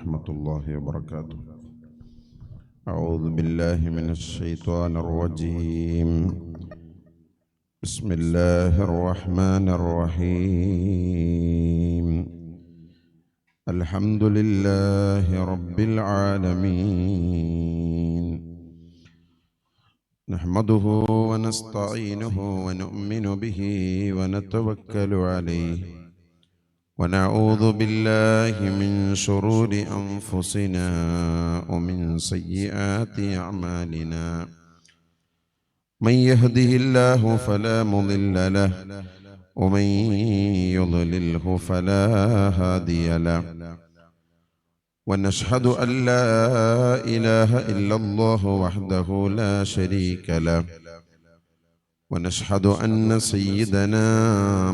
ورحمة الله وبركاته. أعوذ بالله من الشيطان الرجيم. بسم الله الرحمن الرحيم. الحمد لله رب العالمين. نحمده ونستعينه ونؤمن به ونتوكل عليه ونعوذ بالله من شرور أنفسنا ومن سيئات أعمالنا. من يهده الله فلا مضل له ومن يضلله فلا هادي له. ونشهد أن لا إله إلا الله وحده لا شريك له. ونشهد أن سيدنا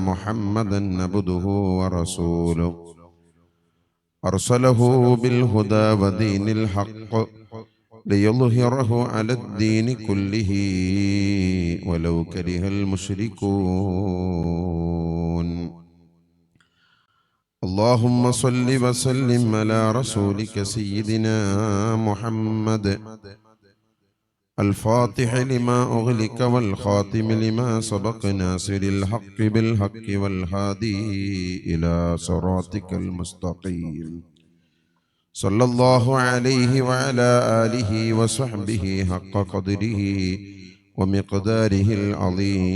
محمدا عبده ورسوله أرسله بالهدى ودين الحق ليظهره على الدين كله ولو كره المشركون. اللهم صل وسلم على رسولك سيدنا محمد الفاتح لما أغلق والخاتم لما سبق ناصر الحق بالحق والهادي إلى صراطك المستقيم. صلى الله عليه وعلى آله وصحبه حق قدره ومقداره العظيم.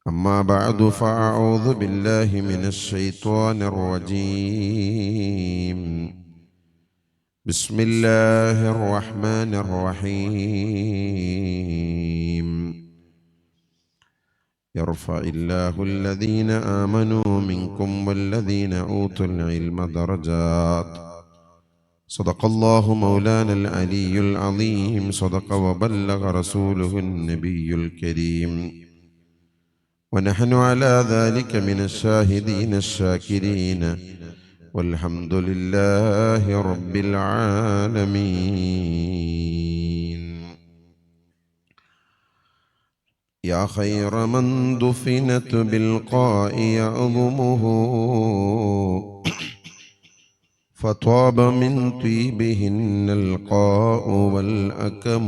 أما بعد فأعوذ بالله من الشيطان الرجيم. بسم الله الرحمن الرحيم. يرفع الله الذين آمنوا منكم والذين أوتوا العلم درجات. صدق الله مولانا العلي العظيم. صدق وبلغ رسوله النبي الكريم. ونحن على ذلك من الشاهدين الشاكرين والحمد لله رب العالمين. يا خير من دفنت بالقاء يعظمه فطاب من طيبهن القاء والأكم.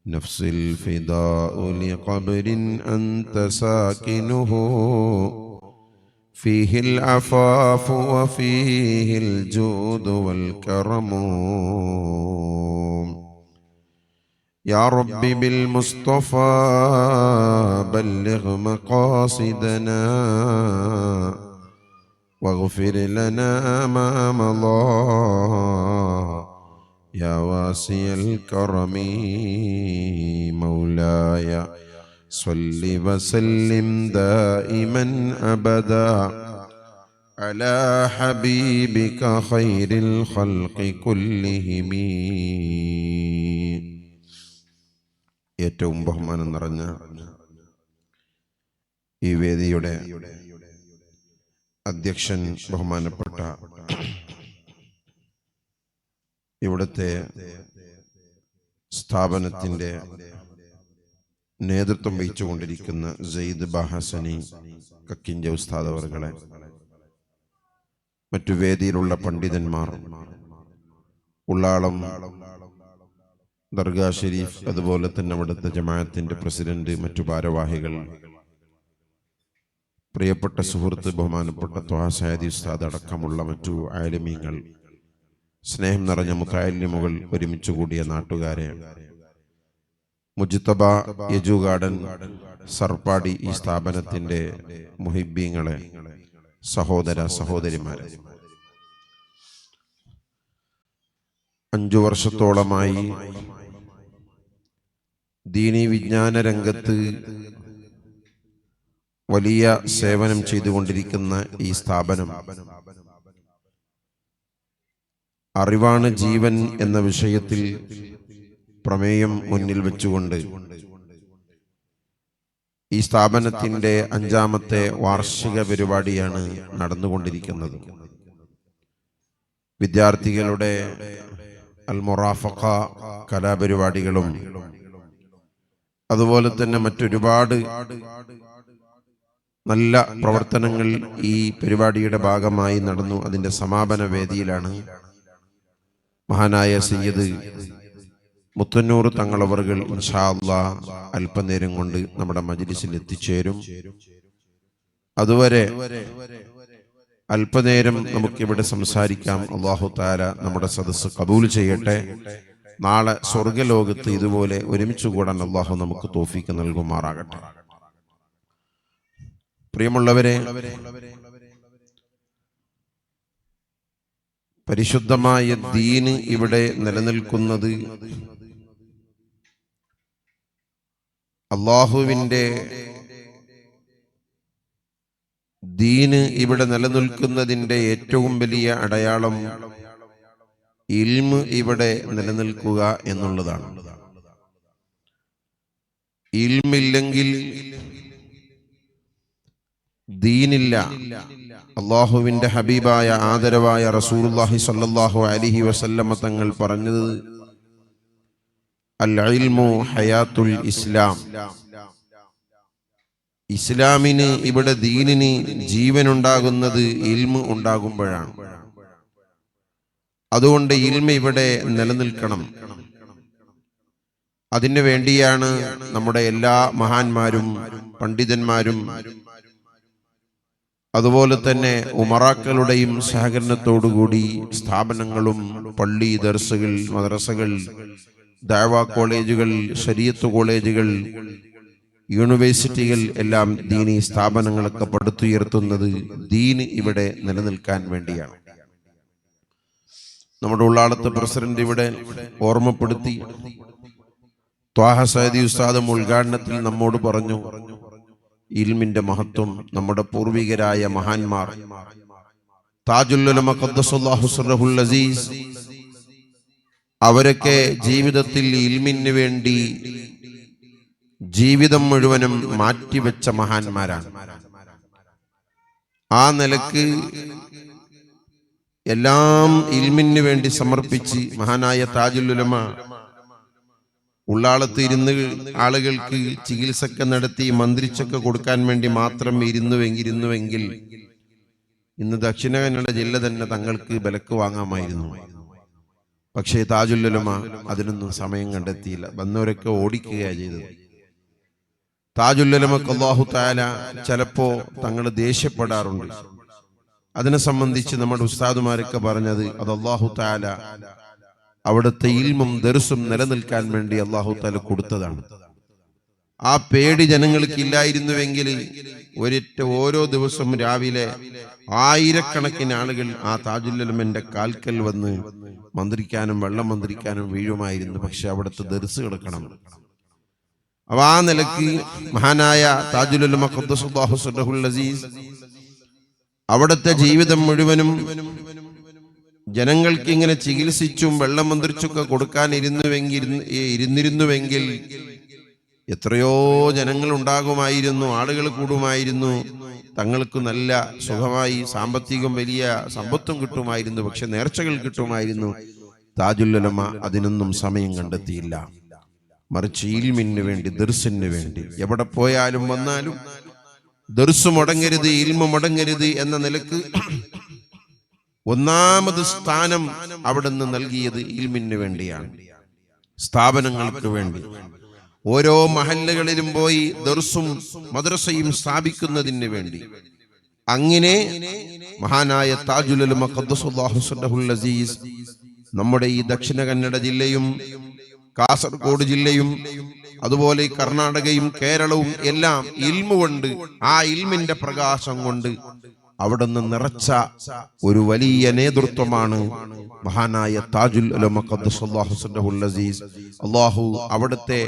نفس الفداء لقبر أنت ساكنه فيه العفاف وفيه الجود والكرم. يا رب بالمصطفى بلغ مقاصدنا واغفر لنا ما مضى يا واسع الكرم. مولاي صل وسلم دائما أبدا على حبيبك خير الخلق كلهم. ഏറ്റവും ബഹുമാനം നിറഞ്ഞ ഈ വേദിയുടെ അധ്യക്ഷൻ, ബഹുമാനപ്പെട്ട ഇവിടുത്തെ സ്ഥാപനത്തിൻ്റെ നേതൃത്വം വഹിച്ചുകൊണ്ടിരിക്കുന്ന സെയ്ദ് ബാഹസനി കക്കിൻ്റെ ഉസ്താദ് അവർകളെ, മറ്റു വേദിയിലുള്ള പണ്ഡിതന്മാർ, ഉള്ളാളം ദർഗാ ഷരീഫ്, അതുപോലെ തന്നെ അവിടുത്തെ ജമാഅത്തിന്റെ പ്രസിഡന്റ്, മറ്റു ഭാരവാഹികൾ, പ്രിയപ്പെട്ട സുഹൃത്ത് ബഹുമാനപ്പെട്ട ത്വാഹാ സയ്യിദി ഉസ്താദ് അടക്കമുള്ള മറ്റു ആലിമീങ്ങൾ, സ്നേഹം നിറഞ്ഞ മുതഅല്ലിമുകൾ, ഒരുമിച്ച് കൂടിയ നാട്ടുകാരെ, മുജ്തബ യജു ഗാർഡൻ സർപ്പാടി ഈ സ്ഥാപനത്തിന്റെ മുഹിബ്ബീങ്ങളെ, സഹോദര സഹോദരിമാരെ, 5 വർഷത്തോളമായി ദീനി വിജ്ഞാന രംഗത്ത് വലിയ സേവനം ചെയ്തുകൊണ്ടിരിക്കുന്ന ഈ സ്ഥാപനം അറിവാണ് ജീവൻ എന്ന വിഷയത്തിൽ പ്രമേയം മുന്നിൽ വെച്ചുകൊണ്ട് ഈ സ്ഥാപനത്തിന്റെ 5ാമത്തെ വാർഷിക പരിപാടിയാണ് നടന്നുകൊണ്ടിരിക്കുന്നത്. വിദ്യാർത്ഥികളുടെ അൽ മുറാഫഖ കലാപരിപാടികളും അതുപോലെ തന്നെ മറ്റൊരുപാട് നല്ല പ്രവർത്തനങ്ങൾ ഈ പരിപാടിയുടെ ഭാഗമായി നടന്നു. അതിന്റെ സമാപന വേദിയിലാണ് മഹാനായ സയ്യിദ് മുത്തന്നൂർ തങ്ങളവറുകൾ ഇൻഷാ അല്ലാഹ് അല്പനേരം കൊണ്ട് നമ്മുടെ മജ്ലിസിൽ എത്തിച്ചേരും. അതുവരെ അല്പനേരം നമുക്കിവിടെ സംസാരിക്കാം. അല്ലാഹു തആല നമ്മുടെ സദസ്സ് കബൂൽ ചെയ്യട്ടെ. നാളെ സ്വർഗ്ഗലോകത്ത് ഇതുപോലെ ഒരുമിച്ച് കൂടാൻ അല്ലാഹു നമുക്ക് തൗഫീഖ് നൽകുമാറാകട്ടെ. പ്രിയമുള്ളവരെ, പരിശുദ്ധമായ ദീന് ഇവിടെ നിലനിൽക്കുന്നത് അല്ലാഹുവിൻ്റെ ദീന് ഇവിടെ നിലനിൽക്കുന്നതിൻ്റെ ഏറ്റവും വലിയ അടയാളം ഇൽമ് ഇവിടെ നിലനിൽക്കുക എന്നുള്ളതാണ്. ഇൽമില്ലെങ്കിൽ ദീനില്ല. അല്ലാഹുവിൻ്റെ ഹബീബായ ആദരവായ റസൂലുള്ളാഹി സ്വല്ലല്ലാഹു അലൈഹി വസല്ലമ തങ്ങൾ പറഞ്ഞത് അൽ ഇൽമു ഹയാത്തുൽ ഇസ്ലാം. ഇസ്ലാമിന് ഇവിടെ ദീനിന് ജീവനുണ്ടാകുന്നത് ഇൽമ് ഉണ്ടാകുമ്പോഴാണ്. അതുകൊണ്ട് ഇൽമ ഇവിടെ നിലനിൽക്കണം. അതിനു വേണ്ടിയാണ് നമ്മുടെ എല്ലാ മഹാന്മാരും പണ്ഡിതന്മാരും അതുപോലെ തന്നെ ഉമറാക്കളുടെയും സഹകരണത്തോടുകൂടി സ്ഥാപനങ്ങളും പള്ളി, ദർസുകൾ, മദ്രസകൾ, ദഅവാ കോളേജുകൾ, ശരീഅത്ത് കോളേജുകൾ, യൂണിവേഴ്സിറ്റികൾ എല്ലാം ദീനി സ്ഥാപനങ്ങളൊക്കെ പടുത്തുയർത്തുന്നത് ദീന് ഇവിടെ നിലനിൽക്കാൻ വേണ്ടിയാണ്. നമ്മുടെ ഉള്ളാളത്തെ പ്രസിഡന്റ് ഇവിടെ ഓർമ്മപ്പെടുത്തി. ത്വാഹ സഅദി ഉസ്താദ് ഉദ്ഘാടനത്തിൽ നമ്മോട് പറഞ്ഞു ഇൽമിന്റെ മഹത്വം. നമ്മുടെ പൂർവികരായ മഹാന്മാർ താജുൽ ഉലമ ഖദ്ദസല്ലാഹു സിർറഹുൽ അസീസ് അവരൊക്കെ ജീവിതത്തിൽ ഇൽമിന് വേണ്ടി ജീവിതം മുഴുവനും മാറ്റിവെച്ച മഹാന്മാരാണ്. ആ നിലക്ക് എല്ലാം ഇൽമിന് വേണ്ടി സമർപ്പിച്ച് മഹാനായ താജുൽ ഉലമ ഉള്ളാളത്ത് ഇരുന്ന് ആളുകൾക്ക് ചികിത്സയൊക്കെ നടത്തി മന്ത്രിച്ചൊക്കെ കൊടുക്കാൻ വേണ്ടി മാത്രം ഇരുന്നുവെങ്കിൽ ഇന്ന് ദക്ഷിണ കന്നഡ ജില്ല തന്നെ തങ്ങൾക്ക് വിലക്ക് വാങ്ങാമായിരുന്നു. പക്ഷേ താജുൽ ഉലമ അതിനൊന്നും സമയം കണ്ടെത്തിയില്ല. വന്നവരൊക്കെ ഓടിക്കുകയാണ് ചെയ്തത്. താജുൽ ഉലമക്ക് അല്ലാഹു തആല ചിലപ്പോ തങ്ങൾ ദേഷ്യപ്പെടാറുണ്ട്. അതിനെ സംബന്ധിച്ച് നമ്മുടെ ഉസ്താദുമാരൊക്കെ പറഞ്ഞത് അത് അല്ലാഹു തആല അവിടുത്തെ ഇൽമും ദർസും നിലനിൽക്കാൻ വേണ്ടി അല്ലാഹു തആല കൊടുത്തതാണ്. ആ പേടി ജനങ്ങൾക്ക് ഇല്ലായിരുന്നുവെങ്കിൽ ഓരോ ദിവസവും രാവിലെ ആയിരക്കണക്കിന് ആളുകൾ ആ താജുൽ ഉലമന്റെ കാൽക്കൽ വന്ന് മന്ത്രിക്കാനും വെള്ളം മന്ത്രിക്കാനും വീഴുമായിരുന്നു. പക്ഷെ അവിടുത്തെ ദർസ് കിടക്കണം. അപ്പൊ ആ നിലക്ക് മഹാനായ താജുൽ ഉലമ ഖദ്ദസല്ലാഹു സിർറഹുൽ അസീസ് അവിടുത്തെ ജീവിതം മുഴുവനും ജനങ്ങൾക്ക് ഇങ്ങനെ ചികിത്സിച്ചും വെള്ളം മന്ത്രിച്ചൊക്കെ കൊടുക്കാൻ ഇരുന്നിരുന്നുവെങ്കിൽ എത്രയോ ജനങ്ങൾ ഉണ്ടാകുമായിരുന്നു, ആളുകൾ കൂടുമായിരുന്നു, തങ്ങൾക്ക് നല്ല സുഖമായി സാമ്പത്തികം വലിയ സമ്പത്തും കിട്ടുമായിരുന്നു. പക്ഷെ നേർച്ചകൾ കിട്ടുമായിരുന്നു. താജുൽ ഉലമ അതിനൊന്നും സമയം കണ്ടെത്തിയില്ല. മറിച്ച് ഇൽമിന് വേണ്ടി, ദർസിന് വേണ്ടി എവിടെ പോയാലും വന്നാലും ദർസ് മുടങ്ങരുത്, ഇൽമ മുടങ്ങരുത് എന്ന നിലക്ക് ഒന്നാമത് സ്ഥാനം അവിടുന്ന് നൽകിയത് ഇൽമിന് വേണ്ടിയാണ്, സ്ഥാപനങ്ങൾക്ക് വേണ്ടി. ഓരോ മഹല്ലുകളിലും പോയി ദർസും മദ്രസയും സ്ഥാപിക്കുന്നതിന് വേണ്ടി. അങ്ങനെ മഹാനായ താജുൽ ഉലമ ഖദ്ദസല്ലാഹു സിർറഹുൽ അസീസ് നമ്മുടെ ഈ ദക്ഷിണ കന്നഡ ജില്ലയും കാസർഗോഡ് ജില്ലയും അതുപോലെ കർണാടകയും കേരളവും എല്ലാം ഇൽമു കൊണ്ട്, ആ ഇൽമിന്റെ പ്രകാശം കൊണ്ട് അവിടുന്ന് നിറച്ച ഒരു വലിയ നേതൃത്വമാണ് മഹാനായ താജുൽ ഉലമ ഖദ്ദസല്ലാഹു സിർറഹുൽ അസീസ്. അല്ലാഹു അവിടുത്തെ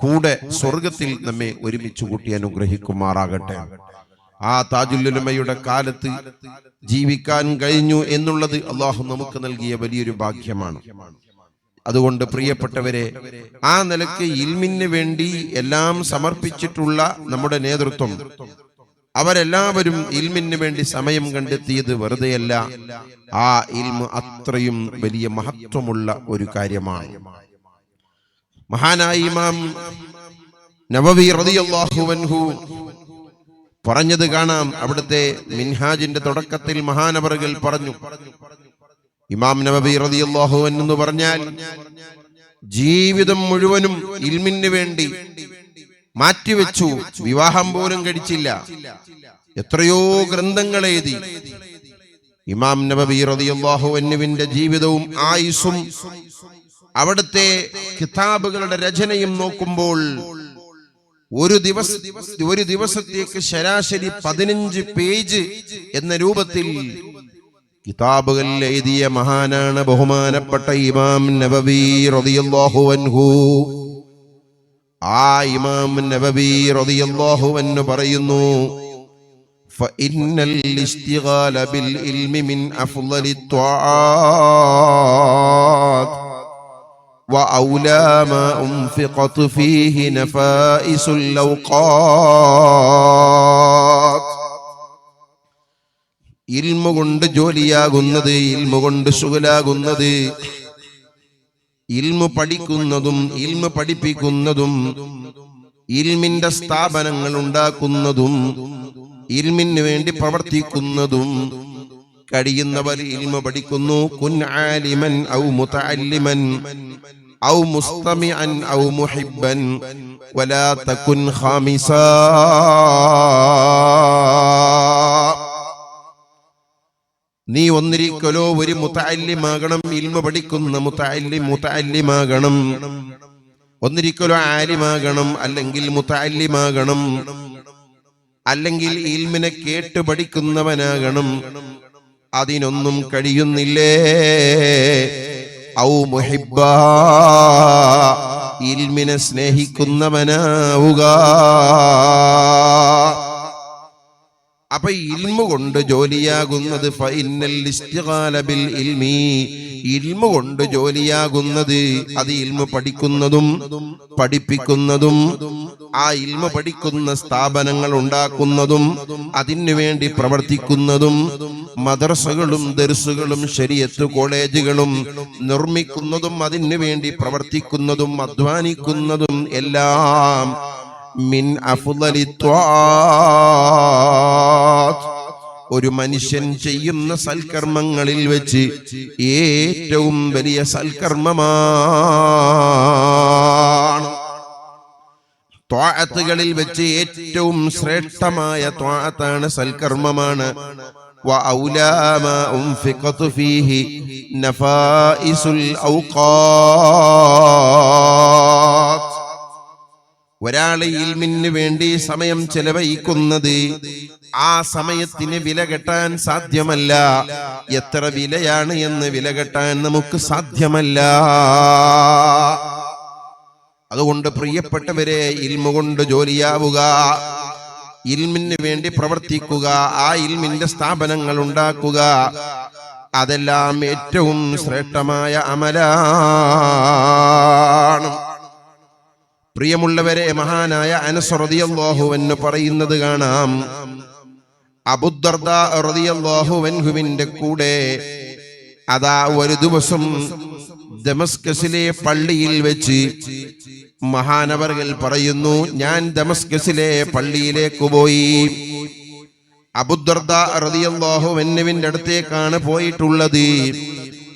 കൂടെ സ്വർഗത്തിൽ നമ്മെ ഒരുമിച്ച് കൂട്ടി അനുഗ്രഹിക്കുമാറാകട്ടെ. ആ താജുൽ ഉലമയുടെ കാലത്ത് ജീവിക്കാൻ കഴിഞ്ഞു എന്നുള്ളത് അല്ലാഹു നമുക്ക് നൽകിയ വലിയൊരു ഭാഗ്യമാണ്. അതുകൊണ്ട് പ്രിയപ്പെട്ടവരെ, ആ നിലയ്ക്ക് ഇൽമിന് വേണ്ടി എല്ലാം സമർപ്പിച്ചിട്ടുള്ള നമ്മുടെ നേതൃത്വം, അവരെല്ലാവരും ഇൽമിന് വേണ്ടി സമയം കണ്ടെത്തിയത് വെറുതെയല്ല. ആ ഇൽമ് അത്രയും വലിയ മഹത്വമുള്ള ഒരു കാര്യമാണ്. മഹാനായ ഇമാം നവവി റളിയല്ലാഹു അൻഹു പറഞ്ഞത് കാണാം. അവിടുത്തെ മിൻഹാജിന്റെ തുടക്കത്തിൽ മഹാനവറുകൾ പറഞ്ഞു, ഇമാം നബവി റളിയല്ലാഹു അൻഹു എന്ന് പറഞ്ഞാൽ ജീവിതം മുഴുവനും ഇൽമിന് വേണ്ടി മാറ്റിവെച്ചു. വിവാഹം പോലും കഴിച്ചില്ല, എത്രയോ ഗ്രന്ഥങ്ങൾ എഴുതി. ഇമാം നബവി റളിയല്ലാഹു അൻഹുവിന്റെ ജീവിതവും ആയുസ്സും അവിടുത്തെ കിതാബുകളുടെ രചനയും നോക്കുമ്പോൾ ഒരു ദിവസത്തേക്ക് ശരാശരി 15 പേജ് എന്ന രൂപത്തിൽ കിതാബുകൾ എഴുതിയ മഹാനാണ് ബഹുമാനപ്പെട്ട ഇമാം നബവി റളിയല്ലാഹു അൻഹു. ആ ഇമാം നബവി റളിയല്ലാഹു അൻഹു പറയുന്നു, ഫഇന്നൽ ഇസ്തിഗാല ബിൽ ഇൽമി മിൻ അഫ്ളലിത് ത്വാആത്ത് വഔലാ മാ ഉൻഫിഖത് ഫീഹി നഫായിസുൽ ഔഖാത്ത്. ഇൽമു കൊണ്ട് ജോലിയാകുന്നത്, ഇൽമു കൊണ്ട് ശുഗലാകുന്നത്, ഇൽമു പഠിക്കുന്നതും ഇൽമു പഠിപ്പിക്കുന്നതും ഇൽമിന്റെ സ്ഥാപനങ്ങൾ ഉണ്ടാക്കുന്നതും ഇൽമിന് വേണ്ടി പ്രവർത്തിക്കുന്നതും കഴിയുന്നവർ ഇൽമു പഠിക്കുന്നു. കുൻ ആലിമൻ ഔ മുതഅല്ലിമൻ ഔ മുസ്തമിഅൻ ഔ മുഹിബ്ബൻ വലാ തകുൻ ഖാമിസാ. നീ ഒന്നിരിക്കലോ ഒരു മുതഅല്ലിമാകണം, ഇൽമു പഠിക്കുന്ന മുതഅല്ലിമാകണം. ഒന്നിരിക്കലോ ആലിമാകണം, അല്ലെങ്കിൽ മുതഅല്ലിമാകണം, അല്ലെങ്കിൽ ഇൽമിനെ കേട്ട് പഠിക്കുന്നവനാകണം. അതിനൊന്നും കഴിയുന്നില്ലേ. ഔ മുഹിബ്ബ, ഇൽമിനെ സ്നേഹിക്കുന്നവനാവുക. അപ്പൊ ഇൽമു കൊണ്ട് ജോലിയാകുന്നത്, ഫഇന്നൽ ഇസ്തിഗാല ബിൽ ഇൽമി, ഇൽമു കൊണ്ട് ജോലിയാകുന്നത് അത് ഇൽമു പഠിക്കുന്നതും പഠിപ്പിക്കുന്നതും ആ ഇൽമു പഠിക്കുന്ന സ്ഥാപനങ്ങൾ ഉണ്ടാക്കുന്നതും അതിനു വേണ്ടി പ്രവർത്തിക്കുന്നതും മദ്രസകളും ദർസുകളും ശരീഅത്ത് കോളേജുകളും നിർമ്മിക്കുന്നതും അതിനു വേണ്ടി പ്രവർത്തിക്കുന്നതും അധ്വാനിക്കുന്നതും എല്ലാം മിൻ അഫ്ളലി ത്വാഅത്ത്, ഒരു മനുഷ്യൻ ചെയ്യുന്ന സൽക്കർമ്മങ്ങളിൽ വെച്ച് ഏറ്റവും വലിയ സൽക്കർമ്മമാണ്. ത്വാഅത്തുകളിൽ വെച്ച് ഏറ്റവും ശ്രേഷ്ഠമായ ത്വാഅത്താണ്, സൽക്കർമ്മമാണ്. വഔലാ മാ ഉൻഫിഖത് ഫീഹി നഫായിസുൽ ഔഖാത്ത്. ഒരാൾ ഇൽമിന് വേണ്ടി സമയം ചെലവഴിക്കുന്നത്, ആ സമയത്തിന് വില കെട്ടാൻ സാധ്യമല്ല. എത്ര വിലയാണ് എന്ന് വില കെട്ടാൻ നമുക്ക് സാധ്യമല്ല. അതുകൊണ്ട് പ്രിയപ്പെട്ടവരെ, ഇൽമു കൊണ്ട് ജോലിയാവുക, ഇൽമിന് വേണ്ടി പ്രവർത്തിക്കുക, ആ ഇൽമിന്റെ സ്ഥാപനങ്ങൾ ഉണ്ടാക്കുക, അതെല്ലാം ഏറ്റവും ശ്രേഷ്ഠമായ അമലാണ്. പ്രിയമുള്ളവരെ, മഹാനായ അനസ് റളിയല്ലാഹു അൻഹു പറയുന്നത് കാണാം, അബൂദർദാ റളിയല്ലാഹു അൻഹുവിന്റെ കൂടെ അതാ ഒരു ദിവസം ദമസ്കസിലെ പള്ളിയിൽ വെച്ച് മഹാനവറുകൾ പറയുന്നു, ഞാൻ ദമസ്കസിലെ പള്ളിയിലേക്ക് പോയി. അബൂദർദാ റളിയല്ലാഹു അൻഹുവിന്റെ അടുത്തേക്കാണ് പോയിട്ടുള്ളത്.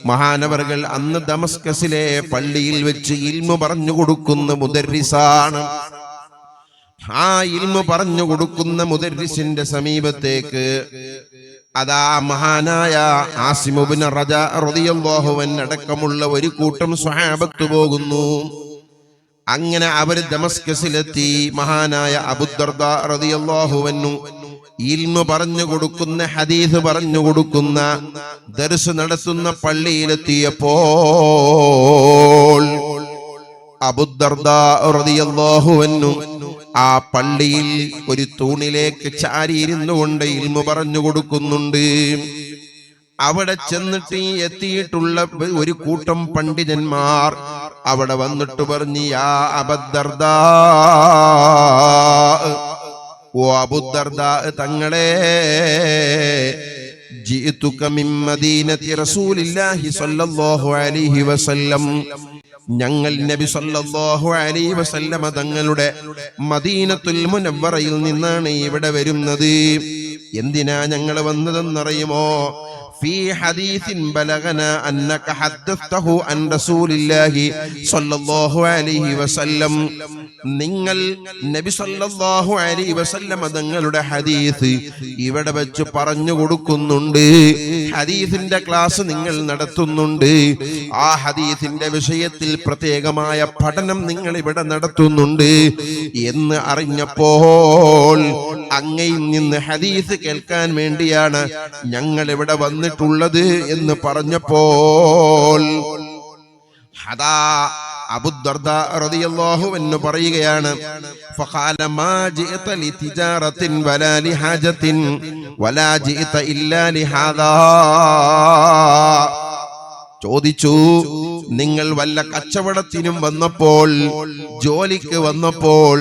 മഹാനവറുകൾ അന്ന് ദമസ്കസിലെ പള്ളിയിൽ വെച്ച് ഇൽമു പറഞ്ഞു കൊടുക്കുന്ന മുദർരിസാണ്. ആ ഇൽമു പറഞ്ഞു കൊടുക്കുന്ന മുദർരിസിന്റെ സമീപത്തേക്ക് അതാ മഹാനായ ആസിം ഇബ്നു റജാ റളിയല്ലാഹു അൻഹു അടക്കമുള്ള ഒരു കൂട്ടം സ്വഹാബത്ത് പോകുന്നു. അങ്ങനെ അവർ ദമസ്കസിലെത്തി. മഹാനായ അബൂദർദാ റളിയല്ലാഹു അൻഹു ഇൽമു പറഞ്ഞു കൊടുക്കുന്ന, ഹദീസ് പറഞ്ഞു കൊടുക്കുന്ന, ദർസ് നടത്തുന്ന പള്ളിയിലെത്തിയപ്പോൾ അബൂദർദാ റളിയല്ലാഹു അൻഹു ആ പള്ളിയിൽ ഒരു തൂണിലേക്ക് ചാരിയിരുന്നു കൊണ്ട് ഇൽമു പറഞ്ഞു കൊടുക്കുന്നുണ്ട്. അവിടെ ചെന്നിട്ട് എത്തിയിട്ടുള്ള ഒരു കൂട്ടം പണ്ഡിതന്മാർ അവിടെ വന്നിട്ട് പറഞ്ഞു, യാ അബൂദർദാ, ഓ അബൂദർദാ തങ്ങളെ, ജിഇതുക മിൻ മദീനത്തി റസൂലില്ലാഹി സ്വല്ലല്ലാഹു അലൈഹി വസല്ലം, ഞങ്ങൾ നബി സല്ലല്ലാഹു അലൈഹി വസല്ലമ തങ്ങളുടെ മദീനത്തുൽ മുനവ്വറയിൽ നിന്നാണ് ഇവിടെ വരുന്നത്. എന്തിനാ ഞങ്ങൾ വന്നതെന്നറിയുമോ? في حديث بلغنا أنك حدثته عن رسول الله صلى الله عليه وسلم. നിങ്ങൾ നബി സല്ലല്ലാഹു അലൈഹി വസല്ലം തങ്ങളുടെ ഹദീസ് ഇവിടെ വെച്ച് പറഞ്ഞു കൊടുക്കുന്നുണ്ട്. ഹദീസിന്റെ ക്ലാസ് നിങ്ങൾ നടത്തുന്നുണ്ട്. ആ ഹദീസിന്റെ വിഷയത്തിൽ പ്രത്യേകമായ പഠനം നിങ്ങൾ ഇവിടെ നടത്തുന്നുണ്ട് എന്ന് അറിഞ്ഞപ്പോൾ അങ്ങയിൽ നിന്ന് ഹദീസ് കേൾക്കാൻ വേണ്ടിയാണ് ഞങ്ങൾ ഇവിടെ വന്നിട്ടുള്ളത് എന്ന് പറഞ്ഞപ്പോൾ ഹദാ അബൂ ദർദാ റളിയല്ലാഹു അൻഹു പറയുകയാണ്, ഫഖാല മാ ജിഅത ലിതിജാറത്തിൻ വലാ ലിഹാജത്തിൻ വലാ ജിഅത ഇല്ലാ ലിഹാദാ. ചോദിച്ചു, നിങ്ങൾ വല്ല കച്ചവടത്തിനും വന്നപ്പോൾ, ജോലിക്ക് വന്നപ്പോൾ,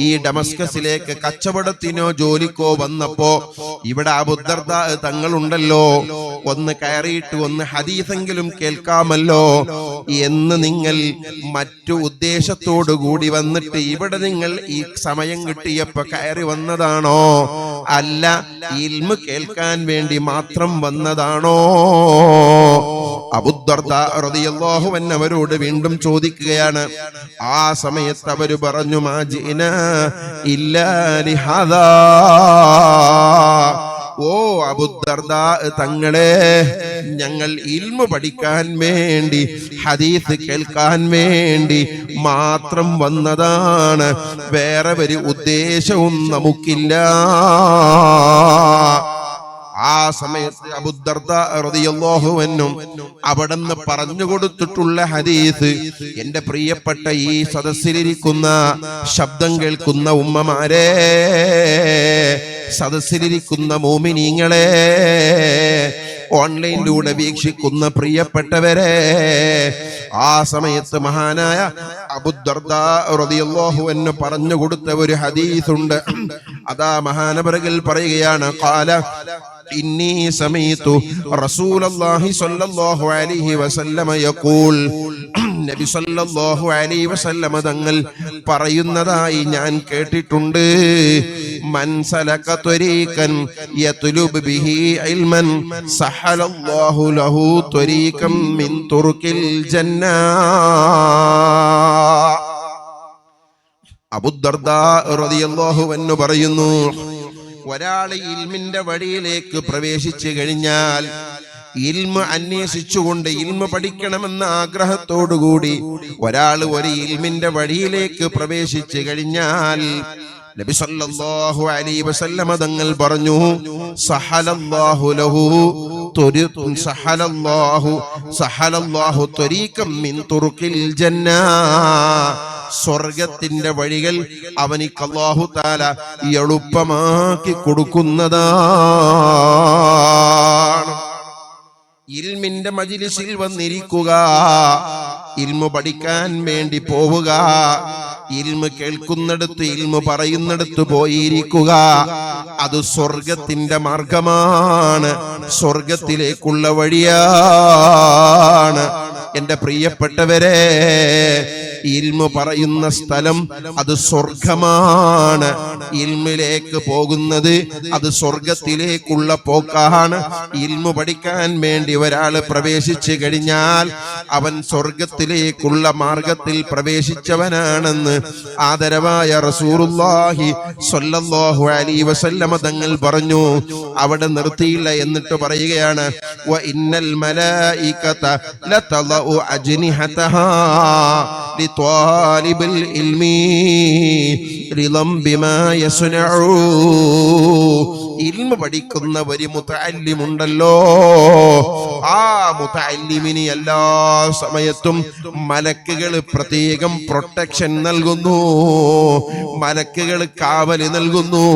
ഈ ഡമസ്കസിലേക്ക് കച്ചവടത്തിനോ ജോലിക്കോ വന്നപ്പോ ഇവിടെ അബൂ ദർദാ തങ്ങളുണ്ടല്ലോ, ഒന്ന് കയറിയിട്ട് ഒന്ന് ഹദീസെങ്കിലും കേൾക്കാമല്ലോ എന്ന് നിങ്ങൾ മറ്റു ഉദ്ദേശത്തോടു കൂടി വന്നിട്ട് ഇവിടെ നിങ്ങൾ ഈ സമയം കിട്ടിയപ്പോ കയറി വന്നതാണോ? അല്ല, ഇൽമു കേൾക്കാൻ വേണ്ടി മാത്രം വന്നതാണോ? അബൂ ദർദാ റളിയല്ലാഹു അൻഹു അവരോട് വീണ്ടും ചോദിക്കുകയാണ്. ആ സമയത്ത് അവര് പറഞ്ഞു, മാ ജിനാ ഇല്ലാ ലിഹാദാ. ഓ അബൂ ദർദാ തങ്ങളെ, ഞങ്ങൾ ഇൽമു പഠിക്കാൻ വേണ്ടി, ഹദീസ് കേൾക്കാൻ വേണ്ടി മാത്രം വന്നതാണ്, വേറെ ഒരു ഉദ്ദേശവും നമുക്കില്ല. ആ സമയത്ത് അബൂ ദർദാ റളിയല്ലാഹു അൻഹു അവിടുന്ന് പറഞ്ഞു കൊടുത്തിട്ടുള്ള ഹദീസ് എന്റെ പ്രിയപ്പെട്ട ഈ സദസ്സിലിരിക്കുന്ന ശബ്ദം കേൾക്കുന്ന ഉമ്മമാരെ, സദസ്സിലിരിക്കുന്ന മോമിനീങ്ങളെ, ഓൺലൈനിലൂടെ വീക്ഷിക്കുന്ന പ്രിയപ്പെട്ടവരെ, ആ സമയത്ത് മഹാനായ അബൂ ദർദാ റളിയല്ലാഹു അൻഹു പറഞ്ഞു കൊടുത്ത ഒരു ഹദീസുണ്ട്. അതാ മഹാനവറുകൾ പറയുകയാണ്, ഖാല ഇന്നി സമീതു റസൂലുള്ളാഹി സ്വല്ലല്ലാഹു അലൈഹി വസല്ലമ യഖൂൽ. നബി സല്ലല്ലാഹു അലൈഹി വസല്ലമ തങ്ങൾ പറയുന്നതായി ഞാൻ കേട്ടിട്ടുണ്ട്. മൻ സലക ത്വരീഖൻ യത്ലുബ് ബിഹി ഇൽമൻ സഹലല്ലാഹു ലഹു ത്വരീഖൻ മിൻ തുർക്കിൽ ജന്ന. അബൂ ദർദാ റളിയല്ലാഹു അൻഹു പറയുന്നു, ഒരാൾ ഇൽമിന്റെ വഴിയിലേക്ക് പ്രവേശിച്ചു കഴിഞ്ഞാൽ, ഇൽമ അന്വേഷിച്ചുകൊണ്ട് ഇൽമ പഠിക്കണമെന്ന ആഗ്രഹത്തോടുകൂടി ഒരാൾ ഒരു ഇൽമിന്റെ വഴിയിലേക്ക് പ്രവേശിച്ചു കഴിഞ്ഞാൽ നബി സല്ലല്ലാഹു അലൈഹി വസല്ലമ തങ്ങൾ പറഞ്ഞു, സഹലല്ലാഹു ലഹു സഹലല്ലാഹു ത്വരീഖൻ മിൻ തുർക്കിൽ ജന്ന. സ്വർഗത്തിന്റെ വഴികൾ അവനിക്ക് അല്ലാഹു തആല എളുപ്പമാക്കി കൊടുക്കുന്നതാണ്. ഇൽമിന്റെ മജ്ലിസിൽ വന്നിരിക്കുക, ഇൽമു പഠിക്കാൻ വേണ്ടി പോവുക, ഇൽമു കേൾക്കുന്നിടത്ത് ഇൽമു പറയുന്നിടത്ത് പോയിരിക്കുക, അത് സ്വർഗത്തിന്റെ മാർഗമാണ്, സ്വർഗത്തിലേക്കുള്ള വഴിയാണ്. എന്റെ പ്രിയപ്പെട്ടവരെ, ഇൽമു പറയുന്ന സ്ഥലം അത് സ്വർഗമാണ്. ഇൽമിലേക്ക് പോകുന്നത് അത് സ്വർഗത്തിലേക്കുള്ള പോക്കാണ്. ഇൽമു പഠിക്കാൻ വേണ്ടി ഒരാൾ പ്രവേശിച്ചു കഴിഞ്ഞാൽ അവൻ സ്വർഗത്തിലേക്കുള്ള മാർഗത്തിൽ പ്രവേശിച്ചവനാണെന്ന് ആദരവായ റസൂലുള്ളാഹി സ്വല്ലല്ലാഹു അലൈഹി വസല്ലമ തങ്ങൾ പറഞ്ഞു. അവിടെ നിർത്തിയില്ല, എന്നിട്ട് പറയുകയാണ്, വ ഇന്നൽ മലായികത ലതളഉ അജ്നിഹതഹാ لطالب العلم رضا بما يصنع. ഇൽമ പഠിക്കുന്ന ഒരു മുതഅല്ലിമുണ്ടല്ലോ, ആ മുതഅല്ലിമിന് എല്ലാ സമയത്തും മലക്കുകൾ പ്രത്യേകം പ്രൊട്ടക്ഷൻ നൽകുന്നു, മലക്കുകൾ കാവല് നൽകുന്നു.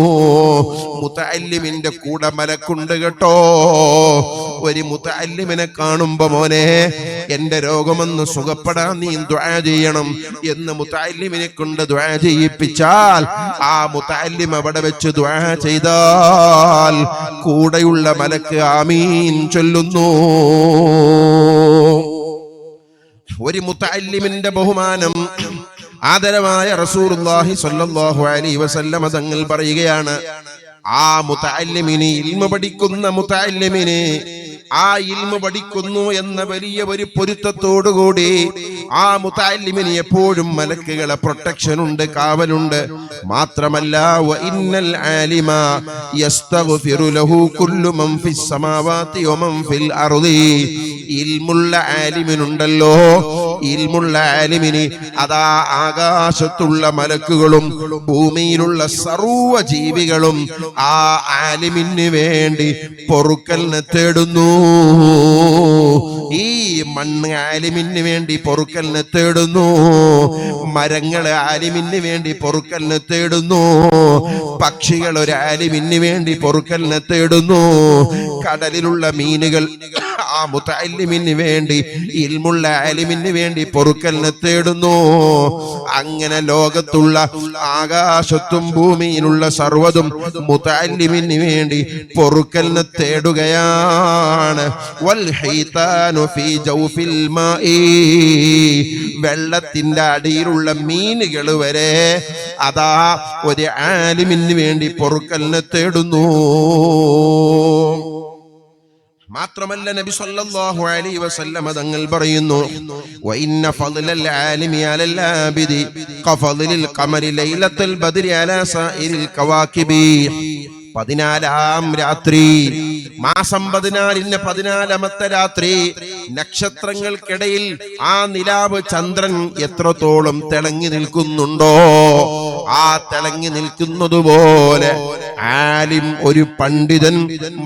മുതഅല്ലിമിന്റെ കൂടെ മലക്കുണ്ട് കേട്ടോ. ഒരു മുതഅല്ലിമിനെ കാണുമ്പോ, മോനെ എന്റെ രോഗമൊന്ന് സുഖപ്പെടാൻ നീ ദുആ ചെയ്യണം എന്ന് മുതഅല്ലിമിനെ കൊണ്ട് ദുആ ചെയ്യിപ്പിച്ചാൽ, ആ മുതഅല്ലിം അവിടെ വെച്ച് ദുആ ചെയ്താൽ കൂടെയുള്ള മലക്ക് ആമീൻ ചൊല്ലുന്നു. ഒരു മുതഅല്ലിമിന്റെ ബഹുമാനം ആദരവായ റസൂലുള്ളാഹി സ്വല്ലല്ലാഹു അലൈഹി വസല്ലം തങ്ങൾ പറയുകയാണ്, ആ മുതഅല്ലിമിന്, ഇൽമ പഠിക്കുന്ന മുതഅല്ലിമിന്, ആ ഇൽമ പഠിക്കുന്നു എന്ന വലിയ ഒരു പൊരുത്തത്തോടുകൂടി ആ മുതഅല്ലിമിന് എപ്പോഴും മലക്കുകളെ പ്രൊട്ടക്ഷൻ ഉണ്ട്, കാവലുണ്ട്. മാത്രമല്ല വ ഇന്നൽ ആലിമ യസ്തഗ്ഫിറു ലഹു കുല്ലു മൻ ഫിസ് സമാവാതി വ മൻ ഫിൽ അർളി. ഇൽമുള്ള ആലിമിനുണ്ടല്ലോ, ഇൽമുള്ള ആലിമിന് അതാ ആകാശത്തുള്ള മലക്കുകളും ഭൂമിയിലുള്ള സർവ്വ ജീവികളും ആ ആലിമിന് വേണ്ടി പൊറുക്കലിനെ തേടുന്നു. ഈ മണ്ണ് ആലിമിന് വേണ്ടി പൊറുക്കലിനെ തേടുന്നു, മരങ്ങള് ആലിമിന് വേണ്ടി പൊറുക്കലിനെ തേടുന്നു, പക്ഷികൾ ഒരു ആലിമിന് വേണ്ടി പൊറുക്കലിനെ തേടുന്നു, കടലിലുള്ള മീനുകൾ ആ മുതഅല്ലിമിന് വേണ്ടി, ഇൽമുള്ള ആലിമിന് വേണ്ടി പൊറുക്കലിനെ തേടുന്നു. അങ്ങനെ ലോകത്തുള്ള ആകാശത്തും ഭൂമിയിലുള്ള സർവ്വതും മുതഅല്ലിമിന് വേണ്ടി പൊറുക്കലിനെ തേടുകയാണ്. വൽ ഹൈതാനു ഫീ ജൗഫിൽ മാഇ, വെള്ളത്തിന്റെ അടിയിലുള്ള മീനുകൾ വരെ അതാ ഒരു ആലിമിന് വേണ്ടി പൊറുക്കലിനെ തേടുന്നു. മാത്രമല്ല നബി സല്ലല്ലാഹു അലൈഹി വസല്ലം തങ്ങൾ പറയുന്നു, വ ഇന്ന ഫളലൽ ആലിമി അലൽ ആബിദി ഖഫളിൽ ഖമരി ലൈലത്തുൽ ബദ്രി അലാ സായിരിൽ കവാകിബി. 14-ാം രാത്രി, മാസം 14-ന് 14-ാമത്തെ രാത്രി, നക്ഷത്രങ്ങൾക്കിടയിൽ ആ നിലാവ് ചന്ദ്രൻ എത്രത്തോളം തിളങ്ങി നിൽക്കുന്നുണ്ടോ, ആ തിളങ്ങി നിൽക്കുന്നതുപോലെ ആലിം, ഒരു പണ്ഡിതൻ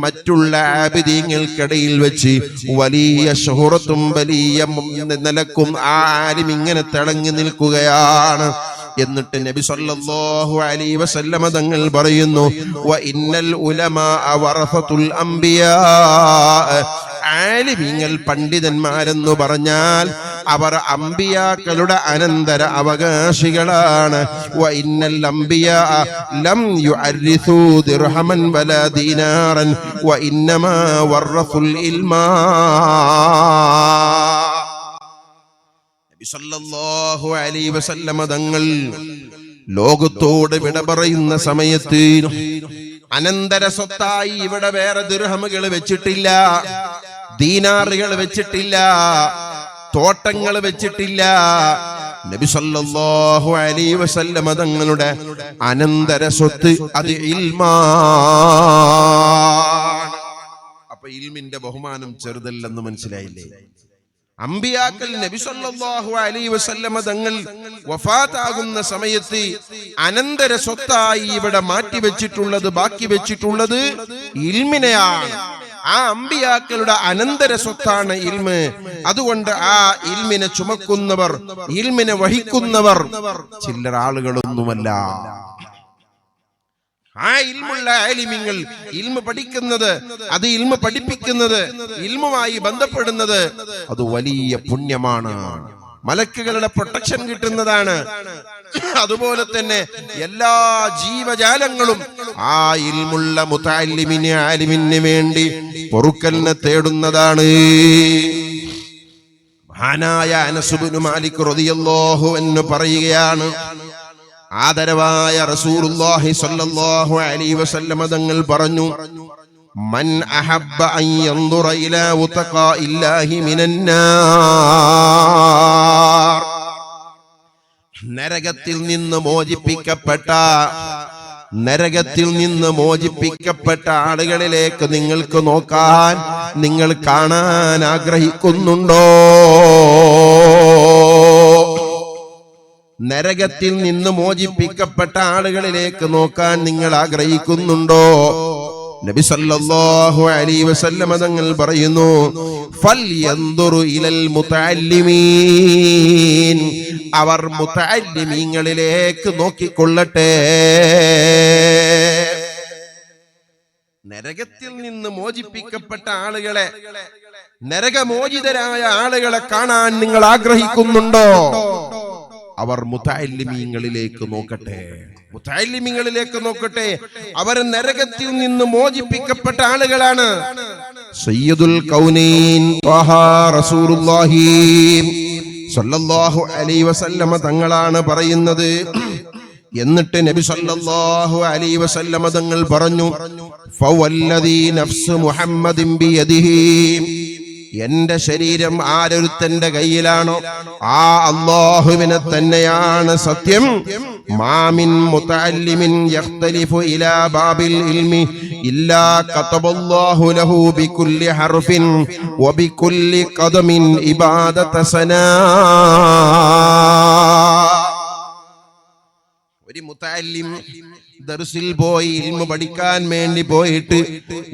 മറ്റുള്ള ആബിദീങ്ങൾക്കിടയിൽ വെച്ച് വലിയ ശുഹറത്തും വലിയ നിലക്കും ആ ആലിം ഇങ്ങനെ തിളങ്ങി നിൽക്കുകയാണ്. എന്നിട്ട് നബി സല്ലല്ലാഹു അലൈഹി വസല്ലം തങ്ങൾ പറയുന്നു, വ ഇന്നൽ ഉലമാ വറസത്തുൽ അംബിയാ, ആലിമീങ്ങൾ പണ്ഡിതന്മാരെന്ന് പറഞ്ഞാൽ അവർ അംബിയാക്കളുടെ അനന്തര അവകാശികളാണ്. വ ഇന്നൽ അംബിയാ ലം യുഅരിസു ദിർഹമൻ വലാ ദീനാറൻ വ ഇന്നമാ വറസുൽ ഇൽമാ. സല്ലല്ലാഹു അലൈഹി വസല്ലം തങ്ങൾ ലോകത്തോട് വിട പറയുന്ന സമയത്ത് അനന്തര സ്വത്തായി ഇവിടെ വേറെ ദിർഹമുകൾ വെച്ചിട്ടില്ല, ദീനാറുകൾ വെച്ചിട്ടില്ല, തോട്ടങ്ങൾ വെച്ചിട്ടില്ല. നബി സല്ലല്ലാഹു അലൈഹി വസല്ലം തങ്ങളുടെ അനന്തര സ്വത്ത് അത് ഇൽമാണ്. അപ്പൊ ഇൽമിന്റെ ബഹുമാനം ചെറുതല്ലെന്ന് മനസ്സിലായില്ലേ? അമ്പിയാക്കൾ നബി സല്ലല്ലാഹു അലൈഹി വസല്ലം തങ്ങൾ വഫാത്താകുന്ന സമയത്ത് അനന്തര സ്വത്തായി ഇവിടെ മാറ്റിവെച്ചിട്ടുള്ളത്, ബാക്കി വെച്ചിട്ടുള്ളത് ഇൽമിനെയാണ്. ആ അമ്പിയാക്കളുടെ അനന്തര സ്വത്താണ് ഇൽമ്. അതുകൊണ്ട് ആ ഇൽമിനെ ചുമക്കുന്നവർ, ഇൽമിനെ വഹിക്കുന്നവർ ചില്ലറ ആളുകളൊന്നുമല്ല. ആ ഇൽമുള്ള ആലിമീങ്ങൾ, ഇൽമ പഠിക്കുന്നത്, അത് ഇൽമ പഠിപ്പിക്കുന്നത്, ഇൽമുമായി ബന്ധപ്പെടുന്നത് അത് വലിയ പുണ്യമാണ്. മലക്കുകളുടെ പ്രൊട്ടക്ഷൻ കിട്ടുന്നതാണ്. അതുപോലെ തന്നെ എല്ലാ ജീവജാലങ്ങളും ആ ഇൽമുള്ള മുതഅല്ലിമിന്, ആലിമിന് വേണ്ടി പൊറുക്കലിനെ തേടുന്നതാണ്. മഹാനായ അനസ് ഇബ്നു മാലിക് റളിയല്ലാഹു അൻഹു പറയുകയാണ്, ആദരവായ റസൂലുള്ളാഹി സ്വല്ലല്ലാഹു അലൈഹി വസല്ലം തങ്ങൾ പറഞ്ഞു, മൻ അഹബ്ബ അൻ യൻദുറ ഇലാ ഉതഖാഇല്ലാഹി മിനന്നാർ, നരകത്തിൽ നിന്ന് മോചിപ്പിക്കപ്പെട്ട ആളുകളിലേക്ക് നിങ്ങൾക്ക് നോക്കാൻ, നിങ്ങൾ കാണാൻ ആഗ്രഹിക്കുന്നുണ്ടോ? നരകത്തിൽ നിന്ന് മോചിപ്പിക്കപ്പെട്ട ആളുകളിലേക്ക് നോക്കാൻ നിങ്ങൾ ആഗ്രഹിക്കുന്നുണ്ടോ? നബി സല്ലല്ലാഹു അലൈഹി വസല്ലം തങ്ങൾ പറയുന്നു, ഫൽയൻദുറു ഇലൽ മുതഅല്ലിമീൻ, അവർ മുതഅല്ലിമീങ്ങളിലേക്ക് നോക്കിക്കൊള്ളട്ടെ. നരകത്തിൽ നിന്ന് മോചിപ്പിക്കപ്പെട്ട ആളുകളെ, നരകമോചിതരായ ആളുകളെ കാണാൻ നിങ്ങൾ ആഗ്രഹിക്കുന്നുണ്ടോ? അവർ മുതഅല്ലിമീങ്ങളിലേക്ക് നോക്കട്ടെ, മുതഅല്ലിമീങ്ങളിലേക്ക് നോക്കട്ടെ. അവർ നരകത്തിൽ നിന്ന് മോചിപ്പിക്കപ്പെട്ട ആളുകളാണ്. സയ്യിദുൽ കൗനൈൻ ത്വഹ റസൂലുള്ളാഹി സല്ലല്ലാഹു അലൈഹി വസല്ലമ തങ്ങളാണ് പറയുന്നത്. എന്നിട്ട് നബി സല്ലല്ലാഹു അലൈഹി വസല്ലമ തങ്ങൾ പറഞ്ഞു, ഫവല്ലദീ നഫ്സു മുഹമ്മദിൻ ബിയദിഹി, എന്റെ ശരീരം ആരൊരുത്തന്റെ കയ്യിലാണോ ആ അല്ലാഹുവിനെ തന്നെയാണ് സത്യം. മാമിൻ മുതഅല്ലിമിൻ യഖ്തലിഫു ഇലാ ബാബിൽ ഇൽമി ഇല്ലാ കതബല്ലാഹു ലഹു ബികുല്ലി ഹർഫിൻ വബികുല്ലി ഖദമിൻ ഇബാദത സനാ. ഒരു മുതഅല്ലിം ദർസിൽ പോയി ഇൽമു പഠിക്കാൻ വേണ്ടി പോയിട്ട്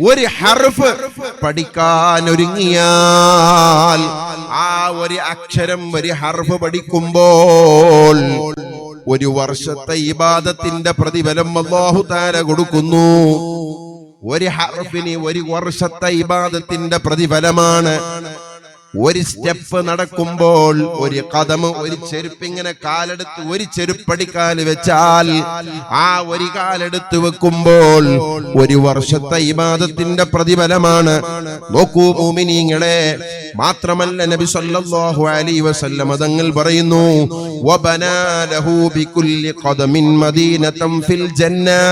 ഒരു ഹർഫ് പഠിക്കാൻ ഒരുങ്ങിയാൽ, ആ ഒരു അക്ഷരം ഒരു ഹർഫ് പഠിക്കുമ്പോൾ ഒരു വർഷത്തെ ഇബാദത്തിന്റെ പ്രതിഫലം അല്ലാഹു തആല കൊടുക്കുന്നു. ഒരു ഹർഫിന് ഒരു വർഷത്തെ ഇബാദത്തിന്റെ പ്രതിഫലമാണ്. ഒരു സ്റ്റെപ്പ് നടക്കുമ്പോൾ ഒരു കദം, ഒരു ചെരുപ്പ് ഇങ്ങനെ കാലെടുത്ത് ഒരു ചെരുപ്പടിക്കാൽ വെച്ചാൽ ആ ഒരു കാലെടുത്ത് വെക്കുമ്പോൾ ഒരു വർഷത്തെ ഇബാദത്തിന്റെ പ്രതിഫലമാണ്. നോക്കൂ മുഅ്മിനീങ്ങളെ, മാത്രമല്ല നബി സല്ലല്ലാഹു അലൈഹി വസല്ലം തങ്ങൾ പറയുന്നു, വബനാ ലഹു ബികുല്ലി ഖദമിൻ മദീനതൻ ഫിൽ ജന്നാ.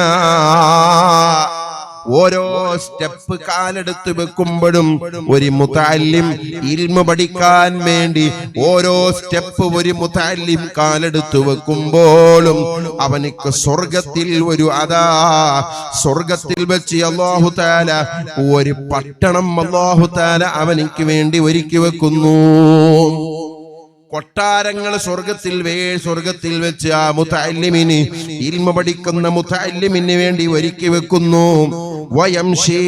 ഓരോ സ്റ്റെപ്പ് കാലെടുത്ത് വെക്കുമ്പോഴും ഒരു മുതഅല്ലിം ഇൽമു പഠിക്കാൻ വേണ്ടി ഓരോ സ്റ്റെപ്പ് ഒരു മുതഅല്ലിം കാലെടുത്ത് വെക്കുമ്പോഴും അവനിക്ക് സ്വർഗത്തിൽ സ്വർഗത്തിൽ വെച്ച് അല്ലാഹു തആല ഒരു പട്ടണം അല്ലാഹു തആല അവനിക്ക് വേണ്ടി ഒരുക്കി വെക്കുന്നു. കൊട്ടാരങ്ങൾ സ്വർഗത്തിൽ വെച്ച് ആ മുതഅല്ലിമിന്, ഇൽമു പഠിക്കുന്ന മുതഅല്ലിമിന് വേണ്ടി ഒരുക്കി വെക്കുന്നു. വയംശി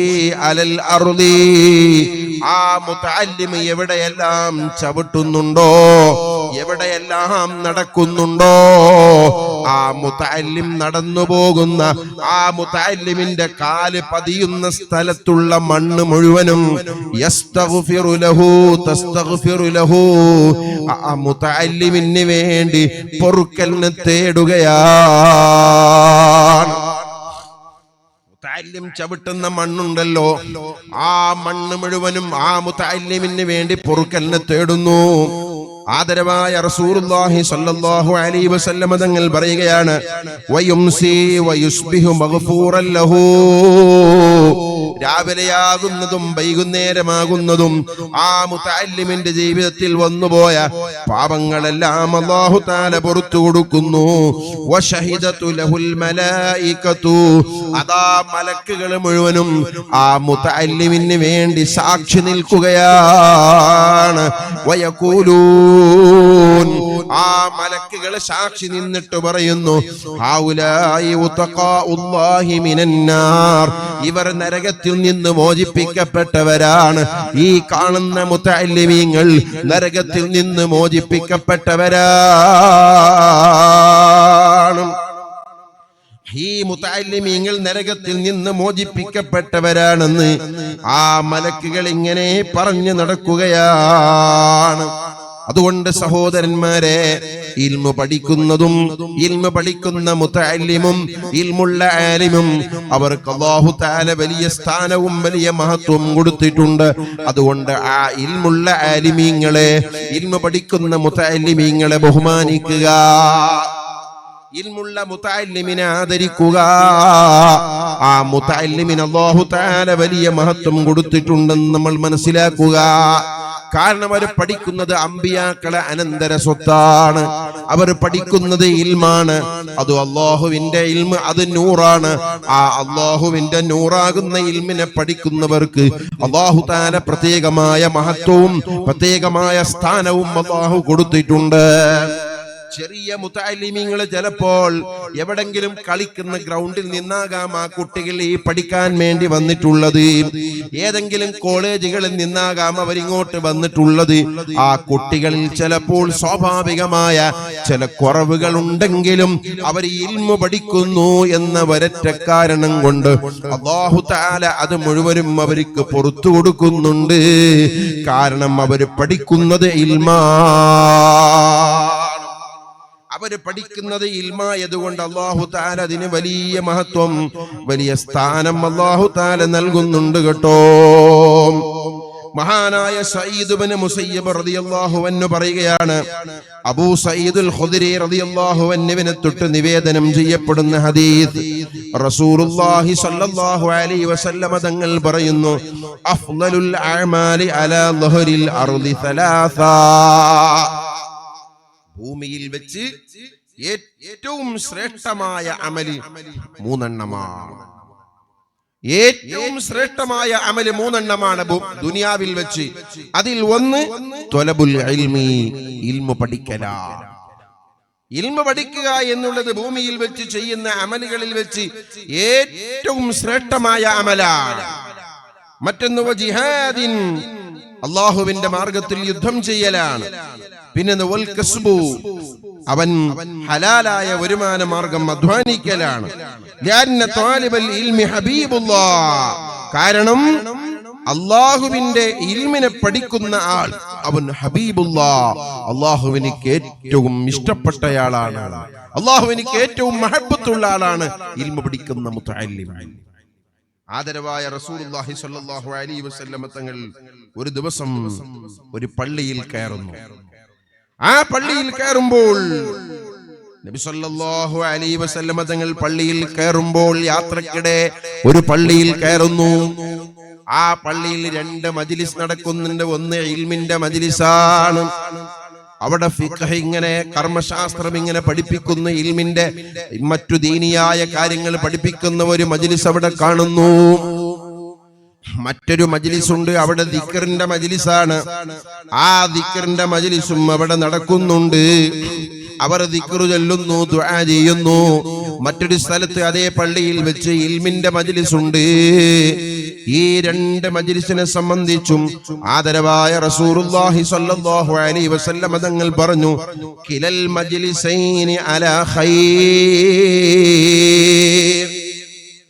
അലൽ അർളി, ആ മുതഅല്ലിം എവിടെയെല്ലാം ചവിട്ടുന്നുണ്ടോ, എവിടെയെല്ലാം നടക്കുന്നുണ്ടോ, ആ മുതഅല്ലിം നടന്നു പോകുന്ന ആ മുതഅല്ലിമിന്റെ കാല് പതിയുന്ന സ്ഥലത്തുള്ള മണ്ണ് മുഴുവനും യസ്തഗ്ഫിറു ലഹു തസ്തഗ്ഫിറു ലഹു, ആ മുതഅല്ലിമിന് വേണ്ടി പൊറുക്കലിനെ തേടുകയാണ്. മുതഅല്ലിം ചവിട്ടുന്ന മണ്ണുണ്ടല്ലോ, ആ മണ്ണ് മുഴുവനും ആ മുതഅല്ലിമിന് വേണ്ടി പൊറുക്കലിനെ തേടുന്നു. ആദരവായ റസൂലുള്ളാഹി സ്വല്ലല്ലാഹു അലൈഹി വസല്ലം തങ്ങൾ പറയുകയാണ്, വയുംസി വയുസ്ബിഹു മഗ്ഫൂറൻ ലഹു, രാവിലെയാകുന്നതും വൈകുന്നേരമാകുന്നതും ആ മുതഅല്ലിമിന്റെ ജീവിതത്തിൽ വന്നുപോയ പാപങ്ങളെല്ലാം അല്ലാഹു തആല പുറത്തു കൊടുക്കുന്നു. വശഹിദതു ലഹുൽ മലായികതു, അതാ മലക്കുകൾ മുഴുവനും ആ മുതഅല്ലിമിന് വേണ്ടി സാക്ഷി നിൽക്കുകയാണ്. വയഖൂലൂ, ആ മലക്കുകൾ സാക്ഷി നിന്നിട്ട് പറയുന്നു, ഹൗലായി ഉതഖാഉല്ലാഹി മിനന്നാർ, ഇവർ നരകത്തിൽ നിന്ന് മോചിപ്പിക്കപ്പെട്ടവരാണ്. ഈ കാണുന്ന മുതഅല്ലിമീങ്ങൾ നരകത്തിൽ നിന്ന് മോചിപ്പിക്കപ്പെട്ടവരാണ്. ഈ മുതഅല്ലിമീങ്ങൾ നരകത്തിൽ നിന്ന് മോചിപ്പിക്കപ്പെട്ടവരാണെന്ന് ആ മലക്കുകൾ ഇങ്ങനെ പറഞ്ഞു നടക്കുകയാണ്. അതുകൊണ്ട് സഹോദരന്മാരെ, ഇൽമു പഠിക്കുന്നതും ഇൽമു പഠിക്കുന്ന മുതഅല്ലിമും ഇൽമുള്ള ആലിമും അവർക്ക് അല്ലാഹു തആല വലിയ സ്ഥാനവും വലിയ മഹത്വവും കൊടുത്തിട്ടുണ്ട്. അതുകൊണ്ട് ആ ഇൽമുള്ള ആലിമീങ്ങളെ, ഇൽമു പഠിക്കുന്ന മുതഅല്ലിമീങ്ങളെ ബഹുമാനിക്കുക, ഇൽമുള്ള മുതഅല്ലിമിനെ ആദരിക്കുക. ആ മുതഅല്ലിമിന് അല്ലാഹു തആല വലിയ മഹത്വം കൊടുത്തിട്ടുണ്ടെന്ന് നമ്മൾ മനസ്സിലാക്കുക. കാരണം അവർ പഠിക്കുന്നത് അമ്പിയാക്കളെ അനന്തര സ്വത്താണ്. അവർ പഠിക്കുന്നത് ഇൽമാണ്. അത് അല്ലാഹുവിന്റെ ഇൽമ്, അത് നൂറാണ്. ആ അല്ലാഹുവിന്റെ നൂറാകുന്ന ഇൽമിനെ പഠിക്കുന്നവർക്ക് അല്ലാഹു തആല പ്രത്യേകമായ മഹത്വവും പ്രത്യേകമായ സ്ഥാനവും അല്ലാഹു കൊടുത്തിട്ടുണ്ട്. ചെറിയ മുതഅല്ലിമീങ്ങൾ ചിലപ്പോൾ എവിടെങ്കിലും കളിക്കുന്ന ഗ്രൗണ്ടിൽ നിന്നാകാം ആ കുട്ടികൾ ഈ പഠിക്കാൻ വേണ്ടി വന്നിട്ടുള്ളത്. ഏതെങ്കിലും കോളേജുകളിൽ നിന്നാകാം അവരിങ്ങോട്ട് വന്നിട്ടുള്ളത്. ആ കുട്ടികളിൽ ചിലപ്പോൾ സ്വാഭാവികമായ ചില കുറവുകൾ ഉണ്ടെങ്കിലും അവർ ഇൽമു പഠിക്കുന്നു എന്ന ഒരൊറ്റ കാരണം കൊണ്ട് അല്ലാഹു തആല അത് മുഴുവനും അവർക്ക് പുറത്തു കൊടുക്കുന്നുണ്ട്. കാരണം അവർ പഠിക്കുന്നത് ഇൽമാ, അവര് പഠിക്കുന്നത് ഇൽമായതുകൊണ്ട് അല്ലാഹു തആല അതിന് വലിയ മഹത്വം, വലിയ സ്ഥാനം അല്ലാഹു തആല നൽകുന്നുണ്ട് കേട്ടോ. മഹാനായ സഈദ് ഇബ്നു മുസയ്യിബ് റളിയല്ലാഹു അൻഹു പറയുകയാണ്, അബൂ സഈദുൽ ഖുദരി റളിയല്ലാഹു അൻഹുവിനെ തൊട്ട് നിവേദനം ചെയ്യപ്പെടുന്ന ഹദീസ്, റസൂലുള്ളാഹി സ്വല്ലല്ലാഹു അലൈഹി വസല്ലമ തങ്ങൾ പറയുന്നു, അഫ്ളലുൽ അഅമാലി അലാ ളുഹരിൽ അർളി സലാസ, ഭൂമിയിൽ വെച്ച് ഏറ്റവും ശ്രേഷ്ഠമായ അമല് മൂന്നെണ്ണമാണ്. ഏറ്റവും ശ്രേഷ്ഠമായ അമല് മൂന്നെണ്ണമാണ് ദുനിയാവിൽ വെച്ച്. അതിൽ ഒന്ന് ത്വലബുൽ ഇൽമി, ഇൽമു പഠിക്കലാണ്. ഇൽമു പഠിക്കുക എന്നുള്ളത് ഭൂമിയിൽ വെച്ച് ചെയ്യുന്ന അമലുകളിൽ വെച്ച് ഏറ്റവും ശ്രേഷ്ഠമായ അമലാണ്. മറ്റൊന്ന് ജിഹാദിൻ, അല്ലാഹുവിന്റെ മാർഗത്തിൽ യുദ്ധം ചെയ്യലാണ്. പിന്നെ വൽ കസ്ബു, അവൻ ഹലാലായ വരുമാന മാർഗം അധ്വാനിക്കലാണ്. ലഅന്ന ത്വാലിബൽ ഇൽമി ഹബീബുല്ലാഹ്, കാരണം അല്ലാഹുവിന്റെ ഇൽമിനെ പഠിക്കുന്ന ആൾ അവൻ ഹബീബുല്ലാഹ്, അല്ലാഹുവിനിക്ക് ഏറ്റവും ഇഷ്ടപ്പെട്ടയാളാണ്, അല്ലാഹുവിനിക്ക് ഏറ്റവും മഹബ്ബത്തുള്ള ആളാണ് ഇൽമു പഠിക്കുന്ന മുതഅല്ലിം. ആദരവായ റസൂലുള്ളാഹി സ്വല്ലല്ലാഹു അലൈഹി വസല്ലം തങ്ങൾ ഒരു ദിവസം ഒരു പള്ളിയിൽ കയറുന്നു. ആ പള്ളിയിൽ കയറുമ്പോൾ നബി സല്ലല്ലാഹു അലൈഹി വസല്ലം തങ്ങൾ പള്ളിയിൽ കയറുമ്പോൾ യാത്രക്കിടെ ഒരു പള്ളിയിൽ കയറുന്നു. ആ പള്ളിയിൽ രണ്ട് മജ്ലിസ് നടക്കുന്നുണ്ട്. ഒന്ന് ഇൽമിന്റെ മജ്ലിസാണ്. അവിടെ ഫിഖ്, ഇങ്ങനെ കർമ്മശാസ്ത്രം ഇങ്ങനെ പഠിപ്പിക്കുന്ന, ഇൽമിന്റെ മറ്റു ദീനിയായ കാര്യങ്ങൾ പഠിപ്പിക്കുന്ന ഒരു മജ്ലിസ് അവിടെ കാണുന്നു. മറ്റൊരു മജ്ലിസ് ഉണ്ട്, അവിടെ ദിക്റിന്റെ മജ്ലിസാണ്. ആ ദിക്റിന്റെ മജ്ലിസും അവിടെ നടക്കുന്നുണ്ട്. അവർ ദിക്റ് ചൊല്ലുന്നു, ദുആ ചെയ്യുന്നു. മറ്റൊരു സ്ഥലത്ത് അതേ പള്ളിയിൽ വെച്ച് ഇൽമിന്റെ മജ്ലിസ് ഉണ്ട്. ഈ രണ്ട് മജ്ലിസിനെ സംബന്ധിച്ചും ആദരവായ റസൂലുള്ളാഹി സ്വല്ലല്ലാഹു അലൈഹി വസല്ലം തങ്ങൾ പറഞ്ഞു, കിലൽ മജ്ലിസൈനി അലാ ഖൈർ,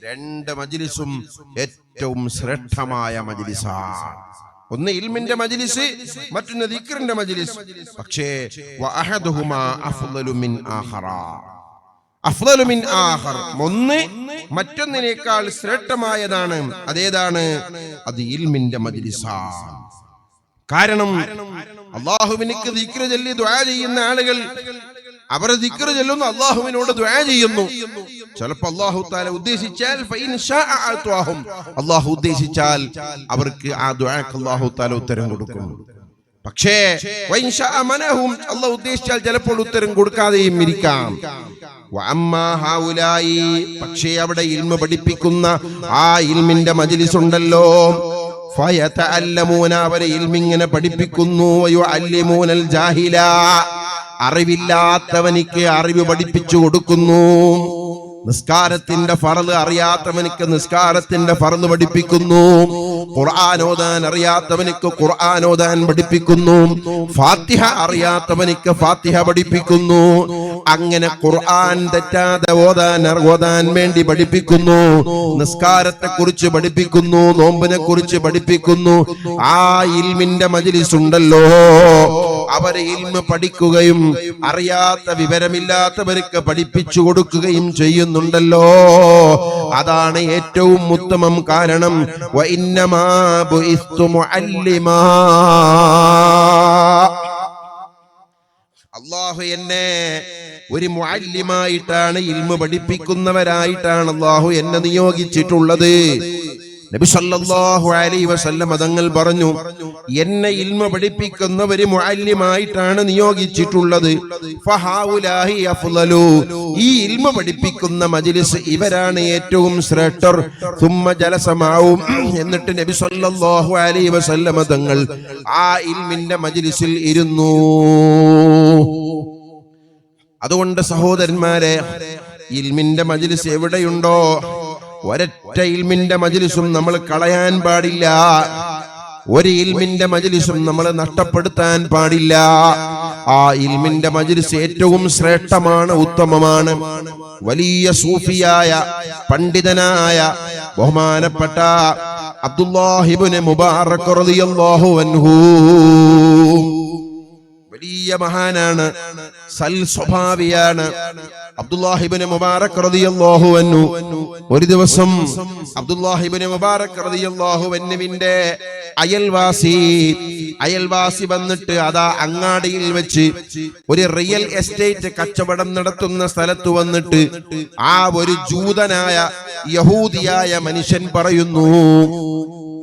രണ്ട് മജ്ലിസും ഏറ്റവും ശ്രേഷ്ഠമായ മജ്ലിസാണ്. ഒന്ന് ഇൽമിന്റെ മജ്ലിസ്, മറ്റൊന്ന് ദിക്റിന്റെ മജ്ലിസ്. പക്ഷേ വഅഹദുഹുമാ അഫ്ളലു മിൻ ആഖറ, അഫ്ളലു മിൻ ആഖർ, ഒന്ന് മറ്റൊന്നിനേക്കാൾ ശ്രേഷ്ഠമായതാണ്. അതേതാണ്? അത് ഇൽമിന്റെ മജ്ലിസാണ്. കാരണം അല്ലാഹുവിനിക്ക് ദിക്ർ ചൊല്ലി ദുആ ചെയ്യുന്ന ആളുകൾ അവർ ദിക്ർ ചൊല്ലുന്നു, അല്ലാഹുവിനോട് ദുആ ചെയ്യുന്നു. ചിലപ്പോൾ അല്ലാഹു തആല ഉദ്ദേശിച്ചാൽ ഫഇൻ ശാഅ അഅതാഹും, അല്ലാഹു ഉദ്ദേശിച്ചാൽ അവർക്ക് ആ ദുആക്ക് അല്ലാഹു തആല ഉത്തരം കൊടുക്കും. പക്ഷേ വഇൻ ശാഅ മനഹും, അല്ലാഹു ഉദ്ദേശിച്ചാൽ ചിലപ്പോൾ ഉത്തരം കൊടുക്കാതെയും ഇരിക്കാം. വഅമ്മാ ഹൗലായി, പക്ഷേ അവിടെ ഇൽമു പഠിപ്പിക്കുന്ന ആ ഇൽമിന്റെ മജ്ലിസ് ഉണ്ടല്ലോ, ഫയതഅല്ലമൂന, അവരെ ഇൽമിങ്ങനെ പഠിപ്പിക്കുന്നു. വയുഅല്ലിമൂനൽ ജാഹില, അറിവില്ലാത്തവനിക്ക് അറിവ് പഠിപ്പിച്ചു കൊടുക്കുന്നു. നിസ്കാരത്തിന്റെ ഫർള് അറിയാത്തവനിക്ക് നിസ്കാരത്തിന്റെ ഫർള് പഠിപ്പിക്കുന്നു. ഖുർആൻ ഓതാൻ അറിയാത്തവനിക്ക് ഖുർആൻ ഓതാൻ പഠിപ്പിക്കുന്നു. ഫാത്തിഹ അറിയാത്തവനിക്ക് ഫാത്തിഹ പഠിപ്പിക്കുന്നു. അങ്ങനെ ഖുർആൻ തെറ്റാതെ ഓതാൻ വേണ്ടി പഠിപ്പിക്കുന്നു. നിസ്കാരത്തെ കുറിച്ച് പഠിപ്പിക്കുന്നു, നോമ്പിനെ കുറിച്ച് പഠിപ്പിക്കുന്നു. ആ ഇൽമിന്റെ മജ്ലിസ് ഉണ്ടല്ലോ, അവരെ ഇൽമ് പഠിക്കുകയും അറിയാത്ത വിവരമില്ലാത്തവർക്ക് പഠിപ്പിച്ചു കൊടുക്കുകയും ചെയ്യുന്നുണ്ടല്ലോ. അതാണ് ഏറ്റവും ഉത്തമം. കാരണം വഇന്നമാ ബുഇസ്തു മുഅല്ലിമാ, അല്ലാഹു എന്നെ ഒരു മുഅല്ലിമായിട്ടാണ്, ഇൽമു പഠിപ്പിക്കുന്നവരായിട്ടാണ് അല്ലാഹു എന്നെ നിയോഗിച്ചിട്ടുള്ളത്. നബി സല്ലല്ലാഹു അലൈഹി വസല്ലം തങ്ങൾ പറഞ്ഞു, എന്നെ ഇൽമു പഠിപ്പിക്കുന്ന ഒരു മുഅല്ലിമായിട്ടാണ് നിയോഗിച്ചിട്ടുള്ളത്. ഫഹൗലാഹി അഫ്ളലു, ഈ ഇൽമു പഠിപ്പിക്കുന്ന മജ്ലിസ് ഇവരാണ് ഏറ്റവും ശ്രേഷ്ഠർ. സുമ്മ ജലസ മഅഹും, എന്നിട്ട് നബി സല്ലല്ലാഹു അലൈഹി വസല്ലം തങ്ങൾ ആ ഇൽമിന്റെ മജ്ലിസിൽ ഇരുന്നു. അതുകൊണ്ട് സഹോദരന്മാരെ, ഇൽമിന്റെ മജ്ലിസ് എവിടെയുണ്ടോ ഒരൊറ്റ ഇൽമിന്റെ മജ്ലിസും നമ്മൾ കളയാൻ പാടില്ല. ഒരു ഇൽമിന്റെ മജ്ലിസും നമ്മൾ നഷ്ടപ്പെടുത്താൻ പാടില്ല. ആ ഇൽമിന്റെ മജ്ലിസ് ഏറ്റവും ശ്രേഷ്ഠമാണ്, ഉത്തമമാണ്. വലിയ സൂഫിയായ പണ്ഡിതനായ ബഹുമാനപ്പെട്ട അബ്ദുല്ലാഹി ഇബ്നു മുബാറക് റളിയല്ലാഹു അൻഹു വലിയ മഹാനാണ്, സൽ സ്വഭാവിയാണ്. അബ്ദുല്ലാഹി ഇബ്നു മുബാറക് റളിയല്ലാഹു അൻഹു ഒരു ദിവസം അബ്ദുല്ലാഹി ഇബ്നു മുബാറക് റളിയല്ലാഹു അൻഹുവിന്റെ അയൽവാസി വന്നിട്ട് അതാ അങ്ങാടിയിൽ വെച്ച് ഒരു റിയൽ എസ്റ്റേറ്റ് കച്ചവടം നടത്തുന്ന സ്ഥലത്ത് വന്നിട്ട് ആ ഒരു ജൂതനായ യഹൂദിയായ മനുഷ്യൻ പറയുന്നു,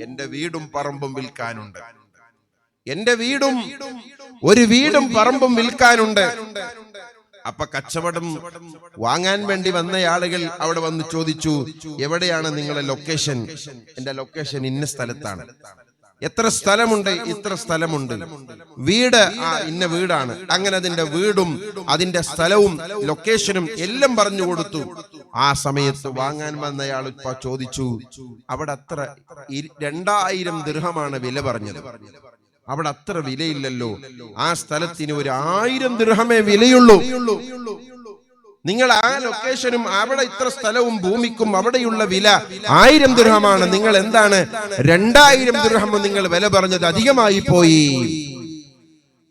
എന്റെ വീടും പറമ്പും വിൽക്കാനുണ്ട്, എന്റെ വീടും പറമ്പും വിൽക്കാനുണ്ട്. അപ്പൊ കച്ചവടം വാങ്ങാൻ വേണ്ടി വന്ന ആളുകൾ അവിടെ വന്ന് ചോദിച്ചു, എവിടെയാണ് നിങ്ങളുടെ ലൊക്കേഷൻ? എന്റെ ലൊക്കേഷൻ ഇന്ന സ്ഥലത്താണ്. എത്ര സ്ഥലമുണ്ട്? ഇത്ര സ്ഥലമുണ്ട്. വീട് ഇന്ന വീടാണ്. അങ്ങനെ അതിന്റെ വീടും അതിന്റെ സ്ഥലവും ലൊക്കേഷനും എല്ലാം പറഞ്ഞു കൊടുത്തു. ആ സമയത്ത് വാങ്ങാൻ വന്നയാൾ ഇപ്പൊ ചോദിച്ചു, അവിടെ അത്ര 2000 ദിർഹമാണ് വില പറഞ്ഞത്. അവിടെ അത്ര വിലയില്ലല്ലോ, ആ സ്ഥലത്തിന് 1000 ദിർഹമേ വിലയുള്ളൂ. നിങ്ങൾ ആ ലൊക്കേഷനും അവിടെ ഇത്ര സ്ഥലവും ഭൂമിക്കും അവിടെയുള്ള വില 1000 ദിർഹമാണ്. നിങ്ങൾ എന്താണ് 2000 ദിർഹം നിങ്ങൾ വില പറഞ്ഞത്? അധികമായി പോയി.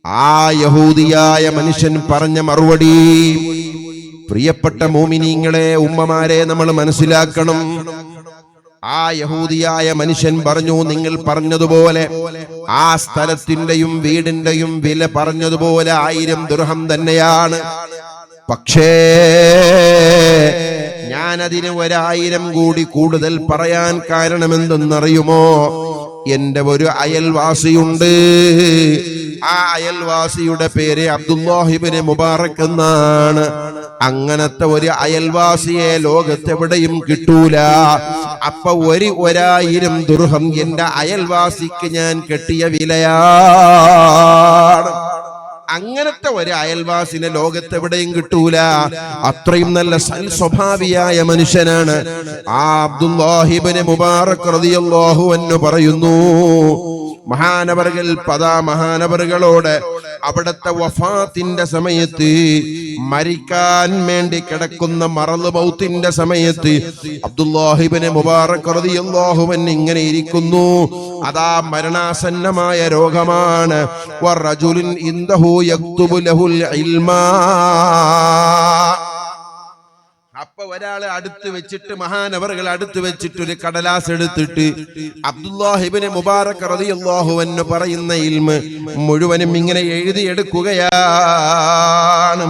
ആ യഹൂദിയായ മനുഷ്യൻ പറഞ്ഞ മറുപടി, പ്രിയപ്പെട്ട മോമിനീങ്ങളെ, ഉമ്മമാരെ, നമ്മൾ മനസ്സിലാക്കണം. ആ യഹൂദിയായ മനുഷ്യൻ പറഞ്ഞു, നിങ്ങൾ പറഞ്ഞതുപോലെ ആ സ്ഥലത്തിന്റെയും വീടിന്റെയും വില പറഞ്ഞതുപോലെ 1000 ദിർഹം തന്നെയാണ്. പക്ഷേ ഞാനതിന് 1000 കൂടി കൂടുതൽ പറയാൻ കാരണം എന്തെന്നറിയുമോ? എന്റെ ഒരു അയൽവാസിയുണ്ട്. ആ അയൽവാസിയുടെ പേര് അബ്ദുല്ലാഹി ഇബ്നു മുബാറക് എന്നാണ്. അങ്ങനത്തെ ഒരു അയൽവാസിയെ ലോകത്തെവിടെയും കിട്ടൂല. അപ്പൊ 1000 ദിർഹം എന്റെ അയൽവാസിക്ക് ഞാൻ കെട്ടിയ വിലയാണ്. അങ്ങനത്തെ ഒരു അയൽവാസിനെ ലോകത്തെവിടെയും കിട്ടൂല. അത്രയും നല്ല സ്വഭാവിയായ മനുഷ്യനാണ് ആ അബ്ദുല്ലാഹി ഇബ്നു മുബാറക് റളിയല്ലാഹു അൻഹു പറയുന്നു, മഹാനവറുകളോട് അവിടുത്തെ വഫാത്തിന്റെ സമയത്ത്, മരിക്കാൻ വേണ്ടി കിടക്കുന്ന മറള് മൗത്തിന്റെ സമയത്ത് അബ്ദുല്ലാഹി ഇബ്നു മുബാറക് റളിയല്ലാഹു അൻഹു ഇങ്ങനെ ഇരിക്കുന്നു. അതാ മരണാസന്നമായ രോഗമാണ്. വറജുലുൻ ഇൻദഹു യക്തുബു ലഹുൽ ഇൽമാ. അപ്പൊ ഒരാള് അടുത്ത് വെച്ചിട്ട്, മഹാനവറുകൾ അടുത്ത് വെച്ചിട്ട് ഒരു കടലാസ് എടുത്തിട്ട് അബ്ദുല്ലാഹി ഇബ്നു മുബാറക് റളിയല്ലാഹു അൻഹു പറയുന്ന ഇൽമ് മുഴുവനും ഇങ്ങനെ എഴുതിയെടുക്കുകയാണ്.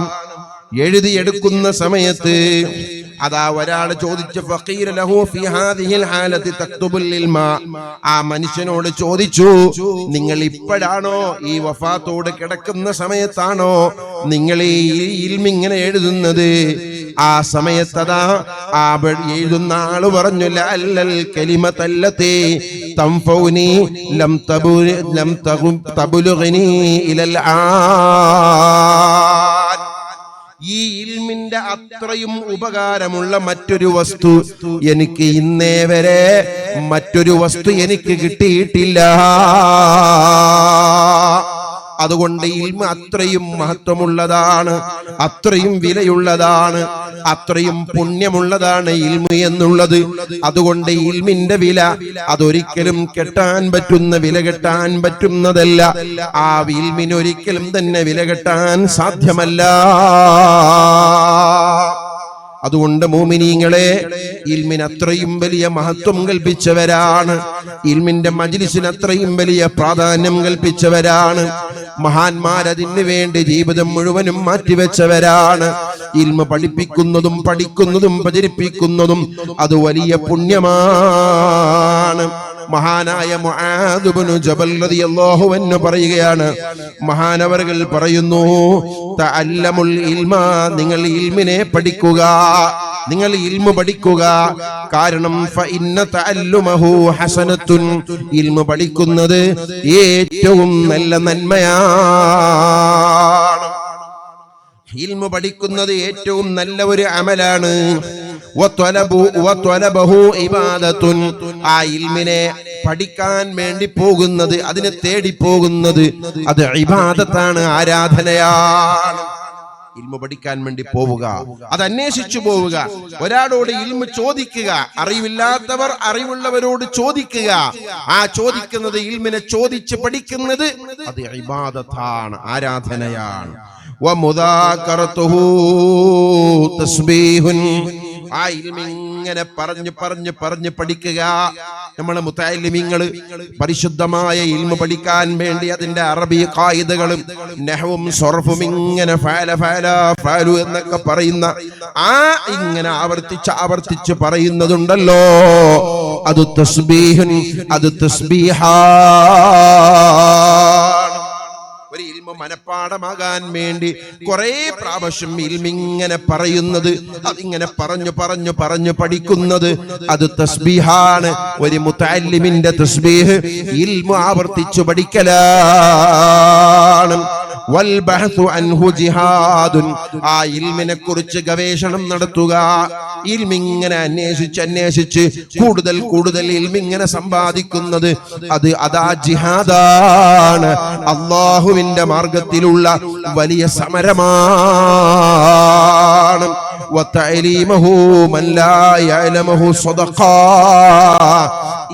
എഴുതിയെടുക്കുന്ന സമയത്ത് അതാ ഒരാൾ ചോദിച്ചു, ഫഖീര ലഹു ഫി ഹാദിഹിൽ ഹാലതി തക്തുബുൽ ഇൽമാ. ആ മനുഷ്യനോട് ചോദിച്ചു, നിങ്ങൾ ഇപ്പോഴാണോ ഈ വഫാത്തോട് കിടക്കുന്ന സമയത്താണോ നിങ്ങൾ ഈ ഇൽമ ഇങ്ങനെ എഴുതുന്നത്? ആ സമയത്തതാ ആ എഴുതുന്ന ആള് പറഞ്ഞു, ലഅല്ലൽ കലിമതല്ലതി തൻഫൗനി ലം തബുലുഗ്നി ഇലൽ ആൻ. ഈ ഇൽമിന്റെ അത്രയും ഉപകാരമുള്ള മറ്റൊരു വസ്തു എനിക്ക് ഇന്നേ വരെ മറ്റൊരു വസ്തു എനിക്ക് കിട്ടിയിട്ടില്ല. അതുകൊണ്ട് ഇൽമ അത്രയും മഹത്വമുള്ളതാണ്, അത്രയും വിലയുള്ളതാണ്, അത്രയും പുണ്യമുള്ളതാണ് ഇൽമ എന്നുള്ളത്. അതുകൊണ്ട് ഇൽമിന്റെ വില അതൊരിക്കലും കെട്ടാൻ പറ്റുന്ന, വില കെട്ടാൻ പറ്റുന്നതല്ല. ആ ഇൽമിനൊരിക്കലും തന്നെ വില കെട്ടാൻ സാധ്യമല്ല. അതുകൊണ്ട് മോമിനീങ്ങളെ, ഇൽമിന് അത്രയും വലിയ മഹത്വം കൽപ്പിച്ചവരാണ്, ഇൽമിന്റെ മജ്ലിസിന് അത്രയും വലിയ പ്രാധാന്യം കൽപ്പിച്ചവരാണ് മഹാന്മാരതിനു വേണ്ടി ജീവിതം മുഴുവനും മാറ്റിവെച്ചവരാണ്. ഇൽമ പഠിപ്പിക്കുന്നതും പഠിക്കുന്നതും പ്രചരിപ്പിക്കുന്നതും അത് വലിയ പുണ്യമാണ്. മഹാനായ മുആദ് ഇബ്നു ജബൽ റളിയല്ലാഹു അൻഹു പറയുകയാണ്, മഹാനവറുകൾ പറയുന്നു, തഅല്ലമുൽ ഇൽമ, നിങ്ങൾ ഇൽമിനെ പഠിക്കുക, നിങ്ങൾ ഇൽമ പഠിക്കുക. കാരണം ഫഇന്ന തഅല്ലുമഹു ഹസനത്തുൻ, ഇൽമ പഠിക്കുന്നത് ഏറ്റവും നല്ല നന്മയാണ്. ഇൽമ പഠിക്കുന്നത് ഏറ്റവും നല്ല ഒരു അമലാണ്. ആ ഇൽമിനെ പഠിക്കാൻ വേണ്ടി പോകുന്നത്, അതിനെ തേടി പോകുന്നത്, അത് ഇബാദത്താണ്, ആരാധനയാണ്. ഇൽമ പഠിക്കാൻ വേണ്ടി പോവുക, അത് അന്വേഷിച്ചു പോവുക, ഒരാളോട് ഇൽമ ചോദിക്കുക, അറിവില്ലാത്തവർ അറിവുള്ളവരോട് ചോദിക്കുക. ആ ചോദിക്കുന്നത്, ഇൽമിനെ ചോദിച്ച് പഠിക്കുന്നത് അത് ഇബാദത്താണ്, ആരാധനയാണ്. വമുദാകറതുഹു തസ്ബീഹുൻ. ആ ഇൽമ ഇങ്ങനെ പറഞ്ഞു പഠിക്കുക. നമ്മളെ മുതഅല്ലിമീങ്ങള് പരിശുദ്ധമായ ഇൽമ പഠിക്കാൻ വേണ്ടി അതിന്റെ അറബി ഖായിദകളും നഹ്വും സർഫും ഇങ്ങനെ ഫഅലു എന്നൊക്കെ പറയുന്ന ആ ഇങ്ങനെ ആവർത്തിച്ച് പറയുന്നതുണ്ടല്ലോ, അത് തസ്ബീഹുൻ, അത് തസ്ബീഹാണ്. ഒരു ഇൽമ മനപ്പാഠമാകാൻ വേണ്ടി കുറെ പ്രാവശ്യം ഇൽമിങ്ങനെ പറയുന്നത്, അതിങ്ങനെ പറഞ്ഞു പഠിക്കുന്നത്, അത് തസ്ബീഹാണ്. ഒരു മുതഅല്ലിമിന്റെ തസ്ബീഹ് ഇൽമ ആവർത്തിച്ചു പഠിക്കലാണ്. വൽ ബഹ്തു അൻഹു ജിഹാദുൻ. ആ ഇൽമിനെ കുറിച്ച് ഗവേഷണം നടത്തുക, ഇൽമിങ്ങനെ അന്വേഷിച്ച് കൂടുതൽ ഇൽമിങ്ങനെ സമ്പാദിക്കുന്നത്, അതാ ജിഹാദാണ്. അല്ലാഹുവിന്റെ മാർഗത്തിലുള്ള വലിയ സമരമാണ്. വതഅലീമുഹു മൻ ലാ യഅലമുഹു സദഖാ.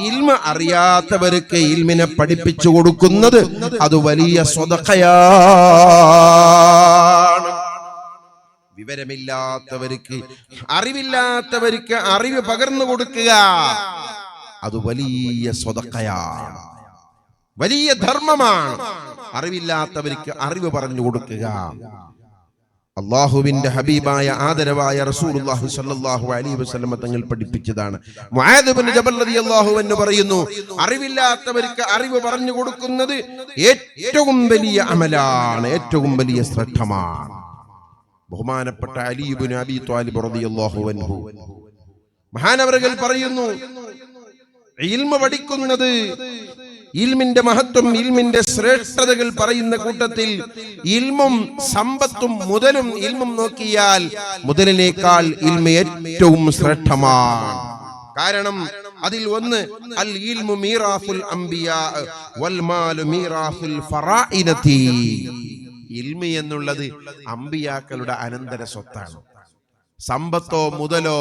ഇൽമ അറിയാത്തവർക്ക് ഇൽമിനെ പഠിപ്പിച്ചു കൊടുക്കുന്നത് അത് വലിയ സ്വതഖയാണ്. വിവരമില്ലാത്തവർക്ക്, അറിവില്ലാത്തവർക്ക് അറിവ് പകർന്നു കൊടുക്കുക, അത് വലിയ സ്വതഖയാണ്, വലിയ ധർമ്മമാണ്. അറിവില്ലാത്തവർക്ക് അറിവ് പറഞ്ഞു കൊടുക്കുക. അല്ലാഹുവിന്റെ ഹബീബായ ആദരവായ റസൂലുള്ളാഹി സ്വല്ലല്ലാഹു അലൈഹി വസല്ലം തങ്ങൾ പഠിപ്പിച്ചതാണ്. മുആദ് ഇബ്നു ജബൽ റളിയല്ലാഹു അൻഹു പറയുന്നു, അറിവില്ലാത്തവർക്ക് അറിവ് പറഞ്ഞു കൊടുക്കുന്നത് ഏറ്റവും വലിയ അമലാണ്, ഏറ്റവും വലിയ ശ്രദ്ധമാണ്. ബഹുമാനപ്പെട്ട അലി ഇബ്നു അബീ ത്വാലിബ് റളിയല്ലാഹു അൻഹു മഹാനവറുകൾ പറയുന്നു, ഇൽമ പഠിക്കുന്നത്, ഇൽമിന്റെ മഹത്വം, ഇൽമിന്റെ ശ്രേഷ്ഠതകൾ പറയുന്ന കൂട്ടത്തിൽ ഇൽമും സമ്പത്തും മുതലും ഇൽമും നോക്കിയാൽ മുതലിനേക്കാൾ ഇൽമ ഏറ്റവും ശ്രേഷ്ഠമാണ്. കാരണം അതിൽ ഒന്ന്, അൽ ഇൽമു മീറാസുൽ അംബിയാ വൽ മാലു മീറാസുൽ ഫറാഇനതി. ഇൽമ എന്നുള്ളത് അംബിയാക്കളുടെ അനന്തര സ്വത്താണ്. സമ്പത്തോ മുതലോ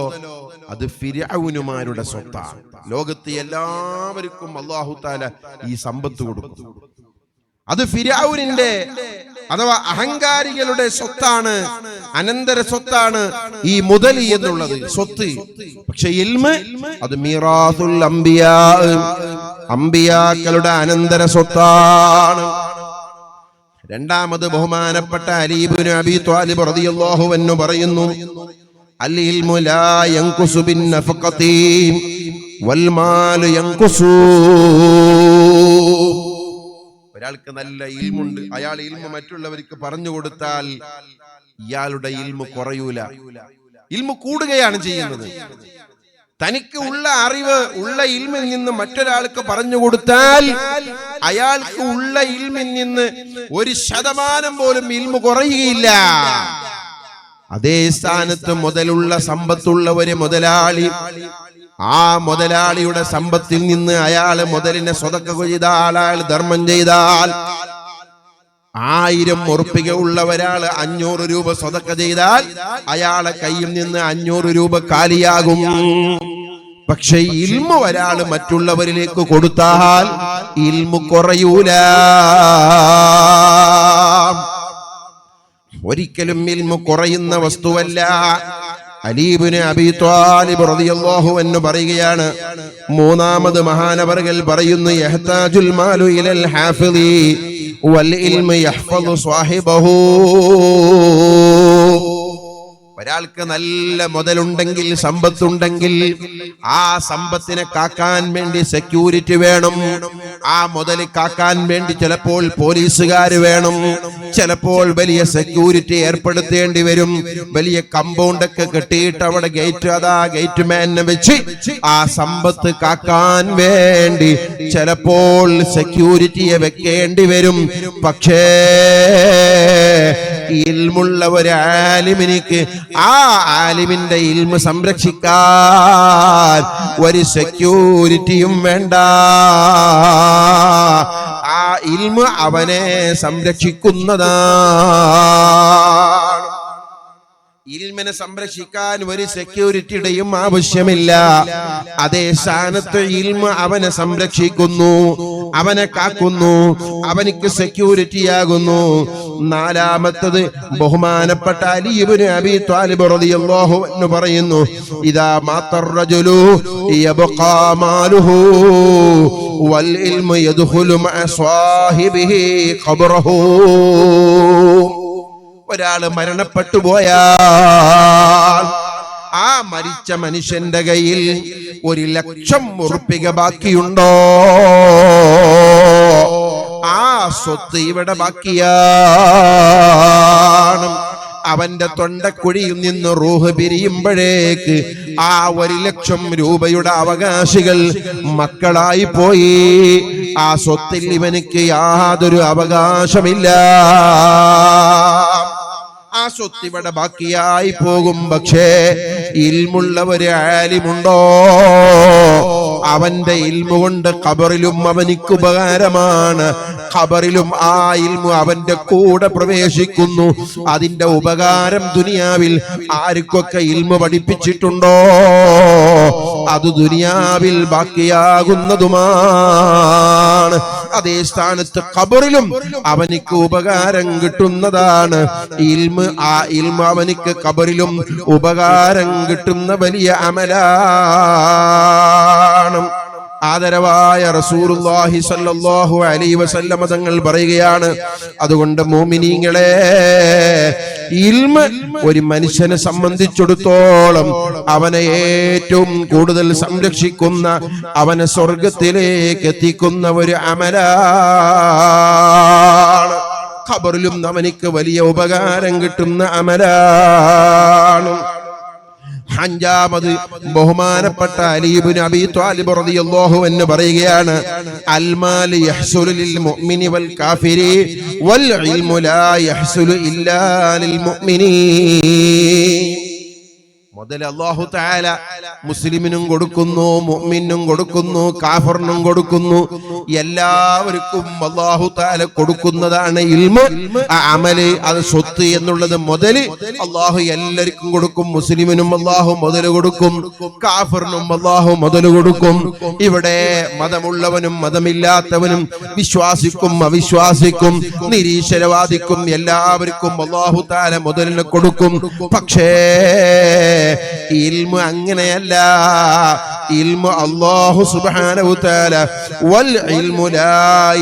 അത് ഫിർഔനുമാരുടെ സ്വത്താണ്. ലോകത്ത് എല്ലാവർക്കും അല്ലാഹു തആല ഈ സമ്പത്ത് കൊടുക്കും. അത് ഫിർഔനിന്റെ അഥവാ അഹങ്കാരികളുടെ സ്വത്താണ്, അനന്തര സ്വത്താണ് ഈ മുതൽ എന്നുള്ളത്, സ്വത്ത്. പക്ഷെ ഇൽമ അത് മീറാസുൽ അംബിയാ, അംബിയാക്കളുടെ അനന്തര സ്വത്താണ്. രണ്ടാമത് ബഹുമാനപ്പെട്ട അലി ഇബ്നു അബീ ത്വാലിബ് റളിയല്ലാഹു അൻഹു പറയുന്നു, അൽ ഇൽമു ലാ യൻഖുസു ബിൻ നഫഖതി വൽ മാലു യൻഖുസു. ഒരാൾക്ക് നല്ല ഇൽമുണ്ട്, അയാൾ ഇൽമു മറ്റുള്ളവർക്ക് പറഞ്ഞു കൊടുത്താൽ ഇയാളുടെ ഇൽമു കുറയൂല, ഇൽമു കൂടുകയാണ് ചെയ്യുന്നത്. തനിക്ക് ഉള്ള അറിവ്, ഉള്ള ഇൽമിൽ നിന്ന് മറ്റൊരാൾക്ക് പറഞ്ഞു കൊടുത്താൽ അയാൾക്ക് ഉള്ള ഇൽമിൽ നിന്ന് 1% പോലും ഇൽമു കുറയുകയില്ല. അതേ സ്ഥാനത്ത് മുതലുള്ള സമ്പത്തുള്ള ഒരു മുതലാളി, ആ മുതലാളിയുടെ സമ്പത്തിൽ നിന്ന് അയാള് മുതലിനെ സ്വതക്ക ചെയ്താൽ, അയാൾ ധർമ്മം ചെയ്താൽ, 1000 ഉറുപ്പിക ഉള്ള ഒരാള് 500 രൂപ സ്വതക്ക ചെയ്താൽ അയാളെ കയ്യിൽ നിന്ന് 500 രൂപ കാലിയാകും. പക്ഷെ ഇൽമു ഒരാള് മറ്റുള്ളവരിലേക്ക് കൊടുത്താൽ ഇൽമു കുറയൂല. ഒരിക്കലും ഇൽമു കുറയുന്ന വസ്തുവല്ല. അലി ഇബ്നു അബീ ത്വാലിബ് റളിയല്ലാഹു അൻഹു പറയുകയാണ്, മൂന്നാമത് മഹാനവറുകൾ പറയുന്നു, യഹ്താജുൽ മാലു ഇലൽ ഹാഫിളി വൽ ഇൽമു യഹ്ഫളു സ്വാഹിബഹു. ഒരാൾക്ക് നല്ല മുതലുണ്ടെങ്കിൽ, സമ്പത്തുണ്ടെങ്കിൽ, ആ സമ്പത്തിനെ കാക്കാൻ വേണ്ടി സെക്യൂരിറ്റി വേണം. ആ മുതൽ കാക്കാൻ വേണ്ടി ചിലപ്പോൾ പോലീസുകാർ വേണം, ചിലപ്പോൾ വലിയ സെക്യൂരിറ്റി ഏർപ്പെടുത്തേണ്ടി വരും. വലിയ കമ്പൗണ്ട് ഒക്കെ കെട്ടിയിട്ട് അവിടെ ഗേറ്റ് മാനെ വെച്ച് ആ സമ്പത്ത് കാക്കാൻ വേണ്ടി ചിലപ്പോൾ സെക്യൂരിറ്റിയെ വെക്കേണ്ടി വരും. പക്ഷേ ഇൽമുള്ള ഒരു ആലിമിനിക്ക് ആ ആലിമിന്റെ ഇൽമു സംരക്ഷിക്കാൻ ഒരു സെക്യൂരിറ്റിയും വേണ്ട. ആ ഇൽമു അവനെ സംരക്ഷിക്കുന്നതാണ്. ഇൽമിനെ സംരക്ഷിക്കാൻ ഒരു സെക്യൂരിറ്റിയുടെയും ആവശ്യമില്ല. അതേ സ്ഥാനത്ത് ഇൽമു അവനെ സംരക്ഷിക്കുന്നു, അവനെ കാക്കുന്നു, അവനിക്ക് സെക്യൂരിറ്റിയാകുന്നു. നാലാമത്തത് ബഹുമാനപ്പെട്ട അലി ഇബ്നു അബീ ത്വാലിബ് റളിയല്ലാഹു അൻഹു പറയുന്നു, ഇദാ മാത്തർ റജുലു യബ്ഖാ മാലുഹു വൽ ഇൽമു യദ്ഖുലു മഅ സ്വാഹിബിഹി ഖബ്റഹു. ഒരാൾ മരണപ്പെട്ടു പോയാൽ ആ മരിച്ച മനുഷ്യന്റെ കയ്യിൽ 1,00,000 ഉറുപ്പിക ബാക്കിയുണ്ടോ, ആ സ്വത്ത് ഇവിടെ ബാക്കിയാണ്. അവന്റെ തൊണ്ടക്കുഴിയിൽ നിന്ന് റൂഹ് പിരിയുമ്പോഴേക്ക് ആ 1,00,000 രൂപയുടെ അവകാശികൾ മക്കളായി പോയി. ആ സ്വത്തിൽ ഇവനിക്ക് യാതൊരു അവകാശമില്ല. ആ സ്വത്ത് ഇവിടെ ബാക്കിയായി പോകും. പക്ഷേ ഇൽമുള്ള ഒരു ആലിമുണ്ടോ, അവന്റെ ഇൽമു കൊണ്ട് ഖബറിലും അവനിക്ക് ഉപകാരമാണ്. ഖബറിലും ആ ഇൽമു അവന്റെ കൂടെ പ്രവേശിക്കുന്നു. അതിന്റെ ഉപകാരം ദുനിയാവിൽ ആർക്കൊക്കെ ഇൽമു പഠിപ്പിച്ചിട്ടുണ്ടോ അത് ദുനിയാവിൽ ബാക്കിയാകുന്നതുമാണ്. അതേ സ്ഥാനത്ത് ഖബറിലും അവനിക്ക് ഉപകാരം കിട്ടുന്നതാണ് ഇൽമു. ആ ഇൽമു അവനിക്ക് ഖബറിലും ഉപകാരം കിട്ടുന്ന വലിയ അമലാണ്. ആദരവായ റസൂലുള്ളാഹി സ്വല്ലല്ലാഹു അലൈഹി വസല്ലം തങ്ങൾ പറയുകയാണ്, അതുകൊണ്ട് മുഅ്മിനീങ്ങളെ, ഇൽമ് ഒരു മനുഷ്യനെ സംബന്ധിച്ചിടത്തോളം അവനെ ഏറ്റവും കൂടുതൽ സംരക്ഷിക്കുന്ന, അവനെ സ്വർഗത്തിലേക്ക് എത്തിക്കുന്ന ഒരു അമലാണ്. ഖബറിലും അവനിക്ക് വലിയ ഉപകാരം കിട്ടുന്ന അമലാണ്. അഞ്ചാമത് ബഹുമാനപ്പെട്ട അലി ഇബ്നു അബീ ത്വാലിബ് റളിയല്ലാഹു അൻഹു പറയുകയാണ്, അൽ മാൽ യഹ്സുലു ലിൽ മുഅ്മിനി വൽ കാഫിരി വൽ ഇൽമു ലാ യഹ്സുലു ഇല്ലാ ലിൽ മുഅ്മിനീൻ. മുതൽ അല്ലാഹു തആല മുസ്ലിമിനും കൊടുക്കുന്നു, മുഅ്മിനും കൊടുക്കുന്നു, കാഫിറിനും കൊടുക്കുന്നു. എല്ലാവർക്കും അല്ലാഹു തആല കൊടുക്കുന്നതാണ് ഇൽമു. ആ അമല്, അത് സ്വത്ത് എന്നുള്ളത് മുതല് അല്ലാഹു എല്ലാവർക്കും കൊടുക്കും. മുസ്ലിമിനും അല്ലാഹു മുതല് കൊടുക്കും, കാഫിറിനും അല്ലാഹു മുതല് കൊടുക്കും. ഇവിടെ മതമുള്ളവനും മതമില്ലാത്തവനും, വിശ്വാസിക്കും അവിശ്വാസിക്കും, നിരീശ്വരവാദിക്കും എല്ലാവർക്കും അല്ലാഹു തആല മുതലിനെ കൊടുക്കും. പക്ഷേ ഇൽമു അങ്ങനെയല്ല. ഇൽമു അല്ലാഹു സുബ്ഹാനഹു തആല വൽ ഇൽമു ലാ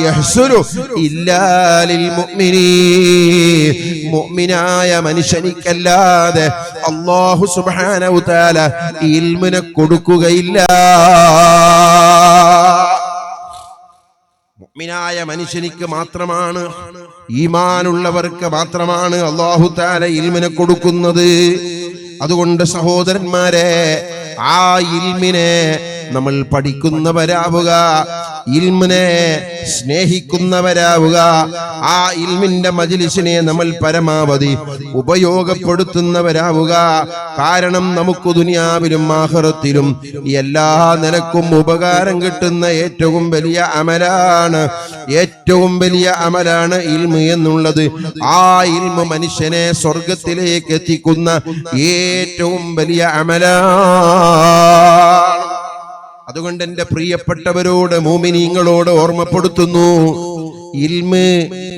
യഹ്സുലു ഇല്ലാ ലിൽ മുഅ്മിനീൻ. മുഅ്മിനായ മനുഷ്യനിക്കല്ലാതെ അല്ലാഹു സുബ്ഹാനഹു തആല ഇൽമിനെ കൊടുക്കുകയില്ല. മുഅ്മിനായ മനുഷ്യനിക്ക് മാത്രമാണ്, ഈമാനുള്ളവർക്ക് മാത്രമാണ് അല്ലാഹു തആല ഇൽമിനെ കൊടുക്കുന്നത്. അതുകൊണ്ട് സഹോദരന്മാരെ, ആ ഇൽമിനെ നമ്മൾ പഠിക്കുന്നവരാവുക, ഇൽമിനെ സ്നേഹിക്കുന്നവരാവുക, ആ ഇൽമിന്റെ മജ്ലിസിനെ നമ്മൾ പരമാവധി ഉപയോഗപ്പെടുത്തുന്നവരാവുക. കാരണം നമുക്ക് ദുനിയാവിലും ആഖിറത്തിലും എല്ലാ നിലക്കും ഉപകാരം കിട്ടുന്ന ഏറ്റവും വലിയ അമലാണ്, ഏറ്റവും വലിയ അമലാണ് ഇൽമ് എന്നുള്ളത്. ആ ഇൽമ് മനുഷ്യനെ സ്വർഗത്തിലേക്ക് എത്തിക്കുന്ന ഏറ്റവും വലിയ അമലാണ്. അതുകൊണ്ട് എന്റെ പ്രിയപ്പെട്ടവരോട്, മുഅ്മിനീങ്ങളോട് ഓർമ്മപ്പെടുത്തുന്നു, ഇൽമ്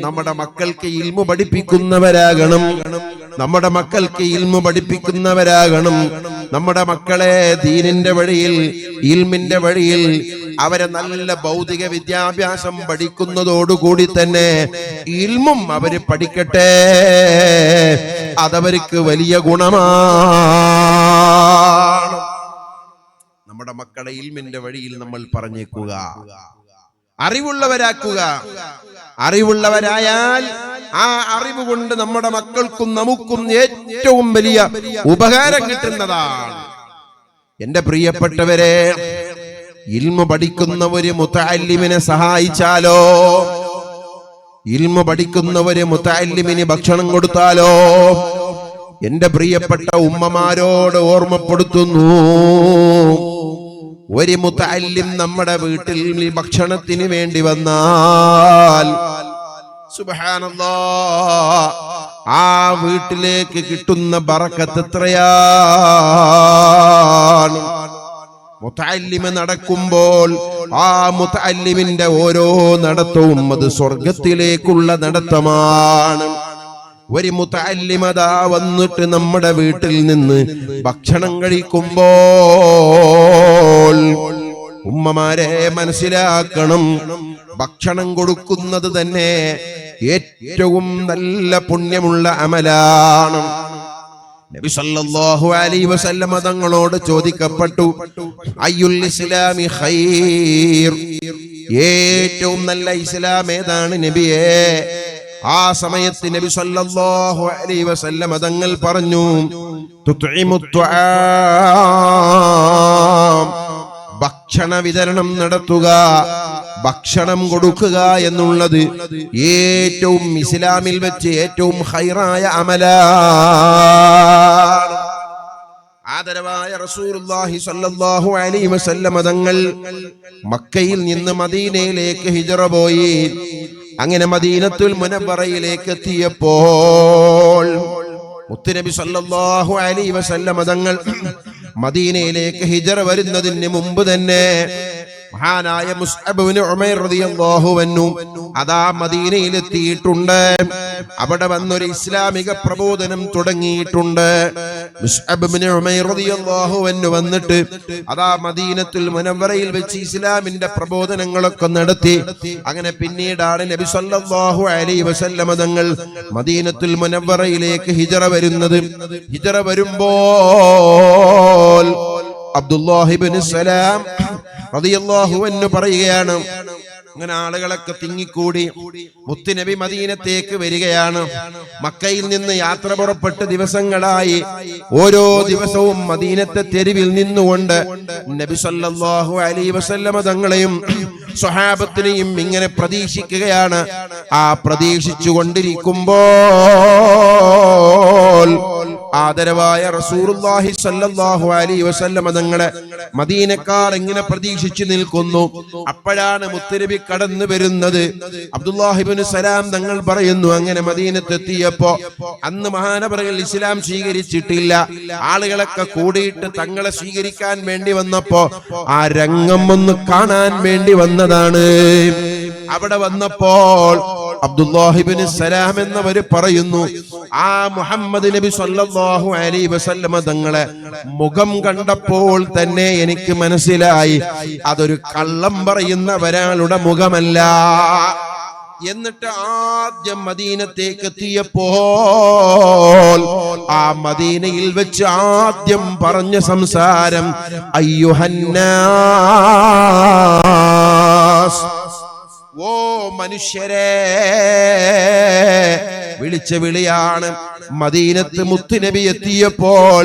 നമ്മുടെ മക്കൾക്ക് ഇൽമു പഠിപ്പിക്കുന്നവരാകണം. നമ്മുടെ മക്കൾക്ക് ഇൽമു പഠിപ്പിക്കുന്നവരാകണം. നമ്മുടെ മക്കളെ ദീനിന്റെ വഴിയിൽ, ഇൽമിന്റെ വഴിയിൽ അവരെ നല്ല ഭൗതിക വിദ്യാഭ്യാസം പഠിക്കുന്നതോടുകൂടി തന്നെ ഇൽമും അവര് പഠിക്കട്ടെ. അതവർക്ക് വലിയ ഗുണമാണ്. നമ്മുടെ മക്കളെ ഇൽമിന്റെ വഴിയിൽ നമ്മൾ പറഞ്ഞേക്കുക, അറിവുള്ളവരാക്കുക. അറിവുള്ളവരായാൽ ആ അറിവ് കൊണ്ട് നമ്മുടെ മക്കൾക്കും നമുക്കും ഏറ്റവും വലിയ ഉപകാരം കിട്ടുന്നതാണ്. എന്റെ പ്രിയപ്പെട്ടവരെ, ഇൽമു പഠിക്കുന്ന ഒരു മുതഅല്ലിമിനെ സഹായിച്ചാലോ, ഇൽമു പഠിക്കുന്ന ഒരു മുതഅല്ലിമിന് ഭക്ഷണം കൊടുത്താലോ, എന്റെ പ്രിയപ്പെട്ട ഉമ്മമാരോട് ഓർമ്മപ്പെടുത്തുന്നു, ഒരു മുതഅല്ലിം നമ്മുടെ വീട്ടിൽ ഭക്ഷണത്തിന് വേണ്ടി വന്നാൽ സുബ്ഹാനല്ലാഹ്, ആ വീട്ടിലേക്ക് കിട്ടുന്ന ബറക്കത്ത് എത്രയാണ്. മുതഅല്ലിമ് നടക്കുമ്പോൾ ആ മുതഅല്ലിമിന്റെ ഓരോ നടത്തവും അത് സ്വർഗത്തിലേക്കുള്ള നടത്തമാണ്. ഒരു മുതഅല്ലിമത വന്നിട്ട് നമ്മുടെ വീട്ടിൽ നിന്ന് ഭക്ഷണം കഴിക്കുമ്പോൾ ഉമ്മമാരെ മനസ്സിലാക്കണം, ഭക്ഷണം കൊടുക്കുന്നത് തന്നെ ഏറ്റവും നല്ല പുണ്യമുള്ള അമലാണ്. നബി സല്ലല്ലാഹു അലൈഹി വസല്ലം തങ്ങളോട് ചോദിക്കപ്പെട്ടു, അയ്യുൽ ഇസ്ലാമി ഖൈർ, ഏറ്റവും നല്ല ഇസ്ലാം ഏതാണ് നബിയേ? ആ സമയത്ത് നബി സല്ലല്ലാഹു അലൈഹി വസല്ലം തങ്ങൾ പറഞ്ഞു, തുത്ഇമുത് തുആം, ഭക്ഷണ വിതരണം നടത്തുക, ഭക്ഷണം കൊടുക്കുക എന്നുള്ളത് ഏറ്റവും ഇസ്ലാമിൽ വെച്ച് ഏറ്റവും ഖൈറായ അമലാണ്. ആദരവായ റസൂലുള്ളാഹി സ്വല്ലല്ലാഹു അലൈഹി വസല്ലം തങ്ങൾ മക്കയിൽ നിന്ന് മദീനയിലേക്ക് ഹിജ്റ പോയി. അങ്ങനെ മദീനത്തുൽ മുനവ്വറയിലേക്ക് എത്തിയപ്പോൾ മുത്തുനബി സല്ലല്ലാഹു അലൈഹി വസല്ലം തങ്ങൾ മദീനയിലേക്ക് ഹിജ്റ വരുന്നതിന് മുമ്പ് തന്നെ മഹാനായ മുസ്അബ് ഇബ്നു ഉമൈർ റളിയല്ലാഹു അൻഹു അതാ മദീനയിൽ എത്തിയിട്ടുണ്ട്. അവിടെ വന്നൊരു ഇസ്ലാമിക പ്രബോധനം തുടങ്ങിയിട്ടുണ്ട്. മുസ്അബ് ഇബ്നു ഉമൈർ റളിയല്ലാഹു അൻഹു വന്നിട്ട് അതാ മദീനത്തുൽ മുനവ്വറയിൽ വെച്ച് ഇസ്ലാമിന്റെ പ്രബോധനങ്ങളൊക്കെ നടത്തി. അങ്ങനെ പിന്നീടാണ് നബി സല്ലല്ലാഹു അലൈഹി വസല്ലം തങ്ങൾ മദീനത്തുൽ മുനവ്വറയിലേക്ക് ഹിജ്റ വരുന്നത്. ഹിജ്റ വരുമ്പോൾ അബ്ദുല്ലാഹി ഇബ്നു സലാം റളിയല്ലാഹു അൻഹു പറയുകയാണ്, അങ്ങനെ ആളുകളൊക്കെ തിങ്ങിക്കൂടി മുത്തുനബി മദീനത്തേക്ക് വരികയാണ്. മക്കയിൽ നിന്ന് യാത്ര പുറപ്പെട്ട് ദിവസങ്ങളായി. ഓരോ ദിവസവും മദീനത്തെ തെരുവിൽ നിന്നുകൊണ്ട് നബി സല്ലല്ലാഹു അലൈഹി വസല്ലം തങ്ങളെയും സ്വഹാബത്തിനെയും ഇങ്ങനെ പ്രതീക്ഷിക്കുകയാണ്. ആ പ്രതീക്ഷിച്ചു കൊണ്ടിരിക്കുമ്പോൾ ആദരവായ റസൂലുള്ളാഹി സ്വല്ലല്ലാഹു അലൈഹി വസല്ലം തങ്ങളെ മദീനക്കാർ ഇങ്ങനെ പ്രതീക്ഷിച്ചു നിൽക്കുന്നു. അപ്പോഴാണ് മുത്തുനബി കടന്നു വരുന്നത്. അബ്ദുല്ലാഹി ഇബ്നു സലാം തങ്ങൾ പറയുന്നു, അങ്ങനെ മദീനത്തെത്തിയപ്പോ അന്ന് മഹാനവറുകൾ ഇസ്ലാം സ്വീകരിച്ചിട്ടില്ല. ആളുകളൊക്കെ കൂടിയിട്ട് തങ്ങളെ സ്വീകരിക്കാൻ വേണ്ടി വന്നപ്പോ ആ രംഗം ഒന്ന് കാണാൻ വേണ്ടി വന്നതാണ്. അവിടെ വന്നപ്പോൾ അബ്ദുല്ലാഹി ഇബ്നു സലാം എന്നവര് പറയുന്നു, ആ മുഹമ്മദ് നബി സല്ലല്ലാഹു അലൈഹി വസല്ലം തങ്ങളെ മുഖം കണ്ടപ്പോൾ തന്നെ എനിക്ക് മനസ്സിലായി അതൊരു കള്ളം പറയുന്ന ഒരാളുടെ മുഖമല്ല. എന്നിട്ട് ആദ്യം മദീനത്തേക്ക് എത്തിയപ്പോൾ ആ മദീനയിൽ വെച്ച് ആദ്യം പറഞ്ഞ സംസാരം അയ്യുഹന്നാസ്, ഓ മനുഷ്യരെ, വിളിച്ച വിളിയാണ്. മദീനത്ത് മുത്തുനബി എത്തിയപ്പോൾ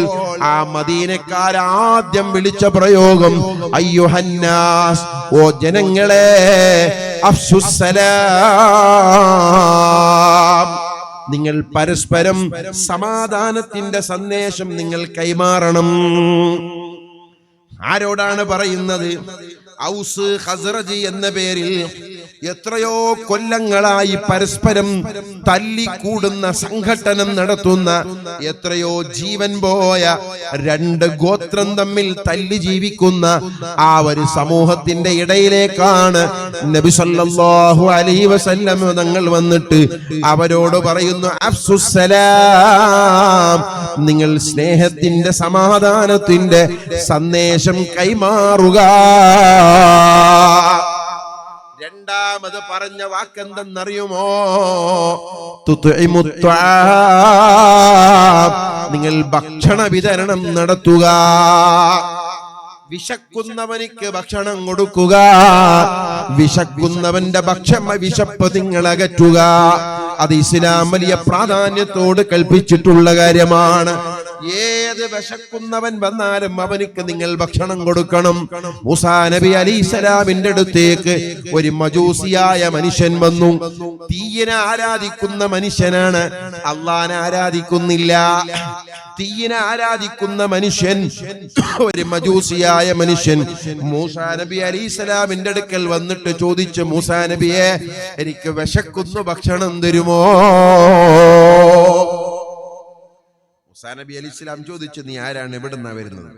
ആ മദീനക്കാരാദ്യം വിളിച്ച പ്രയോഗം അയ്യുഹന്നാസ്, ഓ ജനങ്ങളെ, അഫ്സുസ്സലാം, നിങ്ങൾ പരസ്പരം സമാധാനത്തിന്റെ സന്ദേശം നിങ്ങൾ കൈമാറണം. ആരോടാണ് പറയുന്നത്? ഔസ് ഖസ്റജ് എന്ന പേരിൽ എത്രയോ കൊല്ലങ്ങളായി പരസ്പരം തല്ലിക്കൂടുന്ന സംഘട്ടനം നടത്തുന്ന, എത്രയോ ജീവൻ പോയ രണ്ട് ഗോത്രം തമ്മിൽ തല്ലി ജീവിക്കുന്ന ആ ഒരു സമൂഹത്തിന്റെ ഇടയിലേക്കാണ് നബി സല്ലല്ലാഹു അലൈഹി വസല്ലം തങ്ങൾ വന്നിട്ട് അവരോട് പറയുന്നു, അഫ്സുസ്സലാം, നിങ്ങൾ സ്നേഹത്തിന്റെ സമാധാനത്തിന്റെ സന്ദേശം കൈമാറുക. രണ്ടാമത് പറഞ്ഞ വാക്കെന്തെന്നറിയുമോ? തുത്ഇമുത് തുആം, നിങ്ങൾ ഭക്ഷണ വിതരണം നടത്തുക. വിശക്കുന്നവനിക്ക് ഭക്ഷണം കൊടുക്കുക, വിശക്കുന്നവന്റെ വിശപ്പ് നിങ്ങൾ അകറ്റുക. അത് ഇസ്ലാം വലിയ പ്രാധാന്യത്തോട് കൽപ്പിച്ചിട്ടുള്ള കാര്യമാണ്. ഏത് വിശക്കുന്നവൻ വന്നാലും അവനിക്ക് നിങ്ങൾ ഭക്ഷണം കൊടുക്കണം. മൂസാ നബി അലൈഹിസ്സലാമിന്റെ അടുത്തേക്ക് ഒരു മജൂസിയായ മനുഷ്യൻ വന്നു. തീയിനെ ആരാധിക്കുന്ന മനുഷ്യനാണ്, അള്ളാനെ ആരാധിക്കുന്നില്ല. തീയിനെ ആരാധിക്കുന്ന മനുഷ്യൻ, ഒരു മജൂസിയായ മനുഷ്യൻ മൂസാ നബി അലൈഹിസ്സലാമിന്റെ അടുക്കൽ വന്നിട്ട് ചോദിച്ചു, മൂസാ നബിയെ, എനിക്ക് വിശക്കുന്നു, ഭക്ഷണം തരുമോ? മൂസാ നബി അലൈഹിസ്സലാം ചോദിച്ചു, നീ ആരാണ്, എവിടുന്നാ വരുന്നത്?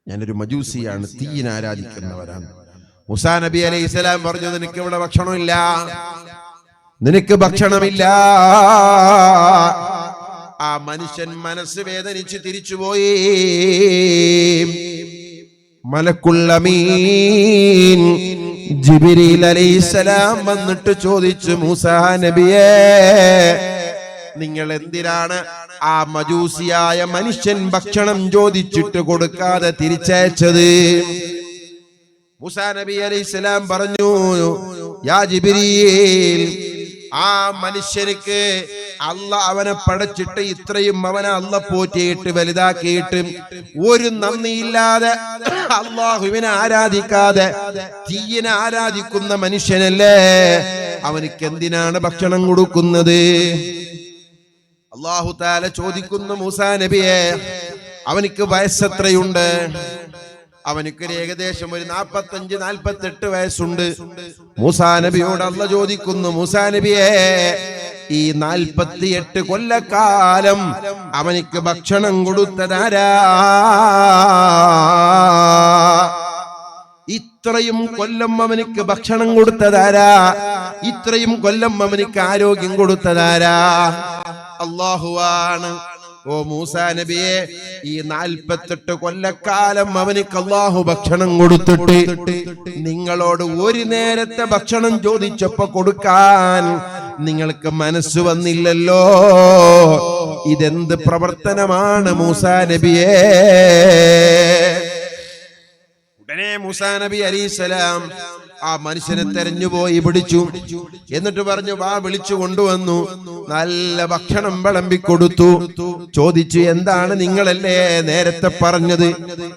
ഞാനൊരു മജൂസിയാണ്, തീയിനെ ആരാധിക്കുന്നവരാണ്. മൂസാ നബി അലൈഹിസ്സലാം പറഞ്ഞു, നിനക്ക് ഇവിടെ ഭക്ഷണമില്ല. നിനക്ക് ഭക്ഷണമില്ല. ആ മനുഷ്യൻ മനസ്സ് വേദനിച്ച് തിരിച്ചുപോയി. മലക്കുൽ അമീൻ ജിബ്രീൽ അലൈഹിസ്സലാം വന്നിട്ട് ചോദിച്ചു, മൂസാ നബിയേ, നിങ്ങൾ എന്തിനാണ് ആ മജൂസിയായ മനുഷ്യൻ ഭക്ഷണം ചോദിച്ചിട്ട് കൊടുക്കാതെ തിരിച്ചയച്ചത്? മൂസാ നബി അലൈഹിസ്സലാം പറഞ്ഞു, യാ ജിബ്രീൽ, ആ മനുഷ്യർക്ക് അവനെ പടച്ചിട്ട് ഇത്രയും അവനെ പോറ്റിയിട്ട് വലുതാക്കിയിട്ട് ഒരു നന്ദിയില്ലാതെ അള്ളാഹുവിനെ ആരാധിക്കാതെ തീയനെ ആരാധിക്കുന്ന മനുഷ്യനല്ലേ, അവനിക്ക് എന്തിനാണ് ഭക്ഷണം കൊടുക്കുന്നത്? അല്ലാഹു തആല ചോദിക്കുന്നു, മൂസാ നബിയെ, അവനിക്ക് വയസ്സെത്രയുണ്ട്? അവനിക്ക് ഏകദേശം ഒരു 45-48 വയസ്സുണ്ട്. മൂസാ നബിയോട് അല്ലാഹു ചോദിക്കുന്നു, മൂസാ നബിയെ, ഈ 48 കൊല്ലക്കാലം അവനിക്ക് ഭക്ഷണം കൊടുത്തതാരാ? ഇത്രയും കൊല്ലം അവനിക്ക് ഭക്ഷണം കൊടുത്തതാരാ? ഇത്രയും കൊല്ലം അവനിക്ക് ആരോഗ്യം കൊടുത്തതാരാ? അല്ലാഹുവാണ്. ഓ മൂസാ നബിയെ, ഈ 48 കൊല്ലക്കാലം അവനിക്ക് അല്ലാഹു ഭക്ഷണം കൊടുത്തിട്ട് നിങ്ങളോട് ഒരു നേരത്തെ ഭക്ഷണം ചോദിച്ചപ്പോ കൊടുക്കാൻ നിങ്ങൾക്ക് മനസ്സ് വന്നില്ലല്ലോ. ഇതെന്ത് പ്രവർത്തനമാണ് മൂസാ നബിയെ? ഉടനെ മൂസാ നബി അലൈഹിസ്സലാം ആ മനുഷ്യനെ തെരഞ്ഞുപോയി പിടിച്ചു. എന്നിട്ട് പറഞ്ഞു, വാ, വിളിച്ചു കൊണ്ടുവന്നു. നല്ല ഭക്ഷണം വിളമ്പിക്കൊടുത്തു. ചോദിച്ചു, എന്താണ്? നിങ്ങളല്ലേ നേരത്തെ പറഞ്ഞത്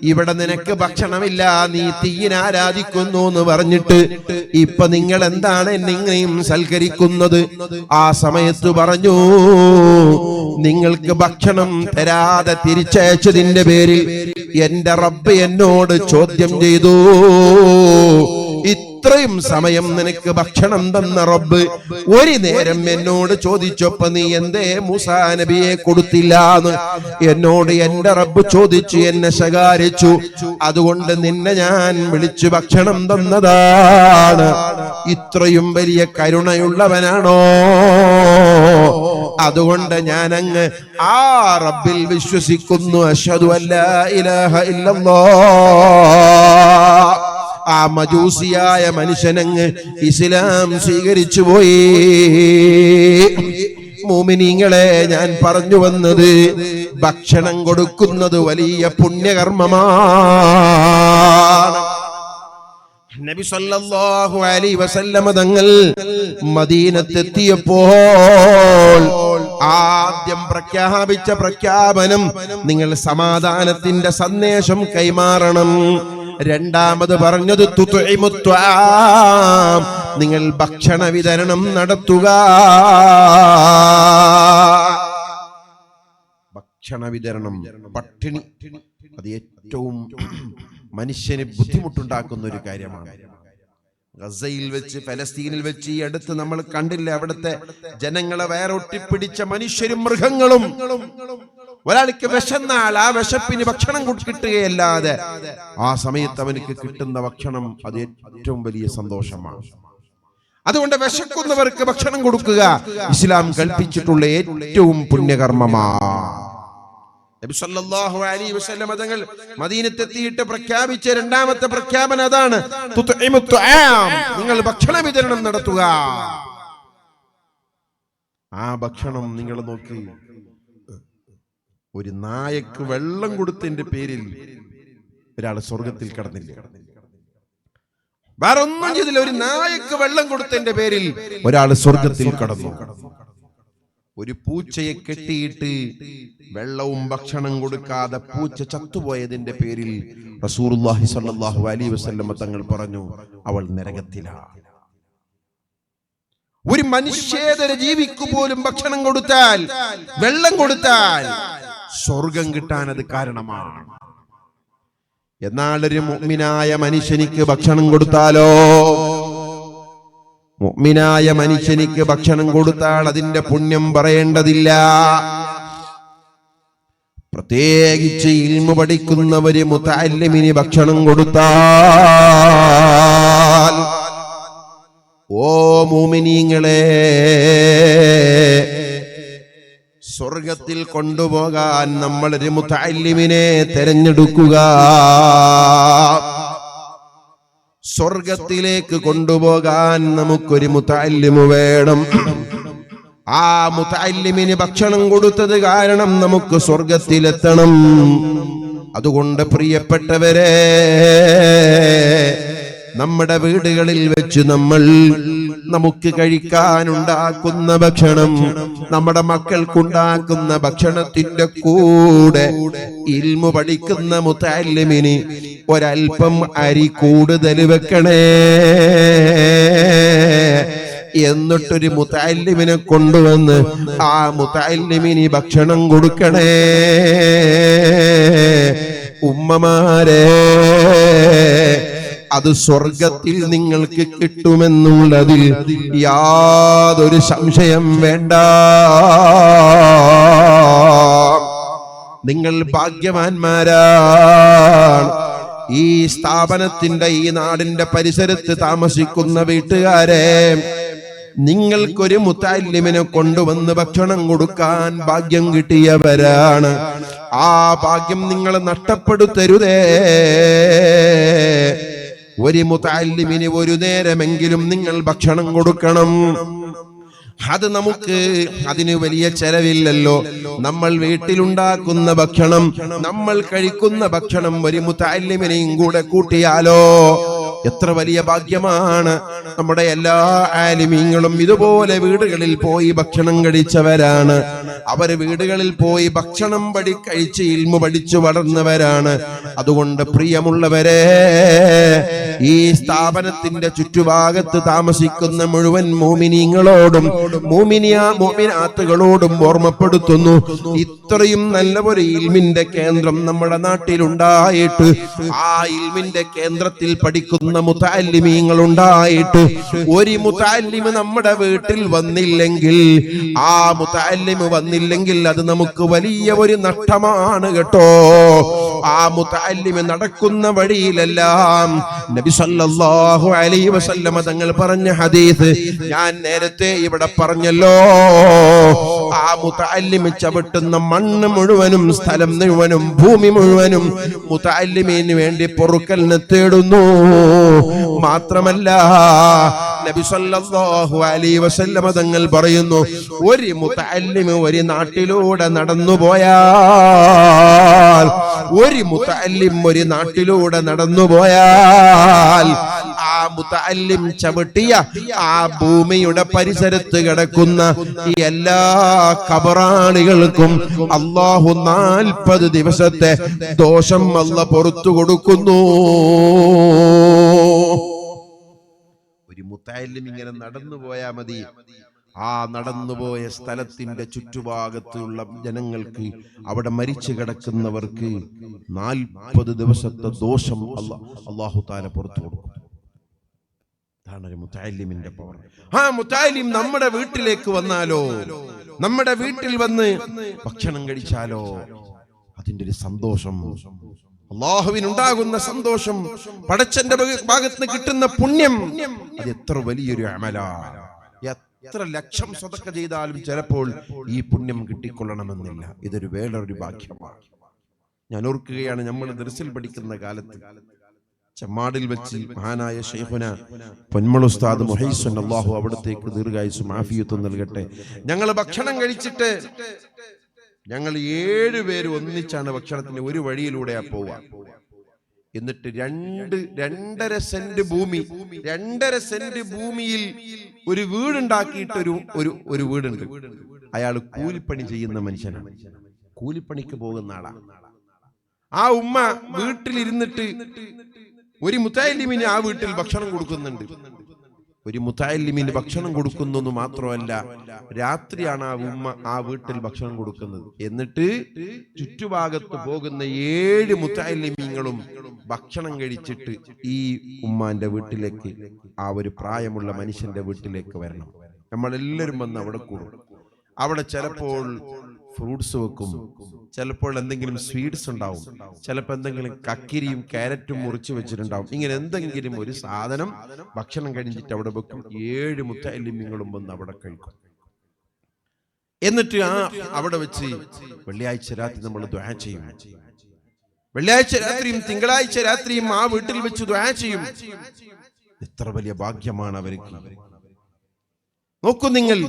ഇവിടെ നിനക്ക് ഭക്ഷണമില്ല, നീ തീയിനെ ആരാധിക്കുന്നു എന്ന് പറഞ്ഞിട്ട് ഇപ്പൊ നിങ്ങൾ എന്താണ് എന്നെയും സൽക്കരിക്കുന്നത്? ആ സമയത്ത് പറഞ്ഞു, നിങ്ങൾക്ക് ഭക്ഷണം തരാതെ തിരിച്ചയച്ചതിന്റെ പേരിൽ എന്റെ റബ്ബ് എന്നോട് ചോദ്യം ചെയ്തു. ഇത്രയും സമയം നിനക്ക് ഭക്ഷണം തന്ന റബ്ബ് ഒരു നേരം എന്നോട് ചോദിച്ചപ്പോ നീ എന്തേ മൂസാ നബിയെ കൊടുത്തില്ലാന്ന് എന്നോട് എന്റെ റബ്ബ് ചോദിച്ചു, എന്നെ ശകാരിച്ചു. അതുകൊണ്ട് നിന്നെ ഞാൻ വിളിച്ചു ഭക്ഷണം തന്നതാണ്. ഇത്രയും വലിയ കരുണയുള്ളവനാണോ? അതുകൊണ്ട് ഞാൻ അങ്ങ് ആ റബ്ബിൽ വിശ്വസിക്കുന്നു. അശ്ഹദു അല്ലാ ഇലാഹ ഇല്ലല്ലാഹ്. ആ മജൂസിയായ മനുഷ്യനങ്ങ് ഇസ്ലാം സ്വീകരിച്ചു പോയി. മുഅ്മിനീങ്ങളെ, ഞാൻ പറഞ്ഞു വന്നത്, ഭക്ഷണം കൊടുക്കുന്നത് വലിയ പുണ്യകർമ്മമാണ്. നബി സല്ലല്ലാഹു അലൈഹി വസല്ലമ തങ്ങൾ മദീനത്തെത്തിയപ്പോൾ ആദ്യം പ്രഖ്യാപിച്ച പ്രഖ്യാപനം, നിങ്ങൾ സമാധാനത്തിന്റെ സന്ദേശം കൈമാറണം. രണ്ടാമത് പറഞ്ഞത് നിങ്ങൾ ഭക്ഷണ വിതരണം നടത്തുക. ഭക്ഷണ വിതരണം, പട്ടിണി, അത് ഏറ്റവും മനുഷ്യന് ബുദ്ധിമുട്ടുണ്ടാക്കുന്ന ഒരു കാര്യമാണ്. ഗസയിൽ വെച്ച്, ഫലസ്തീനിൽ വെച്ച്, ഈ അടുത്ത് നമ്മൾ കണ്ടില്ല, അവിടുത്തെ ജനങ്ങളെ വേറൊട്ടിപ്പിടിച്ച മനുഷ്യരും മൃഗങ്ങളും. ഒരാൾക്ക് വിശന്നാൽ ആ വിശപ്പിന് ഭക്ഷണം കിട്ടുകയല്ലാതെ ആ സമയത്ത് അവനക്ക് കിട്ടുന്ന ഭക്ഷണം അത് ഏറ്റവും വലിയ സന്തോഷമാണ്. അതുകൊണ്ട് വിശക്കുന്നവർക്ക് ഭക്ഷണം കൊടുക്കുക ഇസ്ലാം കൽപ്പിച്ചിട്ടുള്ള ഏറ്റവും പുണ്യകർമ്മമാണ്. നബി സല്ലല്ലാഹു അലൈഹി വസല്ലം തങ്ങൾ മദീനത്തെത്തിയിട്ട് പ്രഖ്യാപിച്ച രണ്ടാമത്തെ പ്രഖ്യാപനം അതാണ്, നിങ്ങൾ ഭക്ഷണ വിതരണം നടത്തുക. ആ ഭക്ഷണം നിങ്ങൾ നോക്കി, ഒരു നായക്ക് വെള്ളം കൊടുത്തതിന്റെ പേരിൽ ഒരാൾ സ്വർഗത്തിൽ കടന്നില്ല. വേറെ ഒന്നും ചെയ്തില്ല, ഒരു നായക്ക് വെള്ളം കൊടുത്തതിന്റെ പേരിൽ ഒരാൾ സ്വർഗത്തിൽ കടന്നു. ഒരു പൂച്ചയെ കെട്ടിയിട്ട് വെള്ളവും ഭക്ഷണം കൊടുക്കാതെ പൂച്ച ചത്തുപോയതിന്റെ പേരിൽ റസൂലുള്ളാഹി സ്വല്ലല്ലാഹു അലൈഹി വസല്ലം തങ്ങൾ പറഞ്ഞു, അവൾ നരകത്തിലാണ്. ഒരു മനുഷ്യേതര ജീവിക്കു പോലും ഭക്ഷണം കൊടുത്താൽ, വെള്ളം കൊടുത്താൽ സ്വർഗം കിട്ടാൻ അത് കാരണമാണ്. എന്നാൽ ഒരു മുഅ്മിനായ മനുഷ്യനിക്ക് ഭക്ഷണം കൊടുത്താലോ, മുഅ്മിനായ മനുഷ്യനിക്ക് ഭക്ഷണം കൊടുത്താൽ അതിന്റെ പുണ്യം പറയേണ്ടതില്ല. പ്രത്യേകിച്ച് ഇൽമു പഠിക്കുന്നവര് മുതഅല്ലിമിന് ഭക്ഷണം കൊടുത്താൽ ഓ മുഅ്മിനീങ്ങളെ, സ്വർഗത്തിൽ കൊണ്ടുപോകാൻ നമ്മളൊരു മുതഅല്ലിമിനെ തിരഞ്ഞെടുക്കുക. സ്വർഗത്തിലേക്ക് കൊണ്ടുപോകാൻ നമുക്കൊരു മുതഅല്ലിമ് വേണം. ആ മുതഅല്ലിമിന് ഭക്ഷണം കൊടുത്തത് കാരണം നമുക്ക് സ്വർഗത്തിലെത്തണം. അതുകൊണ്ട് പ്രിയപ്പെട്ടവരെ, നമ്മുടെ വീടുകളിൽ വെച്ച് നമുക്ക് കഴിക്കാനുണ്ടാക്കുന്ന ഭക്ഷണം, നമ്മുടെ മക്കൾക്കുണ്ടാക്കുന്ന ഭക്ഷണത്തിന്റെ കൂടെ ഇൽമു പഠിക്കുന്ന മുതഅല്ലിമിന് ഒരൽപ്പം അരി കൂടുതൽ വെക്കണേ. എന്നിട്ടൊരു മുതഅല്ലിമിനെ കൊണ്ടുവന്ന് ആ മുതഅല്ലിമിന് ഭക്ഷണം കൊടുക്കണേ. ഉമ്മമാരെ, അത് സ്വർഗത്തിൽ നിങ്ങൾക്ക് കിട്ടുമെന്നുള്ളതിൽ യാതൊരു സംശയം വേണ്ട. നിങ്ങൾ ഭാഗ്യവാന്മാരാണ്. ഈ സ്ഥാപനത്തിന്റെ, ഈ നാടിന്റെ പരിസരത്ത് താമസിക്കുന്ന വീട്ടുകാരെ, നിങ്ങൾക്കൊരു മുതഅല്ലിമിനെ കൊണ്ടുവന്ന് ഭക്ഷണം കൊടുക്കാൻ ഭാഗ്യം കിട്ടിയവരാണ്. ആ ഭാഗ്യം നിങ്ങൾ നഷ്ടപ്പെടുത്തരുതേ. ഒരു മുതഅല്ലിമിന് ഒരു നേരമെങ്കിലും നിങ്ങൾ ഭക്ഷണം കൊടുക്കണം. അത് അതിന് വലിയ ചെലവില്ലല്ലോ. നമ്മൾ വീട്ടിലുണ്ടാക്കുന്ന ഭക്ഷണം, നമ്മൾ കഴിക്കുന്ന ഭക്ഷണം ഒരു മുതഅല്ലിമിനെയും കൂടെ കൂട്ടിയാലോ എത്ര വലിയ ഭാഗ്യമാണ്. നമ്മുടെ എല്ലാ ആലിമീങ്ങളും ഇതുപോലെ വീടുകളിൽ പോയി ഭക്ഷണം കഴിച്ചവരാണ്. അവർ വീടുകളിൽ പോയി ഭക്ഷണം കഴിച്ച് ഇൽമു പഠിച്ചു വളർന്നവരാണ്. അതുകൊണ്ട് പ്രിയമുള്ളവരെ, ഈ സ്ഥാപനത്തിന്റെ ചുറ്റുഭാഗത്ത് താമസിക്കുന്ന മുഴുവൻ മുഅ്മിനീങ്ങളോടും മുഅ്മിനാത്തുകളോടും ഓർമ്മപ്പെടുത്തുന്നു, ഇത്രയും നല്ല ഒരു ഇൽമിന്റെ കേന്ദ്രം നമ്മുടെ നാട്ടിലുണ്ടായിട്ട്, ആ ഇൽമിന്റെ കേന്ദ്രത്തിൽ പഠിക്കുന്ന മുതഅല്ലിമീങ്ങൾ ഉണ്ടായിട്ട് ഒരു മുതഅല്ലിമ് നമ്മുടെ വീട്ടിൽ വന്നില്ലെങ്കിൽ, ആ മുതഅല്ലിമ് വന്നില്ലെങ്കിൽ അത് നമുക്ക് വലിയ ഒരു നഷ്ടമാണ് കേട്ടോ. ആ മുതഅല്ലിമ് നടക്കുന്ന വഴിയിലെല്ലാം നബി സല്ലല്ലാഹു അലൈഹി വസല്ലമ തങ്ങൾ പറഞ്ഞ ഹദീസ് ഞാൻ നേരത്തെ ഇവിടെ പറഞ്ഞല്ലോ. ആ മുതഅല്ലിമ് ചവിട്ടുന്ന മണ്ണ് മുഴുവനും, സ്ഥലം മുഴുവനും, ഭൂമി മുഴുവനും മുതഅല്ലിമിന് വേണ്ടി പൊറുക്കലിനെ തേടുന്നു. മാത്രമല്ല, നബി സല്ലല്ലാഹു അലൈഹി വസല്ലമ തങ്ങൾ പറയുന്നു, ഒരു മുതഅല്ലിമ് ഒരു നാട്ടിലൂടെ നടന്നുപോയാൽ, ഒരു മുതഅല്ലിം ഒരു നാട്ടിലൂടെ നടന്നുപോയാൽ, ആ മുതഅല്ലിം ചവിട്ടിയ ആ ഭൂമിയുടെ പരിസരത്ത് കിടക്കുന്ന ഈ എല്ലാ ഖബറാളികൾക്കും അല്ലാഹു 40 ദിവസത്തെ ദോഷം അല്ലാഹു പുറത്തു കൊടുക്കുന്നു. ഒരു മുതഅല്ലിം ഇങ്ങനെ നടന്നുപോയാൽ മതി. ആ നടന്നുപോയ സ്ഥലത്തിന്റെ ചുറ്റുഭാഗത്തുള്ള ജനങ്ങൾക്ക്, അവിടെ മരിച്ചു കിടക്കുന്നവർക്ക് 40 ദിവസത്തെ ദോഷം അല്ലാഹു തആല പുറത്തു കൊടുക്കും. അതാണ് മുതഅല്ലിമിന്റെ പവർ. ആ മുതഅല്ലിം നമ്മുടെ വീട്ടിലേക്ക് വന്നാലോ, നമ്മുടെ വീട്ടിൽ വന്ന് ഭക്ഷണം കഴിച്ചാലോ, അതിന്റെ ഒരു സന്തോഷം, അല്ലാഹുവിനുണ്ടാകുന്ന സന്തോഷം, പടച്ചന്റെ ഭാഗത്ത് നിന്ന് കിട്ടുന്ന പുണ്യം, അത് എത്ര വലിയൊരു അമലാണ്. എത്ര ലക്ഷം സദഖ ചെയ്താലും ചിലപ്പോൾ ഈ പുണ്യം കിട്ടിക്കൊള്ളണമെന്നില്ല. ഇതൊരു വേറൊരു ഭാഗ്യമാണ്. ഞാൻ ഓർക്കുകയാണ്, നമ്മൾ ദർസിൽ പഠിക്കുന്ന കാലത്ത് ചമ്മാടിൽ വെച്ച് മഹാനായ ശൈഖുന പൊന്മള ഉസ്താദ് മുഹൈസുൻ, അല്ലാഹു അവിടത്തേക്ക് ദീർഘായുസ്സും ആഫിയത്തും നൽകട്ടെ, ഞങ്ങൾ ഭക്ഷണം കഴിച്ചിട്ട് ഞങ്ങൾ 7 പേര് ഒന്നിച്ചാണ് ഭക്ഷണത്തിന് ഒരു വഴിയിലൂടെയാ പോവുക. എന്നിട്ട് 2.5 സെന്റ് ഭൂമി, 2.5 സെന്റ് ഭൂമിയിൽ ഒരു വീടുണ്ടാക്കിയിട്ട് ഒരു വീടുണ്ട്. അയാൾ കൂലിപ്പണി ചെയ്യുന്ന മനുഷ്യനാണ്, കൂലിപ്പണിക്ക് പോകുന്ന ആളാണ്. ആ ഉമ്മ വീട്ടിലിരുന്നിട്ട് ഒരു മുതഅല്ലിമിന് ആ വീട്ടിൽ ഭക്ഷണം കൊടുക്കുന്നുണ്ട്. ഒരു മുതഅല്ലിമിന് ഭക്ഷണം കൊടുക്കുന്നു മാത്രമല്ല, രാത്രിയാണ് ആ ഉമ്മ ആ വീട്ടിൽ ഭക്ഷണം കൊടുക്കുന്നത്. എന്നിട്ട് ചുറ്റുഭാഗത്ത് പോകുന്ന 7 മുതഅല്ലിമീങ്ങളും ഭക്ഷണം കഴിച്ചിട്ട് ഈ ഉമ്മാന്റെ വീട്ടിലേക്ക്, ആ ഒരു പ്രായമുള്ള മനുഷ്യന്റെ വീട്ടിലേക്ക് വരണം. നമ്മളെല്ലാവരും വന്ന് അവിടെ കൂടും. അവിടെ ചിലപ്പോൾ ഫ്രൂട്ട്സ് വെക്കും, ചിലപ്പോൾ എന്തെങ്കിലും സ്വീറ്റ്സ് ഉണ്ടാവും, ചിലപ്പോൾ എന്തെങ്കിലും കക്കിരിയും ക്യാരറ്റും മുറിച്ച് വെച്ചിട്ടുണ്ടാവും. ഇങ്ങനെ എന്തെങ്കിലും ഒരു സാധനം ഭക്ഷണം കഴിഞ്ഞിട്ട് അവിടെ വെക്കും. 7 മുത്തഅല്ലിമീങ്ങളും വന്ന് അവിടെ കഴിക്കും. എന്നിട്ട് അവിടെ വെച്ച് വെള്ളിയാഴ്ച രാത്രി നമ്മൾ ദുആ ചെയ്യും. വെള്ളിയാഴ്ച രാത്രിയും തിങ്കളാഴ്ച രാത്രിയും ആ വീട്ടിൽ വെച്ച് ദുആ ചെയ്യും. എത്ര വലിയ ഭാഗ്യമാണ് അവർക്ക്. നോക്കൂ നിങ്ങൾ,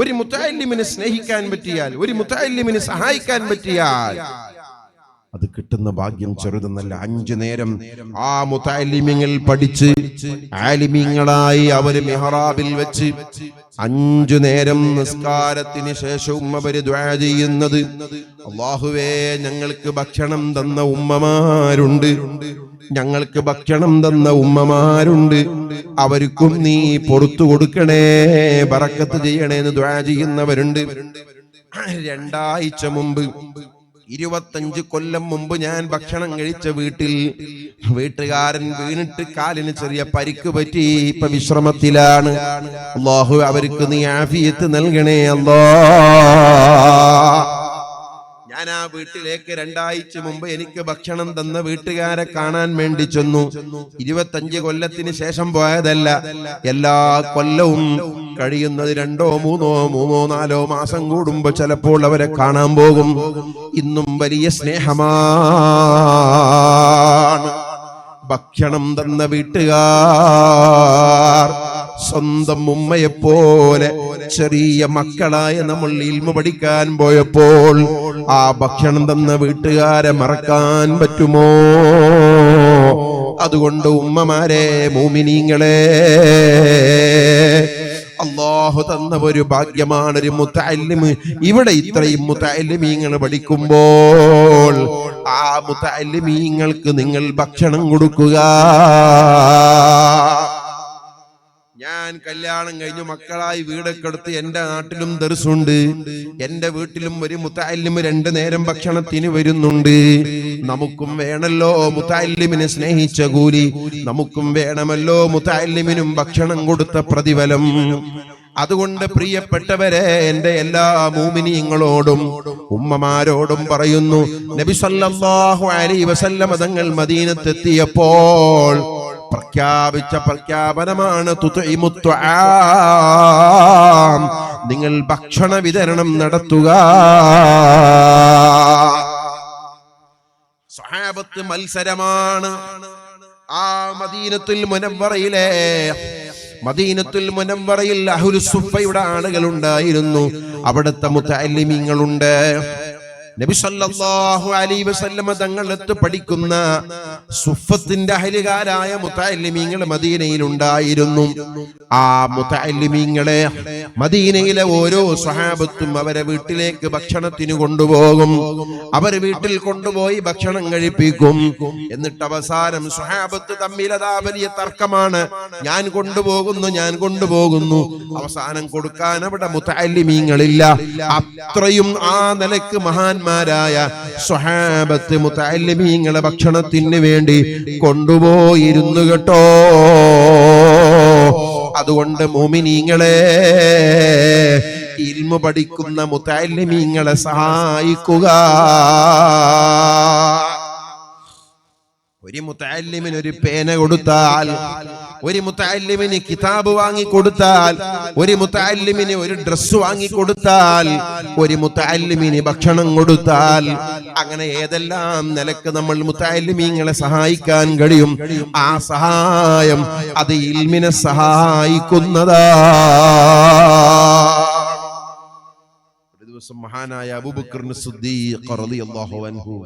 ഒരു മുത്തഅല്ലിമിനെ സ്നേഹിക്കാൻ പറ്റിയാൽ, ഒരു മുത്തഅല്ലിമിനെ സഹായിക്കാൻ പറ്റിയാൽ അത് കിട്ടുന്ന ഭാഗ്യം ചെറുതെന്നല്ല. 5 നേരം ആ മുതഅല്ലിമീങ്ങൾ പഠിച്ച് ആലിമീങ്ങളായി അവര് മിഹ്റാബിൽ വെച്ച് 5 നേരം നിസ്കാരത്തിന് ശേഷവും അവര് ദുആ ചെയ്യുന്നത്, അല്ലാഹുവേ ഞങ്ങൾക്ക് ഭക്ഷണം തന്ന ഉമ്മമാരുണ്ട്, ഞങ്ങൾക്ക് ഭക്ഷണം തന്ന ഉമ്മമാരുണ്ട്, അവർക്കും നീ പുറത്തു കൊടുക്കണേ, ബറക്കത്ത് ചെയ്യണേ എന്ന് ദുആ ചെയ്യുന്നവരുണ്ട്. 2 ആഴ്ച മുമ്പ്, 25 കൊല്ലം മുമ്പ് ഞാൻ ഭക്ഷണം കഴിച്ച വീട്ടുകാരൻ വീണിട്ട് കാലിന് ചെറിയ പരിക്ക് പറ്റി, ഇപ്പൊ വിശ്രമത്തിലാണ്. അല്ലാഹു അവർക്ക് നീ ആഫിയത്ത് നൽകണേ അല്ലാഹ്. ഞാൻ ആ വീട്ടിലേക്ക് 2 ആഴ്ച മുമ്പ് എനിക്ക് ഭക്ഷണം തന്ന വീട്ടുകാരെ കാണാൻ വേണ്ടി ചെന്നു. 25 കൊല്ലത്തിന് ശേഷം പോയതല്ല, എല്ലാ കൊല്ലവും കഴിയുന്നത് 2 3 4 മാസം കൂടുമ്പോ ചിലപ്പോൾ അവരെ കാണാൻ പോകും. ഇന്നും വലിയ സ്നേഹമാണ്. ഭക്ഷണം തന്ന വീട്ടുകാർ സ്വന്തം ഉമ്മയെപ്പോലെ ചെറിയ മക്കളായ നമ്മൾ ഇൽമു പഠിക്കാൻ പോയപ്പോൾ ആ ഭക്ഷണം തന്ന വീട്ടുകാരെ മറക്കാൻ പറ്റുമോ? അതുകൊണ്ട് ഉമ്മമാരെ, മോമിനീങ്ങളെ, അല്ലാഹു തന്ന ഒരു ഭാഗ്യമാണ് ഒരു മുതഅല്ലിം. ഇവിടെ ഇത്രയും മുതഅല്ലിമീങ്ങൾ പഠിക്കുമ്പോൾ ആ മുതഅല്ലിമീങ്ങൾക്ക് നിങ്ങൾ ഭക്ഷണം കൊടുക്കുക. ഞാൻ കല്യാണം കഴിഞ്ഞു മക്കളായി വീടൊക്കെ എടുത്ത് എന്റെ നാട്ടിലും ദർസുണ്ട്, എന്റെ വീട്ടിലും ഒരു മുതഅല്ലിം 2 നേരം ഭക്ഷണത്തിന് വരുന്നുണ്ട്. നമുക്കും വേണമല്ലോ മുതഅല്ലിമിനെ സ്നേഹിച്ച കൂലി, നമുക്കും വേണമല്ലോ മുതഅല്ലിമിനും ഭക്ഷണം കൊടുത്ത പ്രതിഫലം. അതുകൊണ്ട് പ്രിയപ്പെട്ടവരെ, എന്റെ എല്ലാ മുഅ്മിനീങ്ങളോടും ഉമ്മമാരോടും പറയുന്നു, നബി സല്ലല്ലാഹു അലൈഹി വസല്ലം തങ്ങൾ മദീനത്തെത്തിയപ്പോൾ പ്രഖ്യാപിച്ച പ്രഖ്യാപനമാണ് തുത്ഇമുത്ത്ആം, നിങ്ങൾ ഭക്ഷണ വിതരണം നടത്തുക. സ്വഹാബത്ത് മത്സരമാണ്. ആ മദീനത്തുൽ മുനവ്വറയിൽ അഹ്ലുസ് സുഫയുടെ ആളുകൾ ഉണ്ടായിരുന്നു. അവിടുത്തെ മുതഅല്ലിമീങ്ങളുണ്ട്. നബി സല്ലല്ലാഹു അലൈഹി വസല്ലം തങ്ങളെത്ത് പഠിക്കുന്ന സുഫത്തിന്റെ അഹ്ലുകാരായ മുതഅല്ലിമീങ്ങൾ മദീനയിൽ ഉണ്ടായിരുന്നു. ആ മുതഅല്ലിമീങ്ങളെ മദീനയിലെ ഓരോ സ്വഹാബത്തും അവരെ വീട്ടിലേക്ക് ഭക്ഷണത്തിന് കൊണ്ടുപോകും. അവർ വീട്ടിൽ കൊണ്ടുപോയി ഭക്ഷണം കഴിപ്പിക്കും. എന്നിട്ട് അവസാനം സ്വഹാബത്ത് തമ്മിലതാ വലിയ തർക്കമാണ്, ഞാൻ കൊണ്ടുപോകുന്നു. അവസാനം കൊടുക്കാൻ അവിടെ മുതഅല്ലിമീങ്ങളില്ല. അത്രയും ആ നിലക്ക് മഹാന്മാരായ സ്വഹാബത്ത് മുതഅല്ലിമീങ്ങളെ ഭക്ഷണത്തിന് വേണ്ടി കൊണ്ടുപോയിരുന്നു കേട്ടോ. അതുകൊണ്ട് മുഅ്മിനീങ്ങളെ, ഇൽമു പഠിക്കുന്ന മുതഅല്ലിമീങ്ങളെ സഹായിക്കുക. ഒരു മുതഅല്ലിമിന് ഒരു പേന കൊടുത്താൽ, ഒരു മുതഅല്ലിമിന് കിതാബ് വാങ്ങിക്കൊടുത്താൽ, ഒരു മുതഅല്ലിമിന് ഒരു ഡ്രസ്സ് വാങ്ങിക്കൊടുത്താൽ, ഒരു മുതഅല്ലിമിന് ഭക്ഷണം കൊടുത്താൽ, അങ്ങനെ ഏതെല്ലാം നിലക്ക് നമ്മൾ മുതഅല്ലിമീങ്ങളെ സഹായിക്കാൻ കഴിയും, ആ സഹായം അത് ഇൽമിനെ സഹായിക്കുന്നതാ. ഒരു ദിവസം മഹാനായ അബൂബക്കർ സിദ്ദീഖ് റളിയല്ലാഹു അൻഹു,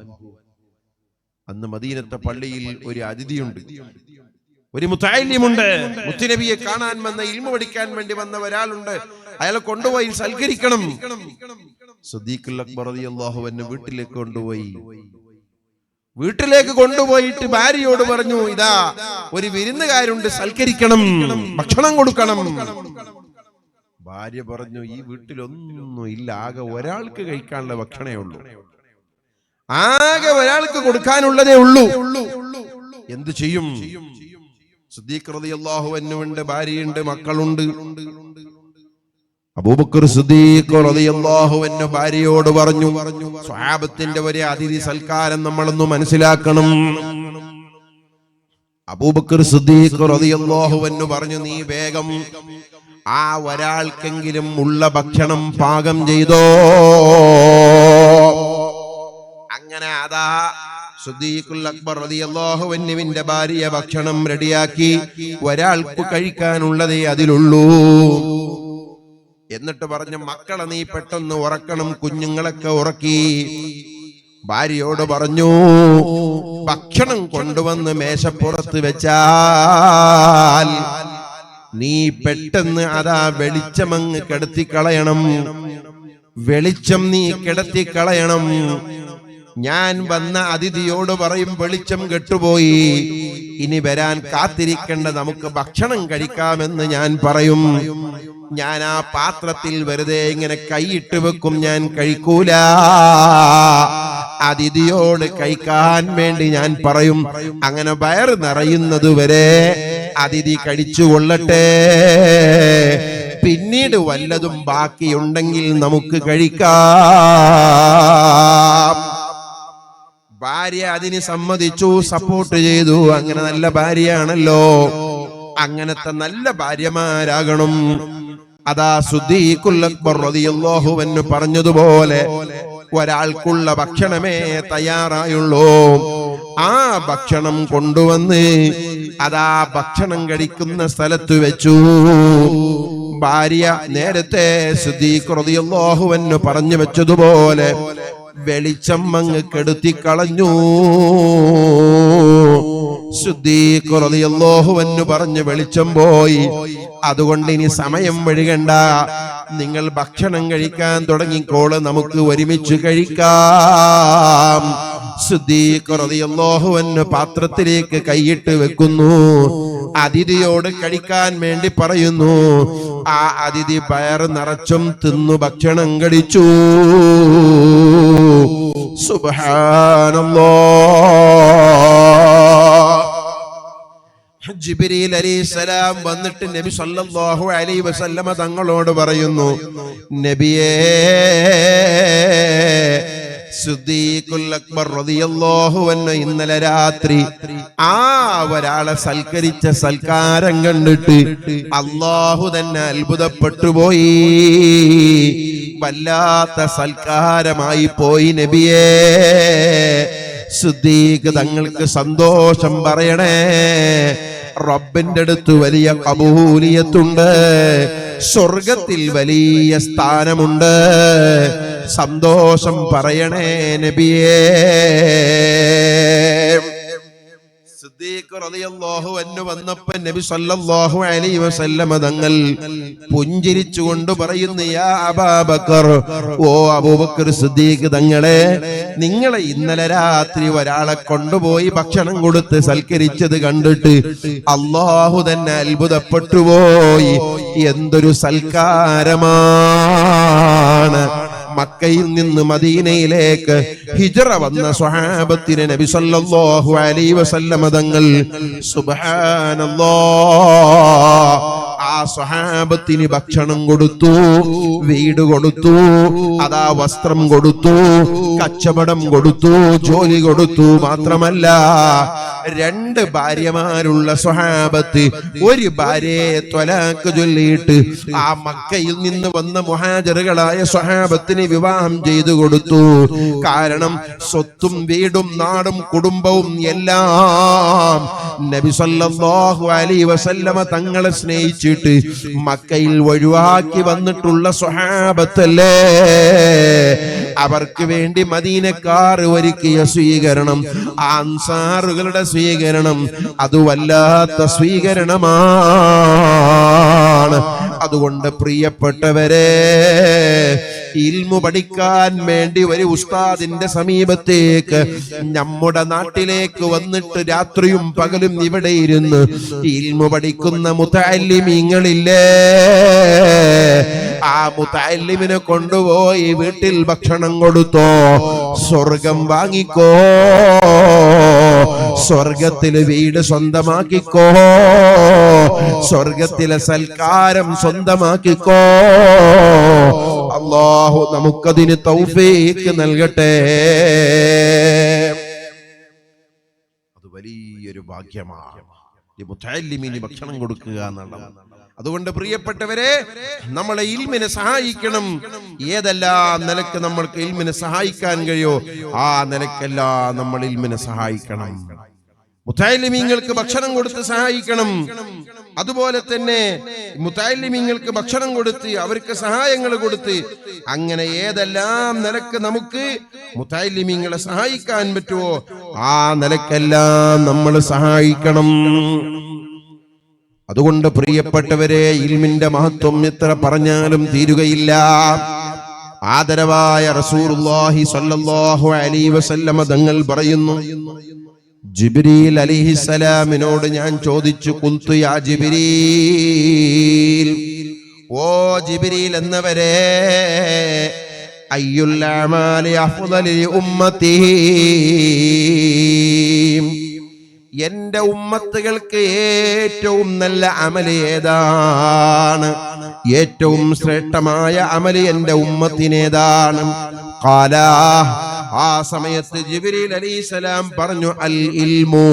അന്ന് മദീനത്തെ പള്ളിയിൽ ഒരു അതിഥിയുണ്ട്, ഒരു മുതഅല്ലിമുണ്ട്. മുത്തുനബിയെ കാണാൻ വന്ന, ഇൽമു പഠിക്കാൻ വേണ്ടി വന്ന ഒരാളുണ്ട്. അയാളെ കൊണ്ടുപോയി സൽക്കരിക്കണം. സിദ്ദീഖുൽ അക്ബർ റളിയല്ലാഹു അൻഹു വീട്ടിലേക്ക് കൊണ്ടുപോയിട്ട് ഭാര്യയോട് പറഞ്ഞു, ഇതാ ഒരു വിരുന്നുകാരുണ്ട്, സൽക്കരിക്കണം, ഭക്ഷണം കൊടുക്കണം. ഭാര്യ പറഞ്ഞു, ഈ വീട്ടിലൊന്നും ഇല്ല, ആകെ ഒരാൾക്ക് കഴിക്കാനുള്ള ഭക്ഷണേ ഉള്ളൂ, ആകെ ഒരാൾക്ക് കൊടുക്കാനുള്ളതേ ഉള്ളൂ, എന്തു ചെയ്യും? സിദ്ദീഖ് റളിയല്ലാഹു അൻഹു ഉണ്ട്, ഭാര്യയുണ്ട്, മക്കളുണ്ട്. അബൂബക്കർ സിദ്ദീഖ് റളിയല്ലാഹു അൻഹു ഭാര്യയോട് പറഞ്ഞു, സ്വഹാബത്തിന്റെ ഒരു അതിഥി സൽക്കാരം നമ്മളൊന്ന് മനസ്സിലാക്കണം. അബൂബക്കർ സിദ്ദീഖ് റളിയല്ലാഹു അൻഹു പറഞ്ഞു, നീ വേഗം ആ ഒരാൾക്കെങ്കിലും ഉള്ള ഭക്ഷണം പാകം ചെയ്തോ. അങ്ങനെ അതാ സിദ്ദീഖുൽ അക്ബർ റളിയല്ലാഹു അൻഹുവിന്റെ ഭാര്യ ഭക്ഷണം റെഡിയാക്കി. ഒരാൾക്ക് കഴിക്കാനുള്ളതേ അതിലുള്ളൂ. എന്നിട്ട് പറഞ്ഞു, മക്കളെ നീ പെട്ടെന്ന് ഉറക്കണം. കുഞ്ഞുങ്ങളൊക്കെ ഉറക്കി. ഭാര്യയോട് പറഞ്ഞു, ഭക്ഷണം കൊണ്ടുവന്ന് മേശപ്പുറത്ത് വെച്ചാൽ നീ പെട്ടെന്ന് അതാ വെളിച്ചമങ്ങ് കിടത്തിക്കളയണം. വെളിച്ചം നീ കിടത്തിക്കളയണം. ഞാൻ വന്ന അതിഥിയോട് പറയും, വെളിച്ചം കെട്ടുപോയി, ഇനി വരാൻ കാത്തിരിക്കേണ്ട, നമുക്ക് ഭക്ഷണം കഴിക്കാമെന്ന് ഞാൻ പറയും. ഞാൻ ആ പാത്രത്തിൽ വെറുതെ ഇങ്ങനെ കൈയിട്ട് വെക്കും, ഞാൻ കഴിക്കൂല. അതിഥിയോട് കഴിക്കാൻ വേണ്ടി ഞാൻ പറയും, അങ്ങനെ വയറ് നിറയുന്നത് വരെ അതിഥി കഴിച്ചുകൊള്ളട്ടെ, പിന്നീട് വല്ലതും ബാക്കിയുണ്ടെങ്കിൽ നമുക്ക് കഴിക്കാം. ഭാര്യ അതിന് സമ്മതിച്ചു, സപ്പോർട്ട് ചെയ്തു. അങ്ങനെ നല്ല ഭാര്യയാണല്ലോ. അങ്ങനത്തെ നല്ല ഭാര്യമാരാകണം. അതാ സിദ്ദീഖുൽ അക്ബർ റളിയല്ലാഹു അൻഹു പറഞ്ഞതുപോലെ ഒരാൾക്കുള്ള ഭക്ഷണമേ തയ്യാറായുള്ളൂ. ആ ഭക്ഷണം കൊണ്ടുവന്ന് അതാ ഭക്ഷണം കഴിക്കുന്ന സ്ഥലത്ത് വെച്ചു. ഭാര്യ നേരത്തെ സിദ്ദീഖ് റളിയല്ലാഹു അൻഹു പറഞ്ഞു വെച്ചതുപോലെ വെളിച്ചം അങ്ങ് കെടുത്തിക്കളഞ്ഞു. സിദ്ദീഖ് റളിയല്ലാഹു അൻഹു പറഞ്ഞു, വെളിച്ചം പോയി, അതുകൊണ്ട് ഇനി സമയം വൈകണ്ട, നിങ്ങൾ ഭക്ഷണം കഴിക്കാൻ തുടങ്ങിക്കോള്, നമുക്ക് ഒരുമിച്ച് കഴിക്കാം. സിദ്ദീഖ് റളിയല്ലാഹു അൻഹു പാത്രത്തിലേക്ക് കൈയിട്ട് വെക്കുന്നു. അതിഥിയോട് കഴിക്കാൻ വേണ്ടി പറയുന്നു. ആ അതിഥി വയറ് നിറച്ചും തിന്നു ഭക്ഷണം കഴിച്ചു. സുബ്ഹാനല്ലാഹ്. ജിബ്രീൽ അലൈഹിസ്സലാം വന്നിട്ട് നബി സല്ലല്ലാഹു അലൈഹി വസല്ലമ തങ്ങളോട് പറയുന്നു, നബിയേ, സിദ്ദീഖുൽ അക്ബർ റളിയല്ലാഹു അൻഹു ഇന്നലെ രാത്രി ആ ഒരാളെ സൽക്കരിച്ച സൽക്കാരം കണ്ടിട്ട് അല്ലാഹു തന്നെ അത്ഭുതപ്പെട്ടു പോയി. വല്ലാത്ത സൽക്കാരമായി പോയി നബിയേ. സിദ്ദീഖ് തങ്ങൾക്ക് സന്തോഷം പറയണേ. റബ്ബിന്റെ അടുത്ത് വലിയ ഖബൂലിയത്തുണ്ട്, സ്വർഗത്തിൽ വലിയ സ്ഥാനമുണ്ട്. സന്തോഷം പറയണേ നബിയേ. സിദ്ദീഖ് റളിയല്ലാഹു അൻഹു വന്നപ്പോൾ നബി സല്ലല്ലാഹു അലൈഹി വസല്ലമ തങ്ങൾ പുഞ്ചിരിച്ചുകൊണ്ട് പറയുന്നു, യാ അബൂബക്കർ, ഓ അബൂബക്കർ സിദ്ദീഖ് തങ്ങളെ, നിങ്ങളെ ഇന്നലെ രാത്രി ഒരാളെ കൊണ്ടുപോയി ഭക്ഷണം കൊടുത്ത് സൽക്കരിച്ചത് കണ്ടിട്ട് അല്ലാഹു തന്നെ അത്ഭുതപ്പെട്ടു പോയി. എന്തൊരു സൽക്കാരമാണ്. മക്കയിൽ നിന്ന് മദീനയിലേക്ക് ഹിജ്റ വന്ന സ്വഹാബത്തിന് നബി സല്ലല്ലാഹു അലൈഹി വസല്ലമ തങ്ങൾ സുബ്ഹാനല്ലാഹ് ആ സ്വഹാബത്തിന് ഭക്ഷണം കൊടുത്തു, വീട് കൊടുത്തു, അതാ വസ്ത്രം കൊടുത്തു, കച്ചവടം കൊടുത്തു, ജോലി കൊടുത്തു. മാത്രമല്ല, 2 ഭാര്യമാരുള്ള സ്വഹാബത്ത് ഒരു ഭാര്യയെ ത്വലാഖ് ചൊല്ലിയിട്ട് ആ മക്കയിൽ നിന്ന് വന്ന മുഹാജിറുകളായ സ്വഹാബത്തിന് വിവാഹം ചെയ്തു കൊടുത്തു. കാരണം സ്വത്തും വീടും നാടും കുടുംബവും എല്ലാം നബി സല്ലല്ലാഹു അലൈഹി വസല്ലമ തങ്ങളെ സ്നേഹിച്ചിട്ട് മക്കയിൽ ഒഴിവാക്കി വന്നിട്ടുള്ള സ്വഹാബത്തല്ലേ. അവർക്ക് വേണ്ടി മദീനക്കാർ ഒരുക്കിയ സ്വീകരണം, അൻസാറുകളുടെ സ്വീകരണം, അത് വല്ലാത്ത സ്വീകരണമാണ്. അതുകൊണ്ട് പ്രിയപ്പെട്ടവരെ, ഇൽമു പഠിക്കാൻ വേണ്ടി ഒരു ഉസ്താദിന്റെ സമീപത്തേക്ക് നമ്മുടെ നാട്ടിലേക്ക് വന്നിട്ട് രാത്രിയും പകലും ഇവിടെ ഇരുന്ന് ഇൽമു പഠിക്കുന്ന മുതഅല്ലിമീങ്ങളില്ലേ, ആ മുതഅല്ലിമിനെ കൊണ്ടുപോയി വീട്ടിൽ ഭക്ഷണം കൊടുത്തോ, സ്വർഗം വാങ്ങിക്കോ. സ്വർഗത്തിലെ വീട് സ്വന്തമാക്കിക്കോ, സ്വർഗത്തിലെ സൽക്കാരം സ്വന്തമാക്കിക്കോ. അല്ലാഹു നമുക്കതിന് തൗഫീഖ് നൽകട്ടെ. അത് വലിയൊരു ഭാഗ്യമാണ് ഈ മുതഅല്ലിമീന് ഭക്ഷണം കൊടുക്കുക എന്നുള്ളത്. അതുകൊണ്ട് പ്രിയപ്പെട്ടവരെ, നമ്മളെ ഇൽമിനെ സഹായിക്കണം. ഏതെല്ലാം നിലക്ക് നമ്മൾക്ക് ഇൽമിനെ സഹായിക്കാൻ കഴിയോ ആ നിലക്കെല്ലാം നമ്മൾ ഇൽമിനെ സഹായിക്കണം. മുതഅല്ലിമീങ്ങൾക്ക് ഭക്ഷണം കൊടുത്ത് സഹായിക്കണം. അതുപോലെ തന്നെ മുതഅല്ലിമീങ്ങൾക്ക് ഭക്ഷണം കൊടുത്ത് അവർക്ക് സഹായങ്ങൾ കൊടുത്ത് അങ്ങനെ ഏതെല്ലാം നിലക്ക് നമുക്ക് മുതഅല്ലിമീങ്ങളെ സഹായിക്കാൻ പറ്റുമോ ആ നിലക്കെല്ലാം നമ്മൾ സഹായിക്കണം. അതുകൊണ്ട് പ്രിയപ്പെട്ടവരെ, ഇൽമിന്റെ മഹത്വം എത്ര പറഞ്ഞാലും തീരുകയില്ല. ആദരവായ റസൂലുള്ളാഹി സ്വല്ലല്ലാഹു അലൈഹി വസല്ലമ തങ്ങൾ പറയുന്നു, ജിബ്രീൽ അലൈഹിസ്സലാമിനോട് ഞാൻ ചോദിച്ചു, ഖുൽതു യാ ജിബ്രീൽ, ഓ ജിബ്രീൽ എന്നവരെ, അയ്യുൽ അമാലി അഫ്ളലി ഉമ്മത്തി, എന്റെ ഉമ്മത്തുകൾക്ക് ഏറ്റവും നല്ല അമല് ഏതാണ്? ഏറ്റവും ശ്രേഷ്ഠമായ അമല് എന്റെ ഉമ്മത്തിനേതാണ്? ഖാല, ആ സമയത്ത് ജിബ്രീൽ അലൈഹിസ്സലാം പറഞ്ഞു, അൽ ഇൽമു.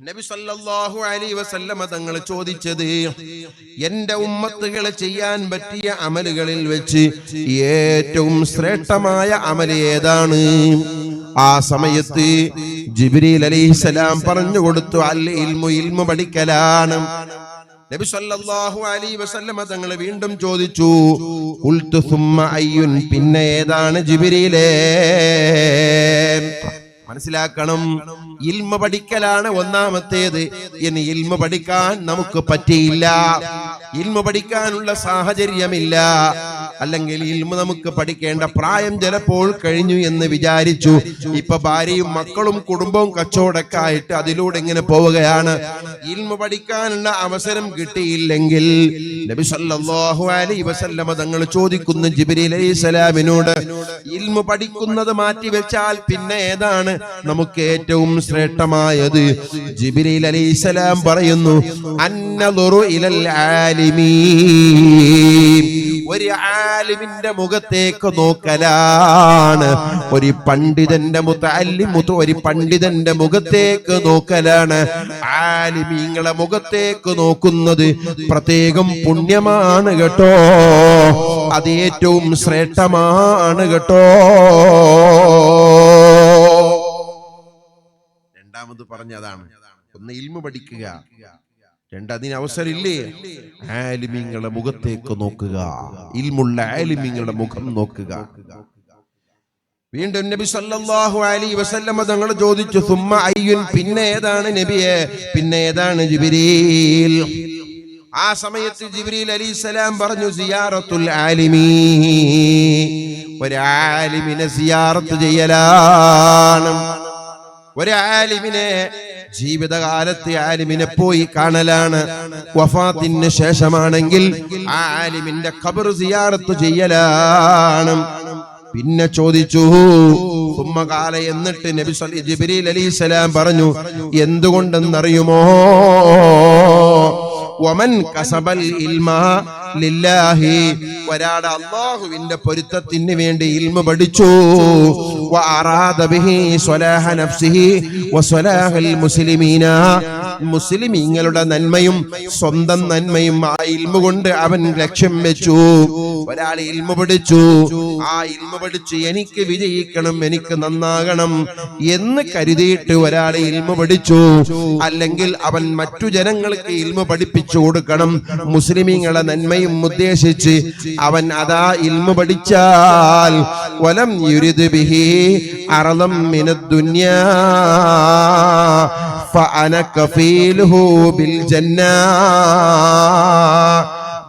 നബി സല്ലല്ലാഹു അലൈഹി വസല്ലമ തങ്ങൾ ചോദിച്ചത്, എന്റെ ഉമ്മത്തുകൾ ചെയ്യാൻ പറ്റിയ അമലുകളിൽ വെച്ച് ഏറ്റവും ശ്രേഷ്ഠമായ അമല് ഏതാണ്? ആ സമയത്ത് ജിബ്രീൽ അലൈഹിസ്സലാം പറഞ്ഞു കൊടുത്തു, അൽ ഇൽമു, ഇൽമു പഠിക്കലാണ്. നബി സല്ലല്ലാഹു അലൈഹി വസല്ലമ തങ്ങൾ വീണ്ടും ചോദിച്ചു, ഖുൽതു സുമ്മ അയ്യുൻ, പിന്നെ ഏതാണ് ജിബ്രീലേ? മനസ്സിലാക്കണം, ഇൽമ പഠിക്കലാണ് ഒന്നാമത്തേത്. ഇനി ഇൽമ പഠിക്കാൻ നമുക്ക് പറ്റിയില്ല, ഇൽമ പഠിക്കാനുള്ള സാഹചര്യമില്ല, അല്ലെങ്കിൽ ഇൽമ നമുക്ക് പഠിക്കേണ്ട പ്രായം ചിലപ്പോൾ കഴിഞ്ഞു എന്ന് വിചാരിച്ചു. ഇപ്പൊ ഭാര്യയും മക്കളും കുടുംബവും കച്ചവടമൊക്കെ ആയിട്ട് അതിലൂടെ ഇങ്ങനെ പോവുകയാണ്. ഇൽമ പഠിക്കാനുള്ള അവസരം കിട്ടിയില്ലെങ്കിൽ നബി സല്ലല്ലാഹു അലൈഹി വസല്ലമ തങ്ങൾ ചോദിക്കുന്നു ജിബ്രീൽ അലൈഹിസ്സലാമിനോട്, ഇൽമ പഠിക്കുന്നത് മാറ്റിവെച്ചാൽ പിന്നെ ഏതാണ് നമുക്ക് ഏറ്റവും ശ്രേഷ്ഠമായത്? ജിബ്രീൽ അലൈഹിസ്സലാം പറയുന്നു, അന്നദുറു ഇലൽ ആലിമീൻ, ഒരു ആലിമിന്റെ മുഖത്തേക്ക് നോക്കലാണ്. ഒരു പണ്ഡിതന്റെ ഒരു പണ്ഡിതന്റെ മുഖത്തേക്ക് നോക്കലാണ്. ആലിമീങ്ങളെ മുഖത്തേക്ക് നോക്കുന്നത് പ്രത്യേകം പുണ്യമാണ് കേട്ടോ, അത് ഏറ്റവും ശ്രേഷ്ഠമാണ് കേട്ടോ. രണ്ടാമത് പറഞ്ഞതാണ്, ഒന്ന് ഇൽമു പഠിക്കുക, അതിന് അവസരമില്ലേ? ആലിമീങ്ങളുടെ മുഖത്തേക്ക് നോക്കുക, ഇൽമുള്ള ആലിമീങ്ങളുടെ മുഖം നോക്കുക. വീണ്ടും നബി സല്ലല്ലാഹു അലൈഹി വസല്ലമ തങ്ങൾ ചോദിച്ചു, സുമ്മ അയ്യുൻ, പിന്നെ ഏതാണ് നബിയെ? പിന്നെ ഏതാണ് ജിബ്രീൽ? ആ സമയത്ത് ജിബ്രീൽ അലൈഹിസ്സലാം പറഞ്ഞു, സിയാറത്തുൽ ആലിമീ, ഒരു ആലിമിനെ സിയാറത്ത് ചെയ്യലാണ്. ഒരു ആലിമിനെ ജീവിതകാലത്ത് ആലിമിനെ പോയി കാണലാണ്. വഫാത്തിന് ശേഷമാണെങ്കിൽ ആ ആലിമിന്റെ ഖബർ സിയാറത്ത് ചെയ്യലാണ്. പിന്നെ ചോദിച്ചു, സുമ്മകാല, എന്നിട്ട് നബി ജിബ്രീൽ അലൈഹിസ്സലാം പറഞ്ഞു, എന്തുകൊണ്ടെന്നറിയുമോ? വമൻ കസബൽ ഇൽമ ലില്ലാഹി, ഒരാൾ അല്ലാഹുവിന്റെ പൊരുത്തത്തിന് വേണ്ടി ഇൽമ പഠിച്ചു, വഅറാദ ബിഹി സ്വലാഹ നഫ്സിഹി വസ്വലാഹൽ മുസ്ലിമീന, മുസ്ലിമീങ്ങളുടെ നന്മയും സ്വന്തം നന്മയും ആ ഇൽമ കൊണ്ട് അവൻ ലക്ഷ്യം വെച്ചു. ഒരാൾ ഇൽമ പഠിച്ചു, ആ ഇൽമ പഠിച്ച് എനിക്ക് വിജയിക്കണം, എനിക്ക് നന്നാകണം എന്ന് കരുതിയിട്ട് ഒരാൾ ഇൽമ പഠിച്ചു, അല്ലെങ്കിൽ അവൻ മറ്റു ജനങ്ങൾക്ക് ഇൽമ പഠിപ്പിച്ചു കൊടുക്കണം, മുസ്ലിമീങ്ങളെ നന്മയും ഉദ്ദേശിച്ച് അവൻ അതാ ഇൽമ പഠിച്ചാൽ, വലം യുരിദ് ബിഹി അറളം മിനദ് ദുനിയാ ഫഅന കഫീലുഹു ബിൽ ജന്നാ.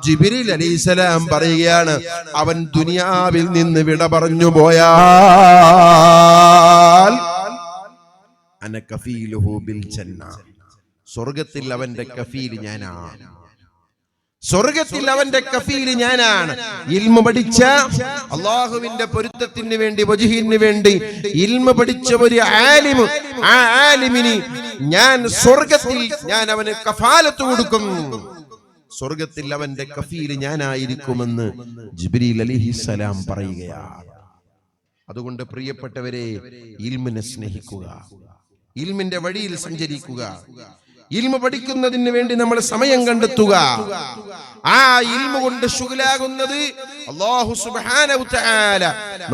ജിബ്രീൽ അലൈഹിസ്സലാം പറയുകയാണ്, അവൻ ദുനിയാവിൽ നിന്ന് വിട പറഞ്ഞു പോയാൽ അന കഫീലുഹു ബിൽ ജന്ന, സ്വർഗ്ഗത്തിൽ അവന്റെ കഫീൽ ഞാനാണ്. സ്വർഗത്തിൽ അവന്റെ കഫീൽ ഞാനാണ്. ഇൽമ പഠിച്ച, അള്ളാഹുവിന്റെ പൊരുത്തത്തിന് വേണ്ടി, വജ്ഹിന് വേണ്ടി ഇൽമ പഠിച്ച ഒരു ആലിം, ആ ആലിമിന് ഞാൻ സ്വർഗത്തിൽ ഞാൻ അവന് കഫാലത്ത് കൊടുക്കും. സ്വർഗത്തിൽ അവന്റെ കഫീൽ ഞാനായിരിക്കുമെന്ന് ജിബ്രീൽ അലൈഹിസ്സലാം പറയുകയാണ്. അതുകൊണ്ട് പ്രിയപ്പെട്ടവരെ, ഇൽമിനെ സ്നേഹിക്കുക, ഇൽമിന്റെ വഴിയിൽ സഞ്ചരിക്കുക, ഇൽമ പഠിക്കുന്നതിന് വേണ്ടി നമ്മൾ സമയം കണ്ടെത്തുക. ആ ഇൽമ കൊണ്ട് ശുഗലാകുന്നത് അല്ലാഹു സുബ്ഹാനഹു വ തആല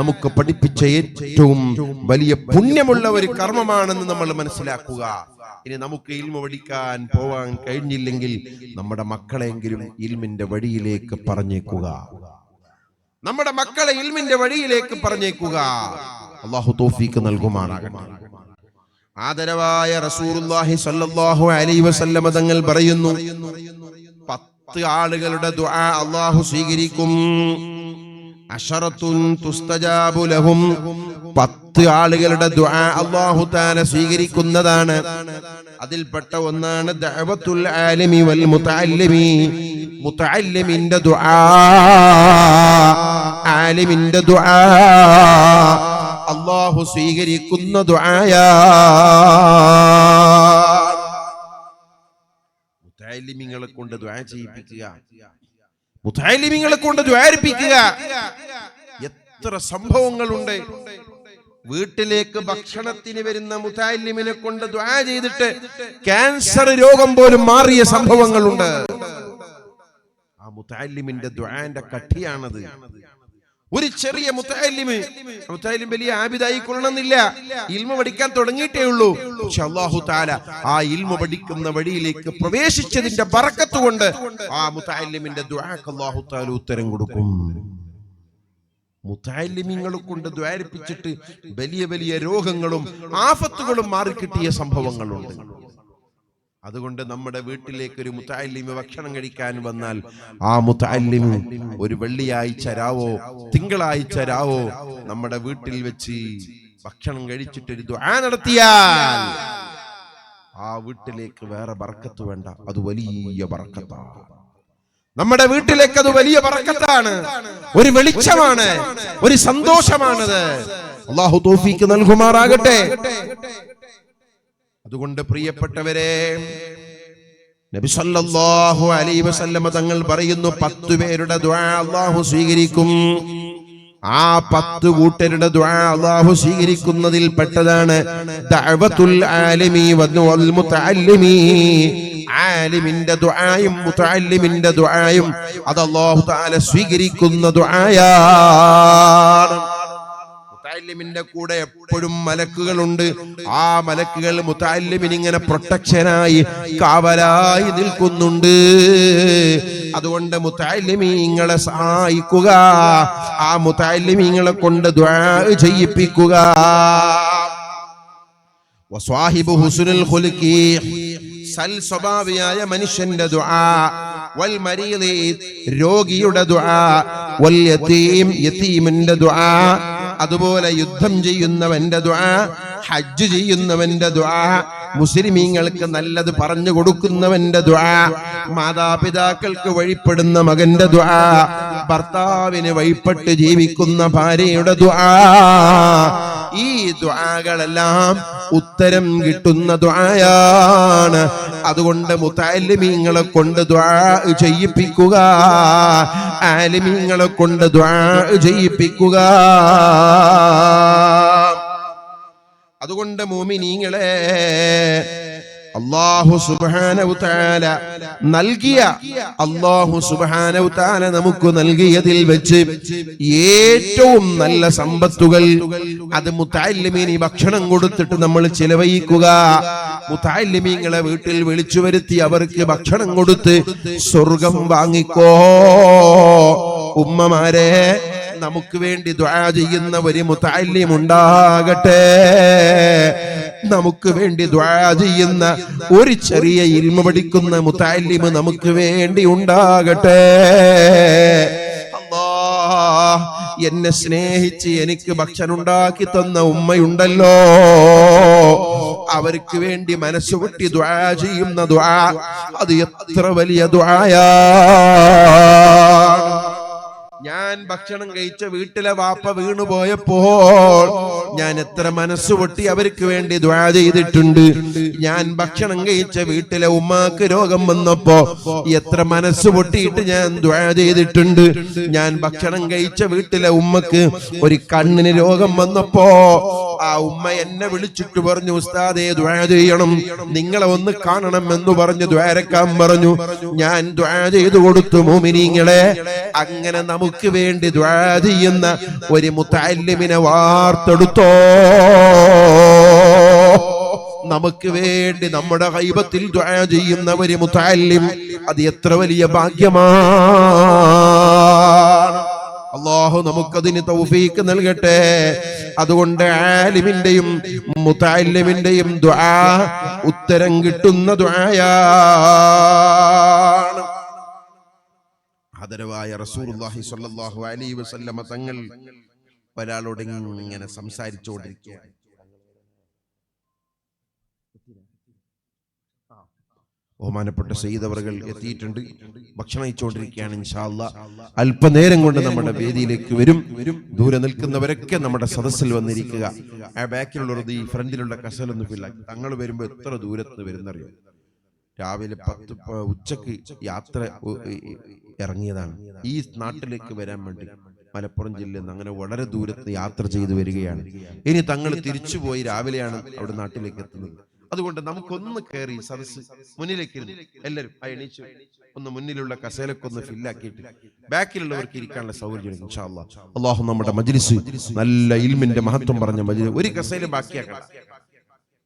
നമുക്ക് പഠിപ്പിച്ച ഏറ്റവും വലിയ പുണ്യമുള്ള ഒരു കർമ്മമാണെന്ന് നമ്മൾ മനസ്സിലാക്കുക. ഇനി നമുക്ക് ഇൽമ പഠിക്കാൻ പോവാൻ കഴിഞ്ഞില്ലെങ്കിൽ നമ്മുടെ മക്കളെങ്കിലും ഇൽമിന്റെ വഴിയിലേക്ക് പറഞ്ഞേക്കുക. നമ്മുടെ മക്കളെ ഇൽമിന്റെ വഴിയിലേക്ക് പറഞ്ഞേക്കുക. അല്ലാഹു തൗഫീഖ് നൽകുമാറാകട്ടെ. ആദരവായ റസൂലുള്ളാഹി സ്വല്ലല്ലാഹു അലൈഹി വസല്ലം തങ്ങൾ പറയുന്നു, 10 ആളുകളുടെ ദുആ അല്ലാഹു സ്വീകരിക്കും. അശറത്തുൻ തുസ്തജാബു ലഹും, 10 ആളുകളുടെ ദുആ അല്ലാഹു തആല സ്വീകരിക്കുന്നതാണ്. അതിൽപ്പെട്ട ഒന്നാണ് ദഅവത്തുൽ ആലിമി വൽ മുതഅല്ലിമി. മുതഅല്ലിമിന്റെ ദുആ, ആലിമിന്റെ ദുആ അല്ലാഹു സ്വീകരിക്കുന്ന ദുആയാ. മുതഅല്ലിമിങ്ങളെ കൊണ്ട് ദുആ ചെയ്യിപ്പിക്കുക, മുതഅല്ലിമിങ്ങളെ കൊണ്ട് ദ്വാരിപ്പിക്കുക. എത്ര സംഭവങ്ങളുണ്ട്. വീട്ടിലേക്ക് ഭക്ഷണത്തിന് വരുന്ന മുതഅല്ലിമിനെ കൊണ്ട് ദുആ ചെയ്തിട്ട് ക്യാൻസർ രോഗം പോലും മാറിയ സംഭവങ്ങളുണ്ട്. ആ മുതഅല്ലിമിന്റെ ദുആന്റെ കഠിയാണത്. ഒരു ചെറിയ മുതഅല്ലിം വലിയ ആബിദായി കൊള്ളണമെന്നില്ല, ഇൽമ പഠിക്കാൻ തുടങ്ങിയിട്ടേ ഉള്ളൂ. പക്ഷെ അല്ലാഹു തആല ആ ഇൽമ പഠിക്കുന്ന വഴിയിലേക്ക് പ്രവേശിച്ചതിന്റെ ബറക്കത്ത് കൊണ്ട് ആ മുതഅല്ലിമിന്റെ ദുആക്ക് അല്ലാഹു തആല ഉത്തരം കൊടുക്കും. മുതഅല്ലിമിങ്ങളെ കൊണ്ട് ദ്വാരിപ്പിച്ചിട്ട് വലിയ വലിയ രോഗങ്ങളും ആഫത്തുകളും മാറിക്കിട്ടിയ സംഭവങ്ങളുണ്ട്. അതുകൊണ്ട് നമ്മുടെ വീട്ടിലേക്ക് ഒരു മുതഅല്ലിം ഭക്ഷണം കഴിക്കാൻ വന്നാൽ ആ മുതഅല്ലിം ഒരു വെള്ളിയാഴ്ച രാവോ തിങ്കളാഴ്ച രാവോ നമ്മുടെ വീട്ടിൽ വെച്ച് ഭക്ഷണം കഴിച്ചിട്ട് ഒരു ദുആ നടത്തിയാൽ ആ വീട്ടിലേക്ക് വേറെ ബർക്കത്ത് വേണ്ട, അത് വലിയ ബർക്കത്താണ്. നമ്മുടെ വീട്ടിലേക്ക് അത് വലിയ ബർക്കത്താണ്, ഒരു വെളിച്ചമാണ്, ഒരു സന്തോഷമാണത്. അല്ലാഹു തൗഫീഖ് നൽകുമാറാകട്ടെ. അതുകൊണ്ട് പ്രിയപ്പെട്ടവരെ, നബി സല്ലല്ലാഹു അലൈഹി വസല്ലം തങ്ങൾ പറയുന്നു, 10 പേരുടെ ദുആ അല്ലാഹു സ്വീകരിക്കും. ആ 10 കൂട്ടരുടെ ദുആ അല്ലാഹു സ്വീകരിക്കുന്നതിൽ പെട്ടതാണ് ദഅവത്തുൽ ആലിമി വൽ മുതഅല്ലിമി. ആലിമിന്റെ ദുആയും മുതഅല്ലിമിന്റെ ദുആയും അത് അല്ലാഹു തആല സ്വീകരിക്കുന്ന ദുആയാണ്. മുതഅല്ലിമിന്റെ കൂടെ എപ്പോഴും മലക്കുകളുണ്ട്. ആ മലക്കുകൾ മുതഅല്ലിമിന് ഇങ്ങനെ പ്രൊട്ടക്ഷനായി കാവലായി നിൽക്കുന്നുണ്ട്. അതുകൊണ്ട് മുതഅല്ലിമീങ്ങളെ സഹായിക്കുക, ആ മുതഅല്ലിമീങ്ങളെ കൊണ്ട് ദുആ ചെയ്യിപ്പിക്കുക. വസ്വാഹിബു ഹുസ്നുൽ ഖുൽഖി, സൽ സ്വഭാവിയായ മനുഷ്യന്റെ ദുആ, വൽ മരീദി രോഗിയുടെ ദുആ, വൽ യതീം യതീമിന്റെ ദുആ, അതുപോലെ യുദ്ധം ചെയ്യുന്നവന്റെ ദുആ, ഹജ്ജ് ചെയ്യുന്നവന്റെ ദുആ, മുസ്ലിമീങ്ങൾക്ക് നല്ലത് പറഞ്ഞു കൊടുക്കുന്നവന്റെ ദുആ, മാതാപിതാക്കൾക്ക് വഴിപ്പെടുന്ന മകന്റെ ദുആ, ഭർത്താവിന് വഴിപ്പെട്ട് ജീവിക്കുന്ന ഭാര്യയുടെ ദുആ, ഈ ദുആകളെല്ലാം ഉത്തരം കിട്ടുന്ന ദുആയാണ്. അതുകൊണ്ട് മുതഅല്ലിമീങ്ങളെ കൊണ്ട് ദുആ ചെയ്യിപ്പിക്കുക, ആലിമീങ്ങളെ കൊണ്ട് ദുആ ചെയ്യിപ്പിക്കുക. അതുകൊണ്ട് മുഅ്മിനീങ്ങളെ, അല്ലാഹു സുബ്ഹാനഹു തആല നൽകിയ, അല്ലാഹു സുബ്ഹാനഹു തആല നമുക്ക് നൽകിയതിൽ വെച്ച് ഏറ്റവും നല്ല സമ്പത്തുകൾ അത് മുതഅല്ലിമീന് ഭക്ഷണം കൊടുത്തിട്ട് നമ്മൾ ചിലവഴിക്കുക. മുതഅല്ലിമീങ്ങളെ വീട്ടിൽ വിളിച്ചു വരുത്തി അവർക്ക് ഭക്ഷണം കൊടുത്ത് സ്വർഗം വാങ്ങിക്കോ. ഉമ്മമാരെ, നമുക്ക് വേണ്ടി ദുആ ചെയ്യുന്ന ഒരു മുതഅല്ലിം ഉണ്ടാകട്ടെ. നമുക്ക് വേണ്ടി ദുആ ചെയ്യുന്ന ഒരു ചെറിയ ഇൽമ പഠിക്കുന്ന മുതഅല്ലിം നമുക്ക് വേണ്ടി ഉണ്ടാകട്ടെ. അല്ലാഹ്, എന്നെ സ്നേഹിച്ച് എനിക്ക് ഭക്ഷണം ഉണ്ടാക്കി തന്ന ഉമ്മയുണ്ടല്ലോ, അവർക്ക് വേണ്ടി മനസ്സുപൊട്ടി ദുആ ചെയ്യുന്ന ദുആ അത് എത്ര വലിയ ദുആയാ. ഭക്ഷണം കഴിച്ച വീട്ടിലെ വാപ്പ വീണുപോയപ്പോൾ ഞാൻ എത്ര മനസ്സുപൊട്ടി അവർക്ക് വേണ്ടി ദുആ ചെയ്തിട്ടുണ്ട്. ഞാൻ ഭക്ഷണം കഴിച്ച വീട്ടിലെ ഉമ്മാക്ക് രോഗം വന്നപ്പോ എത്ര മനസ്സ് പൊട്ടിയിട്ട് ഞാൻ ദുആ ചെയ്തിട്ടുണ്ട്. ഞാൻ ഭക്ഷണം കഴിച്ച വീട്ടിലെ ഉമ്മക്ക് ഒരു കണ്ണിന് രോഗം വന്നപ്പോ ആ ഉമ്മ എന്നെ വിളിച്ചിട്ട് പറഞ്ഞു, ഉസ്താദേ ദുആ ചെയ്യണം, നിങ്ങളെ ഒന്ന് കാണണം എന്ന് പറഞ്ഞു ദുആരക്കാൻ പറഞ്ഞു. ഞാൻ ദുആ ചെയ്തു കൊടുത്തു. മുഅ്മിനീങ്ങളെ, അങ്ങനെ നമുക്ക് വേണ്ടി ദുആ ചെയ്യുന്ന ഒരു മുതഅല്ലിമിനെ വാർത്തെടുത്തോ. നമുക്ക് വേണ്ടി നമ്മുടെ ഗൈബത്തിൽ ദുആ ചെയ്യുന്ന ഒരു മുതഅല്ലിം, അത് എത്ര വലിയ ഭാഗ്യമാണ്. അല്ലാഹു നമുക്കതിന് തൗഫീക്ക് നൽകട്ടെ. അതുകൊണ്ട് ആലിമിന്റെയും മുതഅല്ലിമിന്റെയും ദുആ ഉത്തരം കിട്ടുന്ന ദുആയാണ്. ആദരവായ റസൂലുള്ളാഹി സ്വല്ലല്ലാഹു അലൈഹി വസല്ലമ തങ്ങൾ ഒരാളോട് ഇങ്ങനെ സംസാരിച്ചുകൊണ്ടിരിക്കുകയാണ്. ബഹുമാനപ്പെട്ട സയ്യിദ് അവറുകൾ എത്തിയിട്ടുണ്ട്. ഭക്ഷണം കഴിച്ചുകൊണ്ടിരിക്കുകയാണ്. ഇൻഷാ അല്ലാഹ് അല്പനേരം കൊണ്ട് നമ്മുടെ വേദിയിലേക്ക് വരും. ദൂരെ നിൽക്കുന്നവരൊക്കെ നമ്മുടെ സദസ്സിൽ വന്നിരിക്കുക. ആ ബാക്കിലുള്ളത് ഈ ഫ്രണ്ടിലുള്ള കസലൊന്ന് ഫില്ലാക്കി. തങ്ങൾ വരുമ്പോൾ എത്ര ദൂരത്ത് വരുന്നറിയോ? രാവിലെ 10 ഉച്ചക്ക് യാത്ര ഇറങ്ങിയതാണ്. ഈ നാട്ടിലേക്ക് വരാൻ വേണ്ടി മലപ്പുറം ജില്ലയിൽ നിന്ന് അങ്ങനെ വളരെ ദൂരത്ത് യാത്ര ചെയ്തു വരികയാണ്. ഇനി തങ്ങൾ തിരിച്ചുപോയി രാവിലെയാണ് അവിടെ നാട്ടിലേക്ക് എത്തുന്നത്. അതുകൊണ്ട് നമുക്കൊന്ന് കയറി സദസ് മുന്നിലേക്ക് എല്ലാവരും എണീച്ചു ഒന്ന് മുന്നിലുള്ള കസേലൊക്കെ ഒന്ന് ഫില്ലാക്കിയിട്ട് ബാക്കിലുള്ളവർക്ക് ഇരിക്കാനുള്ള സൗകര്യം ഇൻഷാ അല്ലാഹ്. അല്ലാഹു നമ്മുടെ മജ്ലിസ് നല്ല ഇൽമിന്റെ മഹത്വം പറഞ്ഞ മജ്ലിസ്. ഒരു കസേല ബാക്കിയാക്കണം.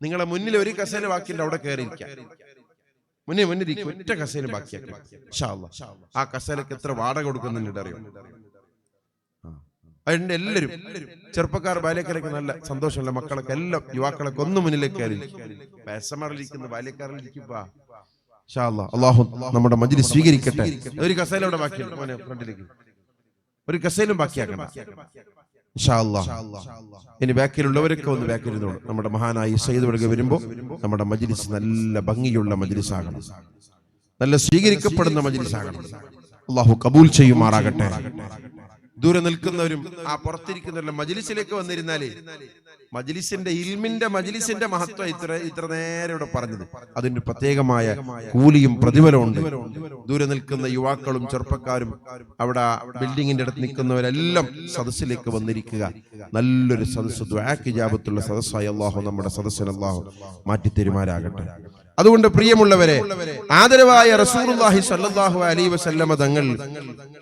നിങ്ങളെ മുന്നിൽ ഒരു കസേല ബാക്കിയുണ്ട്, അവിടെ കയറി ഇരിക്കാം. മുന്നിരിക്കും, ഒറ്റ കസേല ബാക്കിയാക്കണം ഇൻഷാ അല്ലാഹ്. ആ കസേലക്ക് എത്ര വാടക കൊടുക്കുന്നുണ്ട് അറിയോ? അതുകൊണ്ട് എല്ലാവരും ചെറുപ്പക്കാർ ബാല്യക്കാരൊക്കെ നല്ല സന്തോഷമുള്ള മക്കളൊക്കെ എല്ലാം യുവാക്കളൊക്കെ ഒന്ന് മുന്നിലേക്ക് കയറി. വയസ്സന്മാരിലിരിക്കുന്ന ബാല്യക്കാരിലിരിക്കുമ്പോ ഇൻഷാ അല്ലാഹ് അല്ലാഹു നമ്മുടെ മജ്ലിസ് സ്വീകരിക്കട്ടെ. ഒരു കസേല അവിടെ ബാക്കിയുണ്ട്, മോനെ ഫ്രണ്ടിലേക്ക് ഒരു കസേലും ബാക്കിയാക്കണം ഇൻഷാ അല്ലാഹ്. ഇനി ബാക്കിലുള്ളവരൊക്കെ ഒന്ന് ബാക്കിലിരുന്നോളൂ. നമ്മുടെ മഹാനായ സയ്യിദ് വർഗ വരുമ്പോ നമ്മുടെ മജ്ലിസ് നല്ല ഭംഗിയുള്ള മജ്ലിസാകണം, നല്ല സ്വീകരിക്കപ്പെടുന്ന മജ്ലിസാകണം. അല്ലാഹു കബൂൽ ചെയ്യുമാറാകട്ടെ. ദൂരെ നിൽക്കുന്നവരും ആ പുറത്തിരിക്കുന്നവരും മജ്ലിസിലേക്ക് വന്നിരുന്നാലേ മജ്ലിസിന്റെ ഇൽമിന്റെ മജ്ലിസിന്റെ മഹത്വം ഇത്ര നേരെ ഇവിടെ പറഞ്ഞത്. അതിന് പ്രത്യേകമായ കൂലിയും പ്രതിഫലവും ഉണ്ട്. ദൂരെ നിൽക്കുന്ന യുവാക്കളും ചെറുപ്പക്കാരും അവിടെ ബിൽഡിങ്ങിന്റെ അടുത്ത് നിൽക്കുന്നവരെല്ലാം സദസ്സിലേക്ക് വന്നിരിക്കുക. നല്ലൊരു സദസ്സ്, ദുആക്ക് ഇജാബത്തുള്ള സദസ്സായി അല്ലാഹു നമ്മുടെ സദസ്സിനെ അല്ലാഹു മാറ്റിത്തരുമാറാകട്ടെ. അതുകൊണ്ട് പ്രിയമുള്ളവരെ, ആദരവായ റസൂലുള്ളാഹി സ്വല്ലല്ലാഹു അലൈഹി വസല്ലമ തങ്ങൾ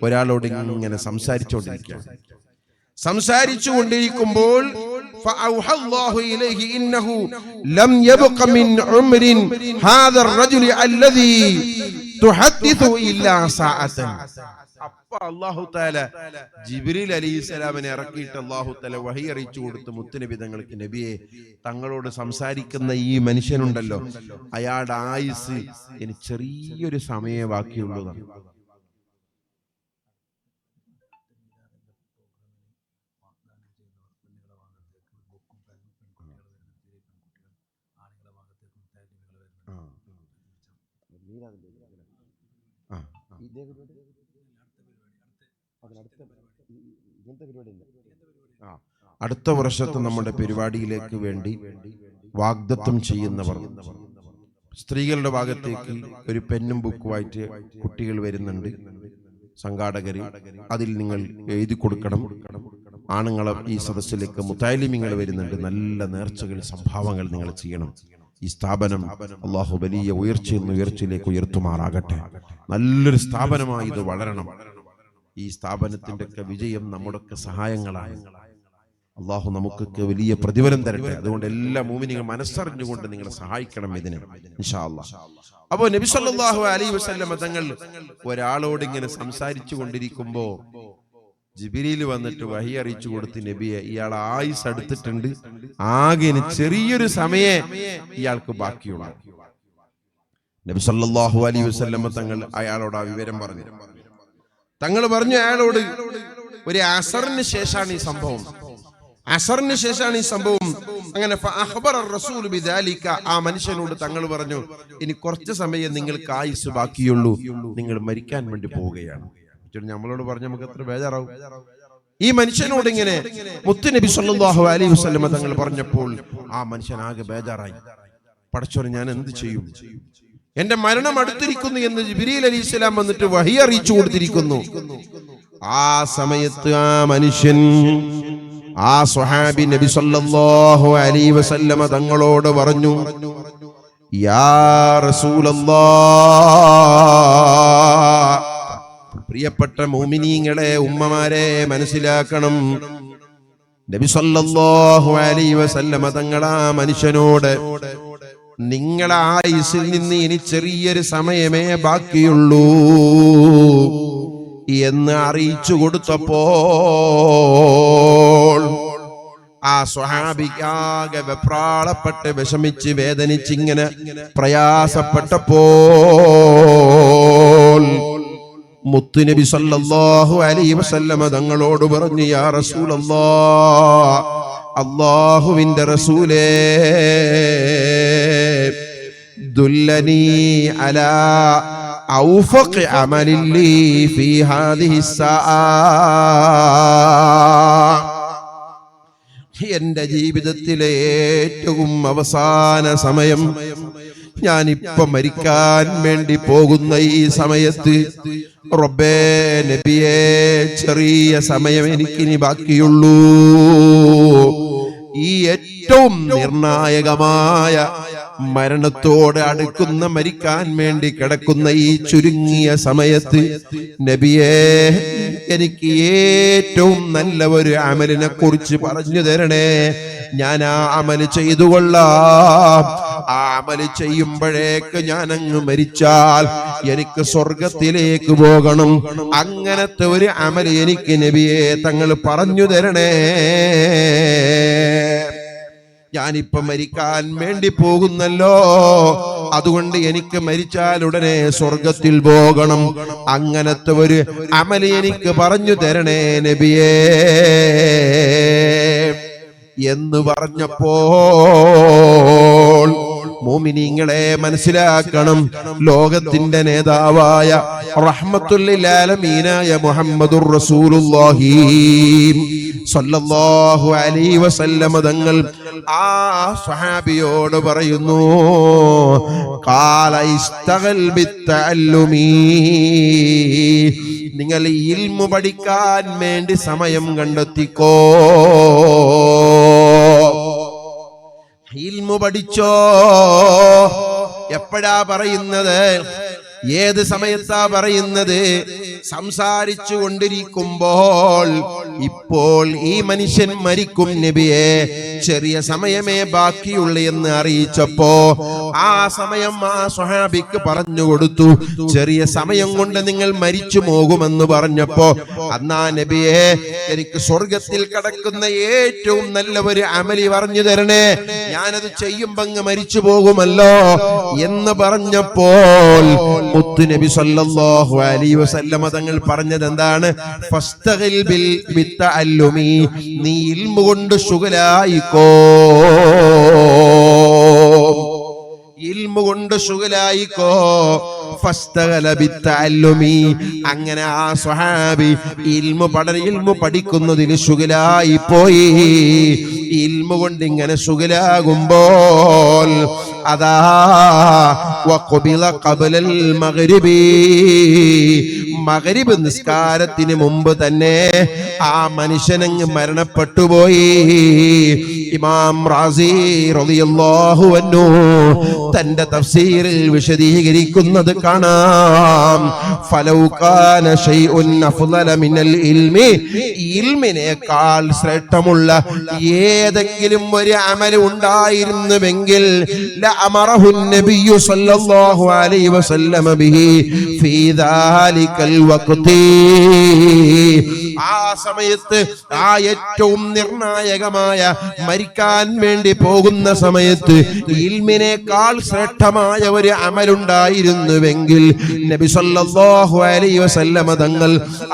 ഒരാളോട് ഇങ്ങനെ സംസാരിച്ചുകൊണ്ടിരിക്കുമ്പോൾ ഫഅൗഹല്ലാഹു ഇലൈഹി ഇന്നഹു ലം യബ്ഖ മിൻ ഉംരിൻ ഹാദാ الرجل الذي تحدث ഇല്ലാ സഅതൻ. അപ്പോൾ അല്ലാഹു തആല ജിബ്രീൽ അലൈഹിസ്സലാമിനെ ഇറക്കിയിട്ട് അല്ലാഹു തആല വഹി അറിയിച്ചു കൊടുത്തു. മുത്തുനബി തങ്ങൾക്ക്, നബിയെ, തങ്ങളോട് സംസാരിക്കുന്ന ഈ മനുഷ്യനുണ്ടല്ലോ, അയാളുടെ ആയുസ് ഇനി ചെറിയൊരു സമയമേ ബാക്കിയുള്ളൂ. അടുത്ത വർഷത്തെ നമ്മുടെ പരിപാടിയിലേക്ക് വേണ്ടി വാഗ്ദത്തം ചെയ്യുന്നവർ, സ്ത്രീകളുടെ ഭാഗത്തേക്ക് ഒരു പെന്നും ബുക്കുമായിട്ട് കുട്ടികൾ വരുന്നുണ്ട്, സംഘാടകര്. അതിൽ നിങ്ങൾ എഴുതി കൊടുക്കണം. ആണുങ്ങളെ ഈ സദസ്സിലേക്ക് മുതഅല്ലിമീങ്ങൾ വരുന്നുണ്ട്. നല്ല നേർച്ചകൾ, സംഭാവങ്ങൾ നിങ്ങൾ ചെയ്യണം. ഈ സ്ഥാപനം അല്ലാഹു വലിയ ഉയർച്ചയിലേക്ക് ഉയർത്തുമാറാകട്ടെ. നല്ലൊരു സ്ഥാപനമായി ഇത് വളരണം. ഈ സ്ഥാപനത്തിന്റെ ഒക്കെ വിജയം നമ്മുടെയൊക്കെ സഹായങ്ങളാണ്. അല്ലാഹു നമുക്കൊക്കെ വലിയ പ്രതിഫലം തരട്ടെ. അതുകൊണ്ട് എല്ലാ മുഅ്മിനീങ്ങളും മനസ്സറിഞ്ഞുകൊണ്ട് നിങ്ങൾ സഹായിക്കണം ഇതിനെ ഇൻഷാ അല്ലാഹ്. അപ്പോൾ നബി സല്ലല്ലാഹു അലൈഹി വസല്ലം തങ്ങൾ ഒരാളോട് ഇങ്ങനെ സംസാരിച്ചു കൊണ്ടിരിക്കുമ്പോ ജിബ്രീൽ വന്നിട്ട് വഹി അറിയിച്ചു കൊടുത്ത്, നബിയെ, ഇയാൾ ആയുസ് അടുത്തിട്ടുണ്ട്, ആകെ ചെറിയൊരു സമയേ ഇയാൾക്ക് ബാക്കിയുള്ളൂ. നബി സല്ലല്ലാഹു അലൈഹി വസല്ലം തങ്ങൾ അയാളോട് ആ വിവരം പറഞ്ഞു. തങ്ങൾ പറഞ്ഞു അയാളോട്, ഒരു അസറിന് ശേഷമാണ് ഈ സംഭവം. അങ്ങനെ ആ മനുഷ്യനോട് തങ്ങൾ പറഞ്ഞു, ഇനി കുറച്ച് സമയം നിങ്ങൾക്ക് ആയുസ് ബാക്കിയുള്ളൂ, നിങ്ങൾ മരിക്കാൻ വേണ്ടി പോവുകയാണ്. നമ്മളോട് പറഞ്ഞു, നമുക്ക് എത്ര ബേജാറാവും. ഈ മനുഷ്യനോട് ഇങ്ങനെ മുത്തുനബി സല്ലല്ലാഹു അലൈഹി വസല്ലം തങ്ങൾ പറഞ്ഞപ്പോൾ ആ മനുഷ്യൻ ആകെ ബേജാറായി. പടച്ചോനെ, ഞാൻ എന്ത് ചെയ്യും? എന്റെ മരണം അടുത്തിരിക്കുന്നു എന്ന് ജിബ്രീൽ അലൈഹിസ്സലാം വന്നിട്ട് വഹി അറിയിച്ചു കൊടുത്തിരിക്കുന്നു. ആ സമയത്ത് ആ മനുഷ്യൻ, ആ സ്വഹാബി നബി സല്ലല്ലാഹു അലൈഹി വസല്ലം തങ്ങളോട് പറഞ്ഞു, യാ റസൂലല്ലാഹ്, പ്രിയപ്പെട്ട മുഅ്മിനീങ്ങളെ, ഉമ്മമാരെ, മനസ്സിലാക്കണം. നബി സല്ലല്ലാഹു അലൈഹി വസല്ലം തങ്ങൾ ആ മനുഷ്യനോട്, നിങ്ങളെ ആയുസ്സിൽ നിന്ന് ഇനി ചെറിയൊരു സമയമേ ബാക്കിയുള്ളൂ എന്ന് അറിയിച്ചു കൊടുത്തപ്പോൾ ആ സ്വഹാബിക്കാകെ വെപ്രാളപ്പെട്ട് വിഷമിച്ച് വേദനിച്ചിങ്ങനെ പ്രയാസപ്പെട്ടപ്പോൾ മുത്തുനബി സല്ലല്ലാഹു അലൈഹി വസല്ലം തങ്ങളോട് പറഞ്ഞു, യാ റസൂലല്ലാഹ്, അല്ലാഹുവിന്റെ റസൂലേ, ദുല്ലനി അലാ ഔഫഖ് അമലിൻ ലീ ഫീ ഹാദിഹി സ്സാഅ, എന്റെ ജീവിതത്തിലെ ഏറ്റവും അവസാന സമയം, ഞാനിപ്പം മരിക്കാൻ വേണ്ടി പോകുന്ന ഈ സമയത്ത്, റബ്ബേ നബിയേ, ചെറിയ സമയം എനിക്കിനി ബാക്കിയുള്ളൂ. ഈ ഏറ്റവും നിർണായകമായ മരണത്തോട് അടുക്കുന്ന, മരിക്കാൻ വേണ്ടി കിടക്കുന്ന ഈ ചുരുങ്ങിയ സമയത്ത് നബിയേ, എനിക്ക് ഏറ്റവും നല്ല ഒരു അമലിനെ കുറിച്ച് പറഞ്ഞു തരണേ. ഞാൻ ആ അമല് ചെയ്തുകൊള്ളാം. ആ അമല് ചെയ്യുമ്പോഴേക്ക് ഞാൻ അങ്ങ് മരിച്ചാൽ എനിക്ക് സ്വർഗത്തിലേക്ക് പോകണം. അങ്ങനത്തെ ഒരു അമല് എനിക്ക് നബിയെ തങ്ങൾ പറഞ്ഞു തരണേ. ഞാനിപ്പോ മരിക്കാൻ വേണ്ടി പോകുന്നല്ലോ, അതുകൊണ്ട് എനിക്ക് മരിച്ചാൽ ഉടനെ സ്വർഗത്തിൽ പോകണം. അങ്ങനത്തെ ഒരു അമല് എനിക്ക് പറഞ്ഞു തരണേ നബിയേ എന്ന് പറഞ്ഞപ്പോൾ, മുഅ്മിനീങ്ങളെ മനസ്സിലാക്കണം, ലോകത്തിന്റെ നേതാവായ റഹ്മത്തുൽ ലിൽ ആലമീനായ മുഹമ്മദുർ റസൂലുള്ളാഹി സല്ലല്ലാഹു അലൈഹി വസല്ലം തങ്ങൾ ആ സ്വഹാബിയോട് പറയുന്നു, ഖാല ഇസ്തഗൽ ബിത്തഅല്ലുമി, നിങ്ങൾ ഇൽമു പഠിക്കാൻ വേണ്ടി സമയം കണ്ടെത്തിക്കോ. ഇൽമു പഠിച്ചോ. എപ്പോഴാ പറയുന്നത്? ഏത് സമയത്താ പറയുന്നത്? സംസാരിച്ചു കൊണ്ടിരിക്കുമ്പോൾ. ഇപ്പോൾ ഈ മനുഷ്യൻ മരിക്കും നബിയെ, ചെറിയ സമയമേ ബാക്കിയുള്ളൂ എന്ന് അറിയിച്ചപ്പോ ആ സമയം ആ സ്വഹാബിക്ക് പറഞ്ഞു കൊടുത്തു. ചെറിയ സമയം കൊണ്ട് നിങ്ങൾ മരിച്ചു പോകുമെന്ന് പറഞ്ഞപ്പോ, അന്നാ നബിയെ, എനിക്ക് സ്വർഗത്തിൽ കടക്കുന്ന ഏറ്റവും നല്ല ഒരു അമലി പറഞ്ഞു തരണേ, ഞാനത് ചെയ്യുമ്പോ അങ്ങ് മരിച്ചു പോകുമല്ലോ എന്ന് പറഞ്ഞപ്പോൾ മുത്തുനബി സല്ലല്ലാഹു അലൈഹി വസല്ലം തങ്ങൾ പറഞ്ഞത് എന്താണ്? ഫസ്തഗിൽ ബിൽ ബിത്തഅല്ലുമി, നീ ഇൽമു കൊണ്ട് ശുഗലായിക്കോ, ഇൽമു കൊണ്ട് ശുഗലായിക്കോ. ഫസ്തഗല ബിത്തഅല്ലുമി, അങ്ങനെ ആ സ്വഹാബി ഇൽമു പഠിക്കുന്നതിൽ ശുഗലായി പോയി. ഇൽമു കൊണ്ട് ഇങ്ങനെ ശുഗലാകുമ്പോൾ അതാ വഖബില ഖബലൽ മഗ്രിബി, മഗ്രിബ് നിസ്കാരത്തിന് മുമ്പ് തന്നെ ആ മനുഷ്യനങ്ങ് മരണപ്പെട്ടുപോയി. ഇമാം റാസി റളിയല്ലാഹു അൻഹു തന്റെ തഫ്സീറിൽ വിശദീകരിക്കുന്നത് കാണാം, ഫലൗ കാന ശൈഉൻ അഫ്ളല മിനൽ ഇൽമി, ഇൽമിനേക്കാൾ ശ്രേഷ്ഠമുള്ള ഏതെങ്കിലും ഒരു അമൽ ഉണ്ടായിരുന്നുവെങ്കിൽ ലഅമറഹു നബിയ്യു സല്ലല്ലാഹു അലൈഹി വസല്ലം ബിഹി ഫീ ദാലികൽ വഖ്തി, ആ സമയത്ത്, ആ ഏറ്റവും നിർണായകമായ മരിക്കാൻ വേണ്ടി പോകുന്ന സമയത്ത് ഇൽമിനേക്കാൾ ശ്രേഷ്ഠമായ ഒരു അമലുണ്ടായിരുന്നുവെങ്കിൽ നബി സല്ലല്ലാഹു അലൈഹി വസല്ലം തങ്ങൾ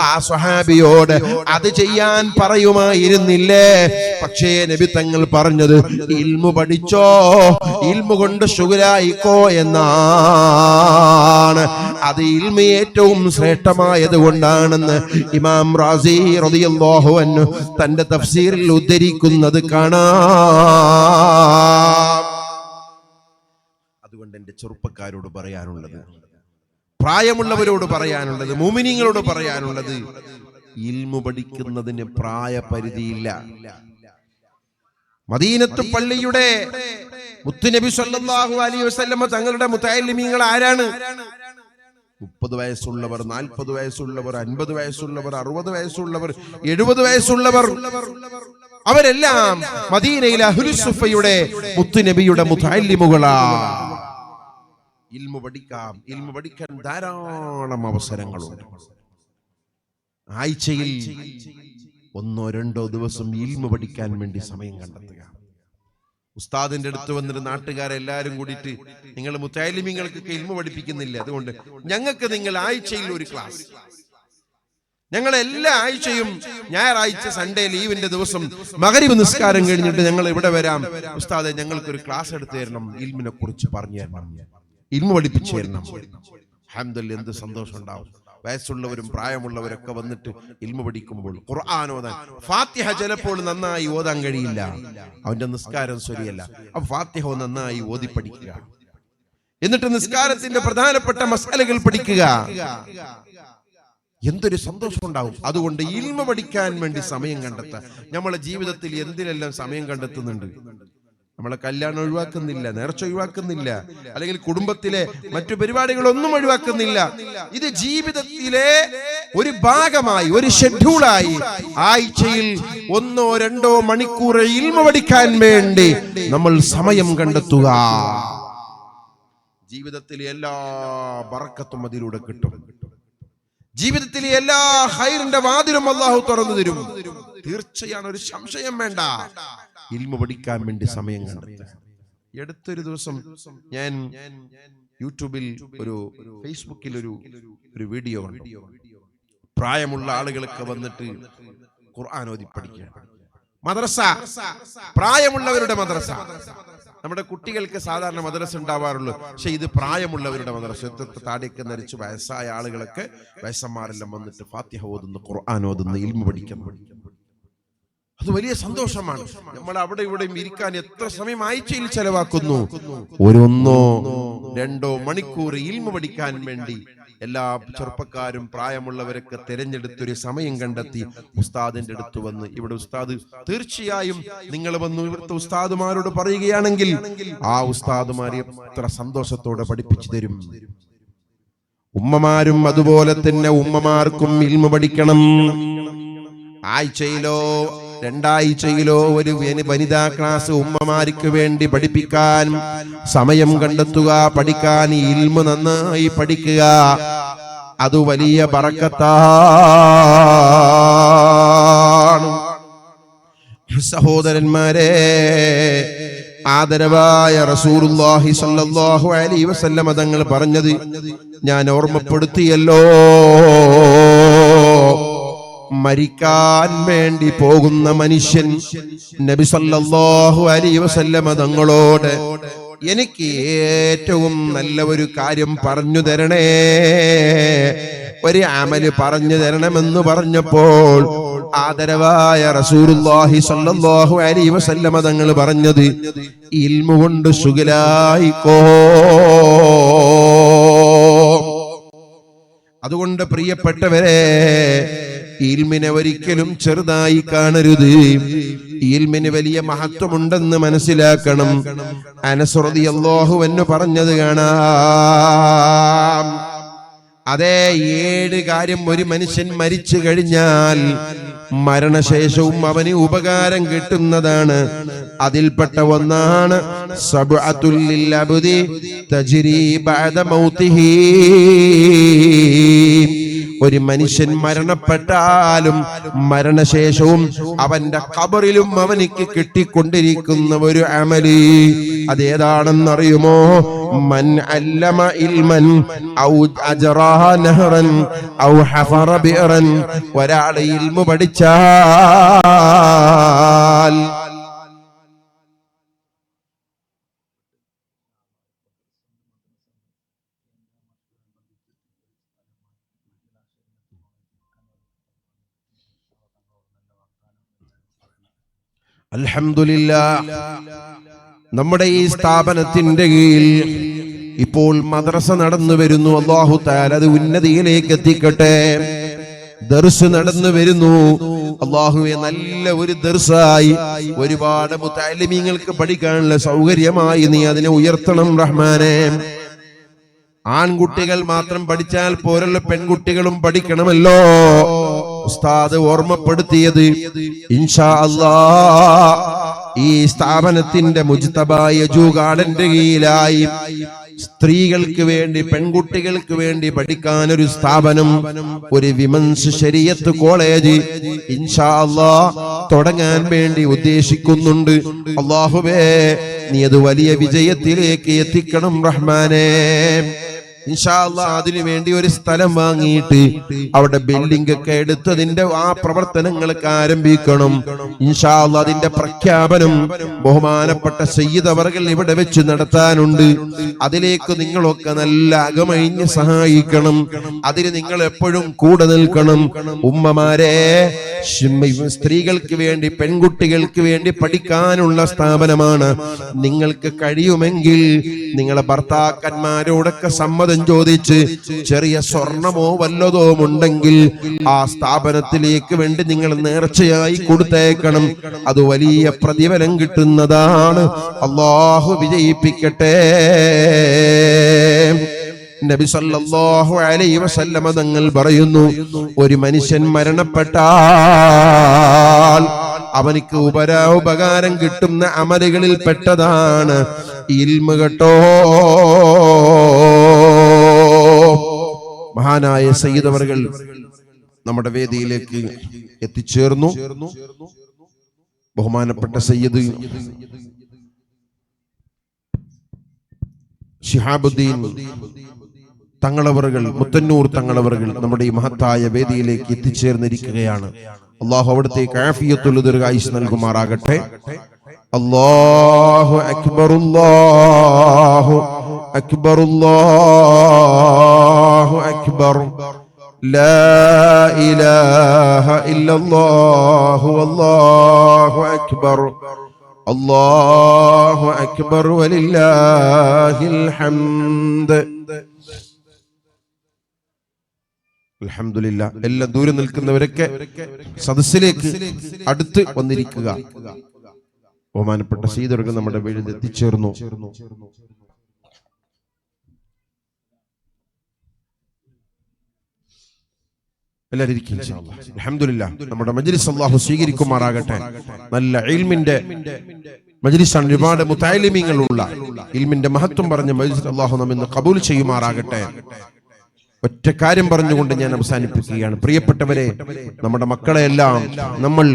ആ സ്വഹാബിയോട് അത് ചെയ്യാൻ പറയുമായിരുന്നില്ലേ? പക്ഷേ നബി തങ്ങൾ പറഞ്ഞത് ഇൽമു പഠിച്ചോ, ഇൽമു കൊണ്ട് ശുഗലായിക്കോ എന്നാണ്. അത് ഇൽമു ഏറ്റവും ശ്രേഷ്ഠമായത് കൊണ്ടാണെന്ന് ഇമാം റാസി റാസി റളിയല്ലാഹു അൻഹു തന്റെ തഫ്സീറിൽ ഉദ്ധരിക്കുന്നത് കാണാം. അതുകൊണ്ട് എന്റെ ചെറുപ്പക്കാരോട് പറയാനുള്ളത്, പ്രായമുള്ളവരോട് പറയാനുള്ളത്, മുഅ്മിനീങ്ങളോട് പറയാനുള്ളത്, ഇൽമു പഠിക്കുന്നതിന് പ്രായപരിധിയില്ല. മദീനത്ത് പള്ളിയുടെ മുത്തുനബി സല്ലല്ലാഹു അലൈഹി വസല്ലമ തങ്ങളുടെ മുതഅല്ലിമീങ്ങൾ ആരാണ്? 30 വയസ്സുള്ളവർ, 40 വയസ്സുള്ളവർ, 50 വയസ്സുള്ളവർ, 60 വയസ്സുള്ളവർ, 70 വയസ്സുള്ളവർ, അവരെല്ലാം മദീനയിലെ അഹ്ലുസ് സുഫയുടെ മുത്തുനബിയുടെ മുതഅല്ലിമുകളാണ്. ഇൽമു പഠിക്കാം, ഇൽമു പഠിക്കാൻ ധാരാളം അവസരങ്ങളുണ്ട്. ആഴ്ചയിൽ 1-2 ദിവസം ഇൽമു പഠിക്കാൻ വേണ്ടി സമയം കണ്ടെത്തുക. ഉസ്താദിന്റെ അടുത്ത് വന്നിട്ട് നാട്ടുകാരെല്ലാരും കൂടിയിട്ട് നിങ്ങൾ മുതഅല്ലിമീങ്ങൾക്ക് ഇൽമു പഠിപ്പിക്കുന്നില്ല, അതുകൊണ്ട് ഞങ്ങൾക്ക് നിങ്ങൾ ആഴ്ചയിൽ ഒരു ക്ലാസ്, ഞങ്ങൾ എല്ലാ ആഴ്ചയും ഞായറാഴ്ച സൺഡേ ലീവിന്റെ ദിവസം മഗ്‌രിബ് നിസ്കാരം കഴിഞ്ഞിട്ട് ഞങ്ങൾ ഇവിടെ വരാം, ഉസ്താദെ ഞങ്ങൾക്കൊരു ക്ലാസ് എടുത്തു തരണം, ഇൽമിനെ കുറിച്ച് പറഞ്ഞു തരണം, ഇൽമു പഠിപ്പിച്ചു തരണം. അൽഹംദുലില്ലാഹ്, എന്ത് സന്തോഷം ഉണ്ടാവും. വയസ്സുള്ളവരും പ്രായമുള്ളവരൊക്കെ വന്നിട്ട് ഇൽമു പഠിക്കുമ്പോൾ ഖുർആൻ ഓതാൻ, ഫാത്തിഹ ചിലപ്പോൾ നന്നായി ഓതാൻ കഴിയില്ല, അവന്റെ നിസ്കാരം ശരിയല്ല, അപ്പൊ ഫാത്തിഹ നന്നായി ഓതി പഠിക്കുക, എന്നിട്ട് നിസ്കാരത്തിന്റെ പ്രധാനപ്പെട്ട മസാലകൾ പഠിക്കുക. എന്തൊരു സന്തോഷം ഉണ്ടാവും. അതുകൊണ്ട് ഇൽമു പഠിക്കാൻ വേണ്ടി സമയം കണ്ടെത്താൻ നമ്മളെ ജീവിതത്തിൽ എന്തിനെല്ലാം സമയം കണ്ടെത്തുന്നുണ്ട്. നമ്മളെ കല്യാണം ഒഴിവാക്കുന്നില്ല, നേർച്ച ഒഴിവാക്കുന്നില്ല, അല്ലെങ്കിൽ കുടുംബത്തിലെ മറ്റു പരിപാടികളൊന്നും ഒഴിവാക്കുന്നില്ല. ഇത് ജീവിതത്തിലെ ഒരു ഭാഗമായി, ഒരു ഷെഡ്യൂളായി ആഴ്ചയിൽ 1-2 മണിക്കൂർ ഇൽമു പഠിക്കാൻ വേണ്ടി നമ്മൾ സമയം കണ്ടെത്തുക. ജീവിതത്തിലെ എല്ലാ ബറക്കത്തും അതിലൂടെ കിട്ടും. ജീവിതത്തിലെ എല്ലാ ഖൈറിന്റെ വാതിലും അല്ലാഹു തുറന്നു തരും. തീർച്ചയാണ്, ഒരു സംശയം വേണ്ട. ഇൽമു പഠിക്കാൻ വേണ്ടി സമയം കണ്ടെത്തുക. അടുത്തൊരു ദിവസം ഞാൻ യൂട്യൂബിൽ ഫേസ്ബുക്കിൽ ഒരു വീഡിയോ കണ്ടു. പ്രായമുള്ള ആളുകളൊക്കെ വന്നിട്ട് ഖുർആൻ ഓതി പഠിക്കുക. മദ്രസ, പ്രായമുള്ളവരുടെ മദ്രസ. നമ്മുടെ കുട്ടികൾക്ക് സാധാരണ മദ്രസ ഉണ്ടാവാറുള്ളൂ, പക്ഷെ ഇത് പ്രായമുള്ളവരുടെ മദ്രസ. താടിയൊക്കെ നരിച്ച് വയസ്സായ ആളുകളൊക്കെ, വയസ്സന്മാരെല്ലാം വന്നിട്ട് ഫാത്തിഹ ഓതുന്നു, ഖുർആൻ ഓതുന്നു, ഇൽമു പഠിക്കുന്നു. അത് വലിയ സന്തോഷമാണ്. നമ്മൾ അവിടെ ഇവിടെയും ഇരിക്കാൻ എത്ര സമയം ആഴ്ചയിൽ ചെലവാക്കുന്നു? 1-2 മണിക്കൂർ ഇൽമു പഠിക്കാൻ വേണ്ടി എല്ലാ ചെറുപ്പക്കാരും പ്രായമുള്ളവരൊക്കെ തിരഞ്ഞെടുത്തൊരു സമയം കണ്ടെത്തി ഉസ്താദിന്റെ അടുത്ത് വന്ന്, ഇവിടെ ഉസ്താദ് തീർച്ചയായും നിങ്ങൾ വന്ന് ഇവിടുത്തെ ഉസ്താദുമാരോട് പറയുകയാണെങ്കിൽ ആ ഉസ്താദുമാരെ എത്ര സന്തോഷത്തോടെ പഠിപ്പിച്ചു തരും. ഉമ്മമാരും അതുപോലെ തന്നെ, ഉമ്മമാർക്കും ഇൽമു പഠിക്കണം. ആഴ്ചയിലോ 2 ആഴ്ചയിലോ ഒരു വനിതാ ക്ലാസ് ഉമ്മമാർക്ക് വേണ്ടി പഠിപ്പിക്കാൻ സമയം കണ്ടെത്തുക. പഠിക്കാൻ ഇൽമു നന്നായി പഠിക്കുക, അത് വലിയ ബറക്കത്താണ്. സഹോദരന്മാരെ, ആദരവായ റസൂലുള്ളാഹി സ്വല്ലല്ലാഹു അലൈഹി വസല്ലം തങ്ങൾ പറഞ്ഞത് ഞാൻ ഓർമ്മപ്പെടുത്തിയല്ലോ. മരിക്കാൻ വേണ്ടി പോകുന്ന മനുഷ്യൻ നബി സല്ലല്ലാഹു അലൈഹി വസല്ലം തങ്ങളോട് എനിക്ക് ഏറ്റവും നല്ല ഒരു കാര്യം പറഞ്ഞു തരണേ, ഒരു അമല് പറഞ്ഞു തരണമെന്ന് പറഞ്ഞപ്പോൾ ആദരവായ റസൂലുള്ളാഹി സ്വല്ലല്ലാഹു അലൈഹി വസല്ലം തങ്ങൾ പറഞ്ഞത് ഇൽമു കൊണ്ട് ശുഗലായിക്കോ. അതുകൊണ്ട് പ്രിയപ്പെട്ടവരെ, ഇൽമിനെ ഒരിക്കലും ചെറുതായി കാണരുത്. ഇൽമിന് വലിയ മഹത്വമുണ്ടെന്ന് മനസ്സിലാക്കണം. അനസ് റളിയല്ലാഹു അൻഹു പറഞ്ഞത് കാണാം. അതേ 7 കാര്യം ഒരു മനുഷ്യൻ മരിച്ചു കഴിഞ്ഞാൽ മരണശേഷവും അവന് ഉപകാരം കിട്ടുന്നതാണ്. അതിൽപ്പെട്ട ഒന്നാണ് സബ്അത്തുൽ ലിൽ അബ്ദി തജ്രി ബഅദ മൗതിഹി. ഒരു മനുഷ്യൻ മരണപ്പെട്ടാലും മരണശേഷവും അവന്റെ ഖബറിലും അവനിക്ക് കിട്ടിക്കൊണ്ടിരിക്കുന്ന ഒരു അമല്, അതേതാണെന്നറിയുമോ? മൻ അല്ലമ ഇൽമൻ ഔ അജറാ നഹറൻ ഔ ഹഫറ ബിറൻ. ഒരാൾ ഇൽമു പഠിച്ചാൽ അൽഹംദുലില്ലാഹ് നമ്മുടെ ഈ സ്ഥാപനത്തിന്റെ കീഴിൽ ഇപ്പോൾ മദ്രസ നടന്നു വരുന്നു. അല്ലാഹു തആല അത് ഉന്നതിയിലേക്ക് എത്തിക്കട്ടെ. ദർസ് നടന്നു വരുന്നു. അല്ലാഹുവേ, നല്ല ഒരു ദർസായി ഒരുപാട് മുതഅല്ലിമീങ്ങൾക്ക് പഠിക്കാനുള്ള സൗകര്യമായി നീ അതിനെ ഉയർത്തണം റഹ്മാനേ. ആൺകുട്ടികൾ മാത്രം പഠിച്ചാൽ പോരല്ലോ, പെൺകുട്ടികളും പഠിക്കണമല്ലോ. ഉസ്താദ് ഓർമ്മപ്പെടുത്തിയത് ഇൻഷാ അല്ലാഹ് ഈ സ്ഥാപനത്തിന്റെ മുജ്തബായ ജൂഗാർഡന്റെ കീഴിലായി സ്ത്രീകൾക്ക് വേണ്ടി, പെൺകുട്ടികൾക്ക് വേണ്ടി പഠിക്കാൻ ഒരു സ്ഥാപനം, ഒരു വിമൻസ് ശരീഅത്ത് കോളേജ് ഇൻഷാ അല്ലാഹ് തുടങ്ങാൻ വേണ്ടി ഉദ്ദേശിക്കുന്നുണ്ട്. അല്ലാഹുവേ, നീ അത് വലിയ വിജയത്തിലേക്ക് എത്തിക്കണം റഹ്മാനേ. ഇൻഷാ അല്ലാഹ് അതിനു വേണ്ടി ഒരു സ്ഥലം വാങ്ങിയിട്ട് അവിടെ ബിൽഡിംഗ് ഒക്കെ എടുത്തതിന്റെ ആ പ്രവർത്തനങ്ങളൊക്കെ ആരംഭിക്കണം. ഇൻഷാ അല്ലാഹ് അതിന്റെ പ്രഖ്യാപനം ബഹുമാനപ്പെട്ട സയ്യിദ് അവർകൾ ഇവിടെ വെച്ച് നടത്താനുണ്ട്. അതിലേക്ക് നിങ്ങളൊക്കെ നല്ല അകമഴിഞ്ഞ് സഹായിക്കണം. അതിന് നിങ്ങൾ എപ്പോഴും കൂടെ നിൽക്കണം. ഉമ്മമാരെ, സ്ത്രീകൾക്ക് വേണ്ടി, പെൺകുട്ടികൾക്ക് വേണ്ടി പഠിക്കാനുള്ള സ്ഥാപനമാണ്. നിങ്ങൾക്ക് കഴിയുമെങ്കിൽ നിങ്ങളെ ഭർത്താക്കന്മാരോടൊക്കെ സമ്മതം ചോദിച്ച് ചെറിയ സ്വർണമോ വല്ലതോ ഉണ്ടെങ്കിൽ ആ സ്ഥാപനത്തിലേക്ക് വേണ്ടി നിങ്ങൾ നേർച്ചയായി കൊടുത്തേക്കണം. അത് വലിയ പ്രതിഫലം കിട്ടുന്നതാണ്. അല്ലാഹു വിജയിപ്പിക്കട്ടെ. നബി സല്ലല്ലാഹു അലൈഹി വസല്ലമ തങ്ങൾ പറയുന്നു, ഒരു മനുഷ്യൻ മരണപ്പെട്ടാൽ അവനിക്ക് ഉപകാരം കിട്ടുന്ന അമലുകളിൽ പെട്ടതാണ് ഇൽമ് കേട്ടോ. മഹാനായ സയ്യിദ് അവർകൾ നമ്മുടെ വേദിയിലേക്ക് എത്തിച്ചേർന്നു. ബഹുമാനപ്പെട്ട സയ്യിദ് ശിഹാബുദ്ദീൻ തങ്ങളവറുകൾ, മുത്തന്നൂർ തങ്ങളവറുകൾ നമ്മുടെ ഈ മഹത്തായ വേദിയിലേക്ക് എത്തിച്ചേർന്നിരിക്കുകയാണ്. അല്ലാഹു അവിടുത്തേക്ക് ആഫിയത്തുൽ ദീർഘായുസ് നൽകുമാറാകട്ടെ. അല്ലാഹു അക്ബർ, അല്ലാഹു അക്ബർ, അല്ലാഹു അക്ബർ, ലാ ഇലാഹ ഇല്ലല്ലാഹു അല്ലാഹു അക്ബർ, അല്ലാഹു അക്ബർ വലില്ലാഹിൽ ഹംദ്. അൽഹംദുലില്ലാഹ്. എല്ലാ ദൂരെ നിൽക്കുന്നവരൊക്കെ സദസ്സിലേക്ക് അടുത്ത് വന്നിരിക്കുക. ബഹുമാനപ്പെട്ട സയ്യിദുകൾ നമ്മുടെ വീട്ടിൽ എത്തിച്ചേർന്നു. എല്ലാവരും ഇരിക്കും ഇൻഷാ അല്ലാഹ്. അൽഹംദുലില്ലാഹ്. നമ്മുടെ മജ്ലിസ് അല്ലാഹു സ്വീകരിക്കുമാറാകട്ടെ. നല്ല ഇൽമിന്റെ മജ്ലിസാണ്. ഒരുപാട് മുതഅല്ലിമീങ്ങളുള്ള ഇൽമിന്റെ മഹത്വം പറഞ്ഞ മജ്ലിസ് അല്ലാഹു നമ്മെ ഖബൂൽ ചെയ്യുമാറാകട്ടെ. ഒറ്റ കാര്യം പറഞ്ഞുകൊണ്ട് ഞാൻ അവസാനിപ്പിക്കുകയാണ്. പ്രിയപ്പെട്ടവരെ, നമ്മുടെ മക്കളെയെല്ലാം നമ്മൾ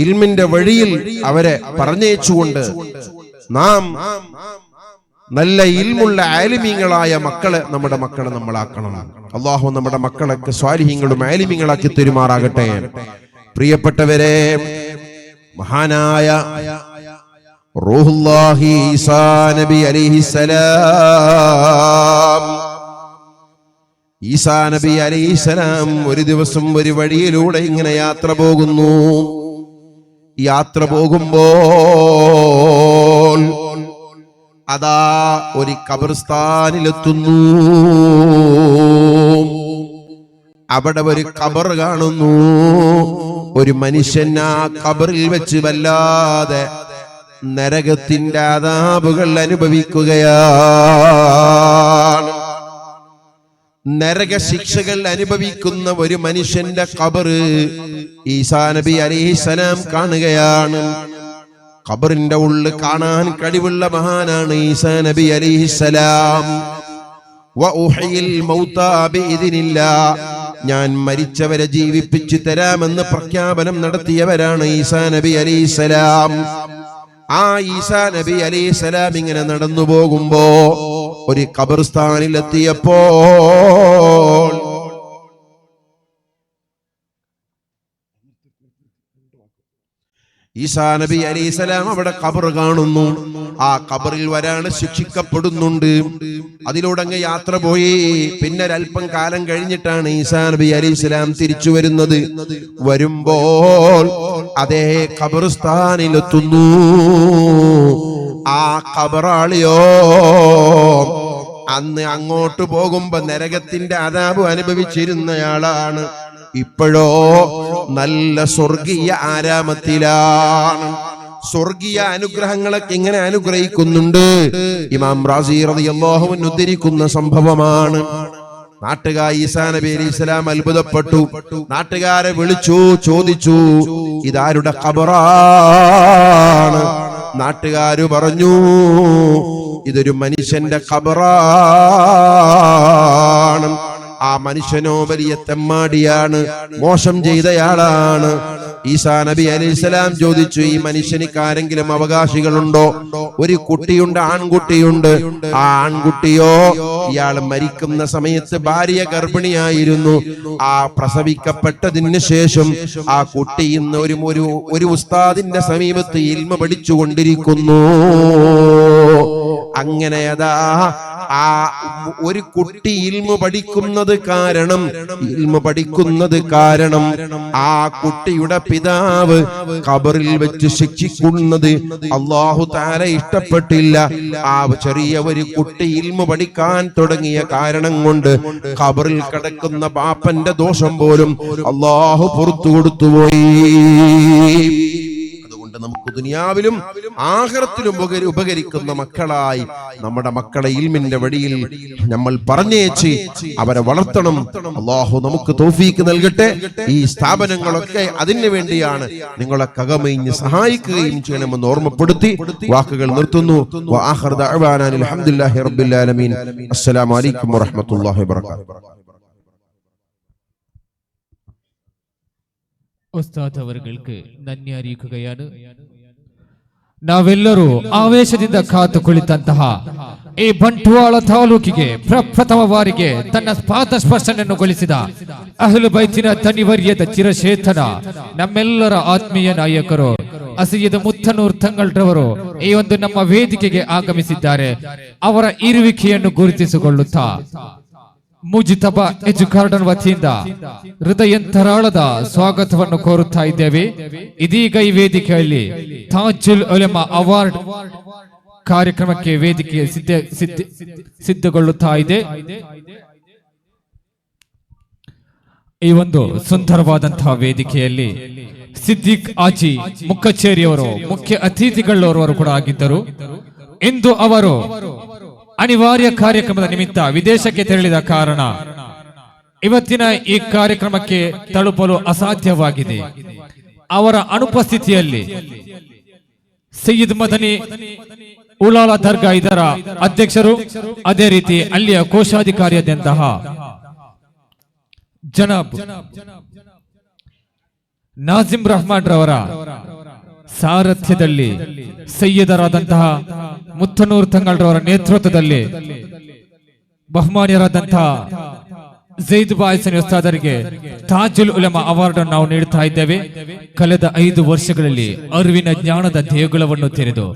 ഇൽമിന്റെ വഴിയിൽ അവരെ പറഞ്ഞയച്ചുകൊണ്ട് നാം നല്ല ഇൽമുള്ള ആലിമീങ്ങളായ മക്കളെ നമ്മളാക്കണം. അല്ലാഹു നമ്മുടെ മക്കളൊക്കെ സ്വാലിഹീങ്ങളും ആലിമീങ്ങളാക്കി തെരുമാറാകട്ടെ. പ്രിയപ്പെട്ടവരെ, മഹാനായ റൂഹുല്ലാഹി ഈസാ നബി അലൈഹിസ്സലാം, ഈസാ നബി അലൈഹിസ്സലാം ഒരു ദിവസം ഒരു വഴിയിലൂടെ ഇങ്ങനെ യാത്ര പോകുന്നു. യാത്ര പോകുമ്പോൾ അതാ ഒരു ഖബർസ്ഥാനിലെത്തുന്നു. അവിടെ ഒരു ഖബർ കാണുന്നു. ഒരു മനുഷ്യൻ ആ ഖബറിൽ വെച്ച് വല്ലാതെ നരകത്തിന്റെ അദാബുകൾ അനുഭവിക്കുകയാണ്. നരക ശിക്ഷകൾ അനുഭവിക്കുന്ന ഒരു മനുഷ്യന്റെ ഖബർ ഈസാ നബി അലൈഹിസ്സലാം കാണുകയാണ്. ഖബറിന്റെ ഉള്ളിൽ കാണാൻ കഴിവുള്ള മഹാനാണ് ഈസാ നബി അലൈഹിസ്സലാം. വഉഹയിൽ മൗതാ ബിഇദ്നില്ലാഹ്, ഞാൻ മരിച്ചവരെ ജീവിപ്പിച്ചു തരാമെന്ന് പ്രഖ്യാപനം നടത്തിയവരാണ് ഈസാ നബി അലൈഹിസ്സലാം. ആ ഈസാ നബി അലൈഹിസ്സലാം ഇങ്ങനെ നടന്നു പോകുമ്പോ ഒരു ഖബർസ്ഥാനിൽ എത്തിയപ്പോൾ ഈസാ നബി അലൈഹിസ്സലാം അവിടെ ഖബർ കാണുന്നു. ആ ഖബറിൽ ഒരാൾ ശിക്ഷിക്കപ്പെടുന്നുണ്ട്. അതിലൂടെ അങ്ങ് യാത്ര പോയി. പിന്നെ ഒരല്പം കാലം കഴിഞ്ഞിട്ടാണ് ഈസാ നബി അലൈഹിസ്സലാം തിരിച്ചു വരുന്നത്. വരുമ്പോൾ അതേ ഖബർസ്ഥാനിലെത്തുന്നു. ആ ഖബറാളിയോ അന്ന് അങ്ങോട്ട് പോകുമ്പോ നരകത്തിന്റെ അദാബ് അനുഭവിച്ചിരുന്നയാളാണ്. ഇപ്പോഴോ നല്ല സ്വർഗീയ ആരാമത്തിലാണ്. സ്വർഗീയ അനുഗ്രഹങ്ങളൊക്കെ ഇങ്ങനെ അനുഗ്രഹിക്കുന്നുണ്ട്. ഇമാം റാസി റളിയല്ലാഹു അൻഹു ഉദ്ധരിക്കുന്ന സംഭവമാണ്. നാട്ടുകാർ ഈസാ നബി അലൈഹിസ്സലാം അത്ഭുതപ്പെട്ടു. നാട്ടുകാരെ വിളിച്ചു, ചോദിച്ചു, ഇതാരുടെ ഖബറാണ്? നാട്ടുകാര് പറഞ്ഞു, ഇതൊരു മനുഷ്യന്റെ ഖബറാണ്. ആ മനുഷ്യനോ വലിയ തെമ്മാടിയാണ്, മോശം ചെയ്തയാളാണ്. ഈസാ നബി അലൈഹിസ്സലാം ചോദിച്ചു, ഈ മനുഷ്യനിക്ക് ആരെങ്കിലും അവകാശികളുണ്ടോ? ഒരു കുട്ടിയുണ്ട്, ആൺകുട്ടിയുണ്ട്. ആ ആൺകുട്ടിയോ ഇയാൾ മരിക്കുന്ന സമയത്ത് ഭാര്യ ഗർഭിണിയായിരുന്നു. ആ പ്രസവിക്കപ്പെട്ടതിന് ശേഷം ആ കുട്ടി ഇന്ന് ഒരു ഉസ്താദിന്റെ സമീപത്ത് ഇൽമ പഠിച്ചുകൊണ്ടിരിക്കുന്നു. അങ്ങനെ അതാ ആ ഒരു കുട്ടി ഇൽമ പഠിക്കുന്നത് കാരണം ആ കുട്ടിയുടെ പിതാവ് ഖബറിൽ വെച്ച് ശിക്ഷിക്കുന്നത് അല്ലാഹു തആല ഇഷ്ടപ്പെട്ടില്ല. ആ ചെറിയ ഒരു കുട്ടി ഇൽമ പഠിക്കാൻ തുടങ്ങിയ കാരണം കൊണ്ട് ഖബറിൽ കിടക്കുന്ന ബാപ്പന്റെ ദോഷം പോലും അല്ലാഹു പുറത്തു കൊടുത്തുപോയി. നമുക്ക് ദുനിയാവിലും ആഖിറത്തിലും ഉപകരിക്കുന്ന മക്കളായി നമ്മുടെ മക്കളെ ഇൽമിന്റെ വഴിയിൽ നമ്മൾ പറഞ്ഞേച്ച് അവരെ വളർത്തണം. അല്ലാഹു നമുക്ക് തൗഫീക്ക് നൽകട്ടെ. ഈ സ്ഥാപനങ്ങളൊക്കെ അതിനു വേണ്ടിയാണ്. നിങ്ങളെ കകമയിഞ്ഞ് സഹായിക്കുകയും ചെയ്യണമെന്ന് ഓർമ്മപ്പെടുത്തി വാക്കുകൾ നിർത്തുന്നു. വആഖിറു ദഅവാനാ അൽഹംദുലില്ലാഹി റബ്ബിൽ ആലമീൻ. അസ്സലാമു അലൈക്കും വറഹ്മത്തുള്ളാഹി വബറകാതുഹു. ഉസ്താദ് അവർക്ക് നന്ദി അറിയിക്കുകയാണ്. ನಾವೆಲ್ಲರೂ ಆವೇಶದಿಂದ ಕಾತು ಕುಳಿತಂತಹ ಈ ಬಂಟ್ವಾಳ ತಾಲೂಕಿಗೆ ಪ್ರಪ್ರಥಮ ಬಾರಿಗೆ ತನ್ನ ಪಾದ ಸ್ಪರ್ಶನಗೊಳಿಸಿದ ಅಹ್ಲು ಬೈತಿನ ತನಿವರ್ಯದ ಚಿರಚೇತನ ನಮ್ಮೆಲ್ಲರ ಆತ್ಮೀಯ ನಾಯಕರು ಅಸಯ್ಯದ್ ಮುತ್ತನೂರ್ ತಂಗಳ್ರವರು ಈ ಒಂದು ನಮ್ಮ ವೇದಿಕೆಗೆ ಆಗಮಿಸಿದ್ದಾರೆ. ಅವರ ಇರುವಿಕೆಯನ್ನು ಗುರುತಿಸಿಕೊಳ್ಳುತ್ತಾ ಮುಜಿತಬಾ ಎಜುಕಾರ್ಡನ್ ವತಿಯಿಂದ ಹೃದಯಂತರಾಳದ ಸ್ವಾಗತವನ್ನು ಕೋರುತ್ತಾ ಇದ್ದೇವೆ. ಇದೀಗ ಈ ವೇದಿಕೆಯಲ್ಲಿ ತಾಜುಲ್ ಉಲಮಾ ಅವಾರ್ಡ್ ಕಾರ್ಯಕ್ರಮಕ್ಕೆ ವೇದಿಕೆ ಸಿದ್ಧಗೊಳ್ಳುತ್ತಾ ಇದೆ. ಈ ಒಂದು ಸುಂದರವಾದಂತಹ ವೇದಿಕೆಯಲ್ಲಿ ಸಿದ್ದಿಕ್ ಆಜಿ ಮುಕ್ಕಚ್ಚೇರಿಯವರು ಮುಖ್ಯ ಅತಿಥಿಗಳವರು ಕೂಡ ಆಗಿದ್ದರು. ಇಂದು ಅವರು ಅನಿವಾರ್ಯ ಕಾರ್ಯಕ್ರಮದ ನಿಮಿತ್ತ ವಿದೇಶಕ್ಕೆ ತೆರಳಿದ ಕಾರಣ ಇವತ್ತಿನ ಈ ಕಾರ್ಯಕ್ರಮಕ್ಕೆ ತಲುಪಲು ಅಸಾಧ್ಯವಾಗಿದೆ. ಅವರ ಅನುಪಸ್ಥಿತಿಯಲ್ಲಿ ಸಯ್ಯದ್ ಮದನಿ ಉಲಾಲ ದರ್ಗಾ ಇದರ ಅಧ್ಯಕ್ಷರು, ಅದೇ ರೀತಿ ಅಲ್ಲಿಯ ಕೋಶಾಧಿಕಾರಿಯಾದಂತಹ ಜನಾಬ್ ನಾಜಿಂ ರಹಮಾನ್ ರವರ ಸಾರಥ್ಯದಲ್ಲಿ ಸಯ್ಯದರಾದಂತಹ ಮುತ್ತನೂರ್ ತಂಗಳ್ರವರ ನೇತೃತ್ವದಲ್ಲಿ ಬಹುಮಾನ್ಯರಾದಂತಹ ಝೈದ್ ಬಾಯ್ಸನಿ ಉಸ್ತಾದರಿಗೆ ತಾಜುಲ್ ಉಲಮಾ ಅವಾರ್ಡ್ ಅನ್ನು ನಾವು ನೀಡುತ್ತಾ ಇದ್ದೇವೆ. ಕಳೆದ 5 ವರ್ಷಗಳಲ್ಲಿ ಅರಿವಿನ ಜ್ಞಾನದ ದೇಗುಲವನ್ನು ತೆರೆದು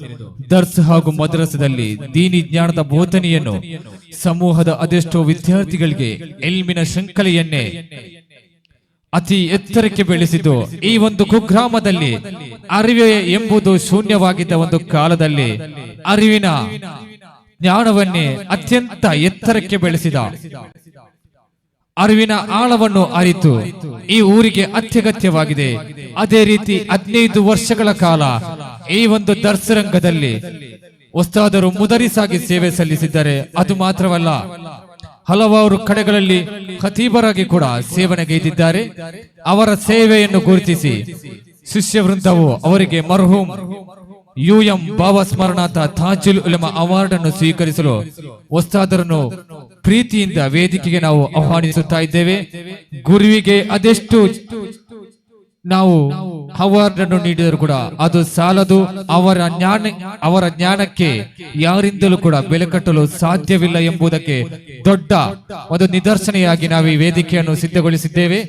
ದರ್ಸ್ ಹಾಗೂ ಮದ್ರಸದಲ್ಲಿ ದೀನಿ ಜ್ಞಾನದ ಬೋಧನೆಯನ್ನು ಸಮೂಹದ ಅದೆಷ್ಟೋ ವಿದ್ಯಾರ್ಥಿಗಳಿಗೆ ಎಲ್ಮಿನ ಶೃಂಖಲೆಯನ್ನೇ ಅತಿ ಎತ್ತರಕ್ಕೆ ಬೆಳೆಸಿದ್ದು ಈ ಒಂದು ಕುಗ್ರಾಮದಲ್ಲಿ ಅರಿವೆ ಎಂಬುದು ಶೂನ್ಯವಾಗಿದ್ದ ಒಂದು ಕಾಲದಲ್ಲಿ ಅರಿವಿನ ಜ್ಞಾನವನ್ನೇ ಅತ್ಯಂತ ಎತ್ತರಕ್ಕೆ ಬೆಳೆಸಿದ, ಅರಿವಿನ ಆಳವನ್ನು ಅರಿತು ಈ ಊರಿಗೆ ಅತ್ಯಗತ್ಯವಾಗಿದೆ. ಅದೇ ರೀತಿ 15 ವರ್ಷಗಳ ಕಾಲ ಈ ಒಂದು ದರ್ಸ್ ರಂಗದಲ್ಲಿ ಉಸ್ತಾದರು ಮುದರಿಸಾಗಿ ಸೇವೆ ಸಲ್ಲಿಸಿದ್ದಾರೆ. ಅದು ಮಾತ್ರವಲ್ಲ, ಹಲವಾರು ಕಡೆಗಳಲ್ಲಿ ಖತೀಬರಾಗಿ ಕೂಡ ಸೇವನೆಗೈದಿದ್ದಾರೆ. ಅವರ ಸೇವೆಯನ್ನು ಗುರುತಿಸಿ ಶಿಷ್ಯ ವೃಂದವು ಅವರಿಗೆ ಮರ್ಹೂಮ್ UM ಬಾಬಾ ಸ್ಮರಣಾರ್ಥ ತಾಜುಲ್ ಉಲಮಾ ಅವಾರ್ಡ್ ಅನ್ನು ಸ್ವೀಕರಿಸಲು ಉಸ್ತಾದರನ್ನು ಪ್ರೀತಿಯಿಂದ ವೇದಿಕೆಗೆ ನಾವು ಆಹ್ವಾನಿಸುತ್ತಾ ಇದ್ದೇವೆ. ಗುರುವಿಗೆ ಅದೆಷ್ಟು ನಾವು ಅವಾರ್ಡ್ ಅನ್ನು ನೀಡಿದರೂ ಕೂಡ ಅದು ಸಾಲದು. ಅವರ ಜ್ಞಾನಕ್ಕೆ ಯಾರಿಂದಲೂ ಕೂಡ ಬೆಲೆ ಕಟ್ಟಲು ಸಾಧ್ಯವಿಲ್ಲ ಎಂಬುದಕ್ಕೆ ದೊಡ್ಡ ಒಂದು ನಿದರ್ಶನೆಯಾಗಿ ನಾವು ಈ ವೇದಿಕೆಯನ್ನು ಸಿದ್ಧಗೊಳಿಸಿದ್ದೇವೆ.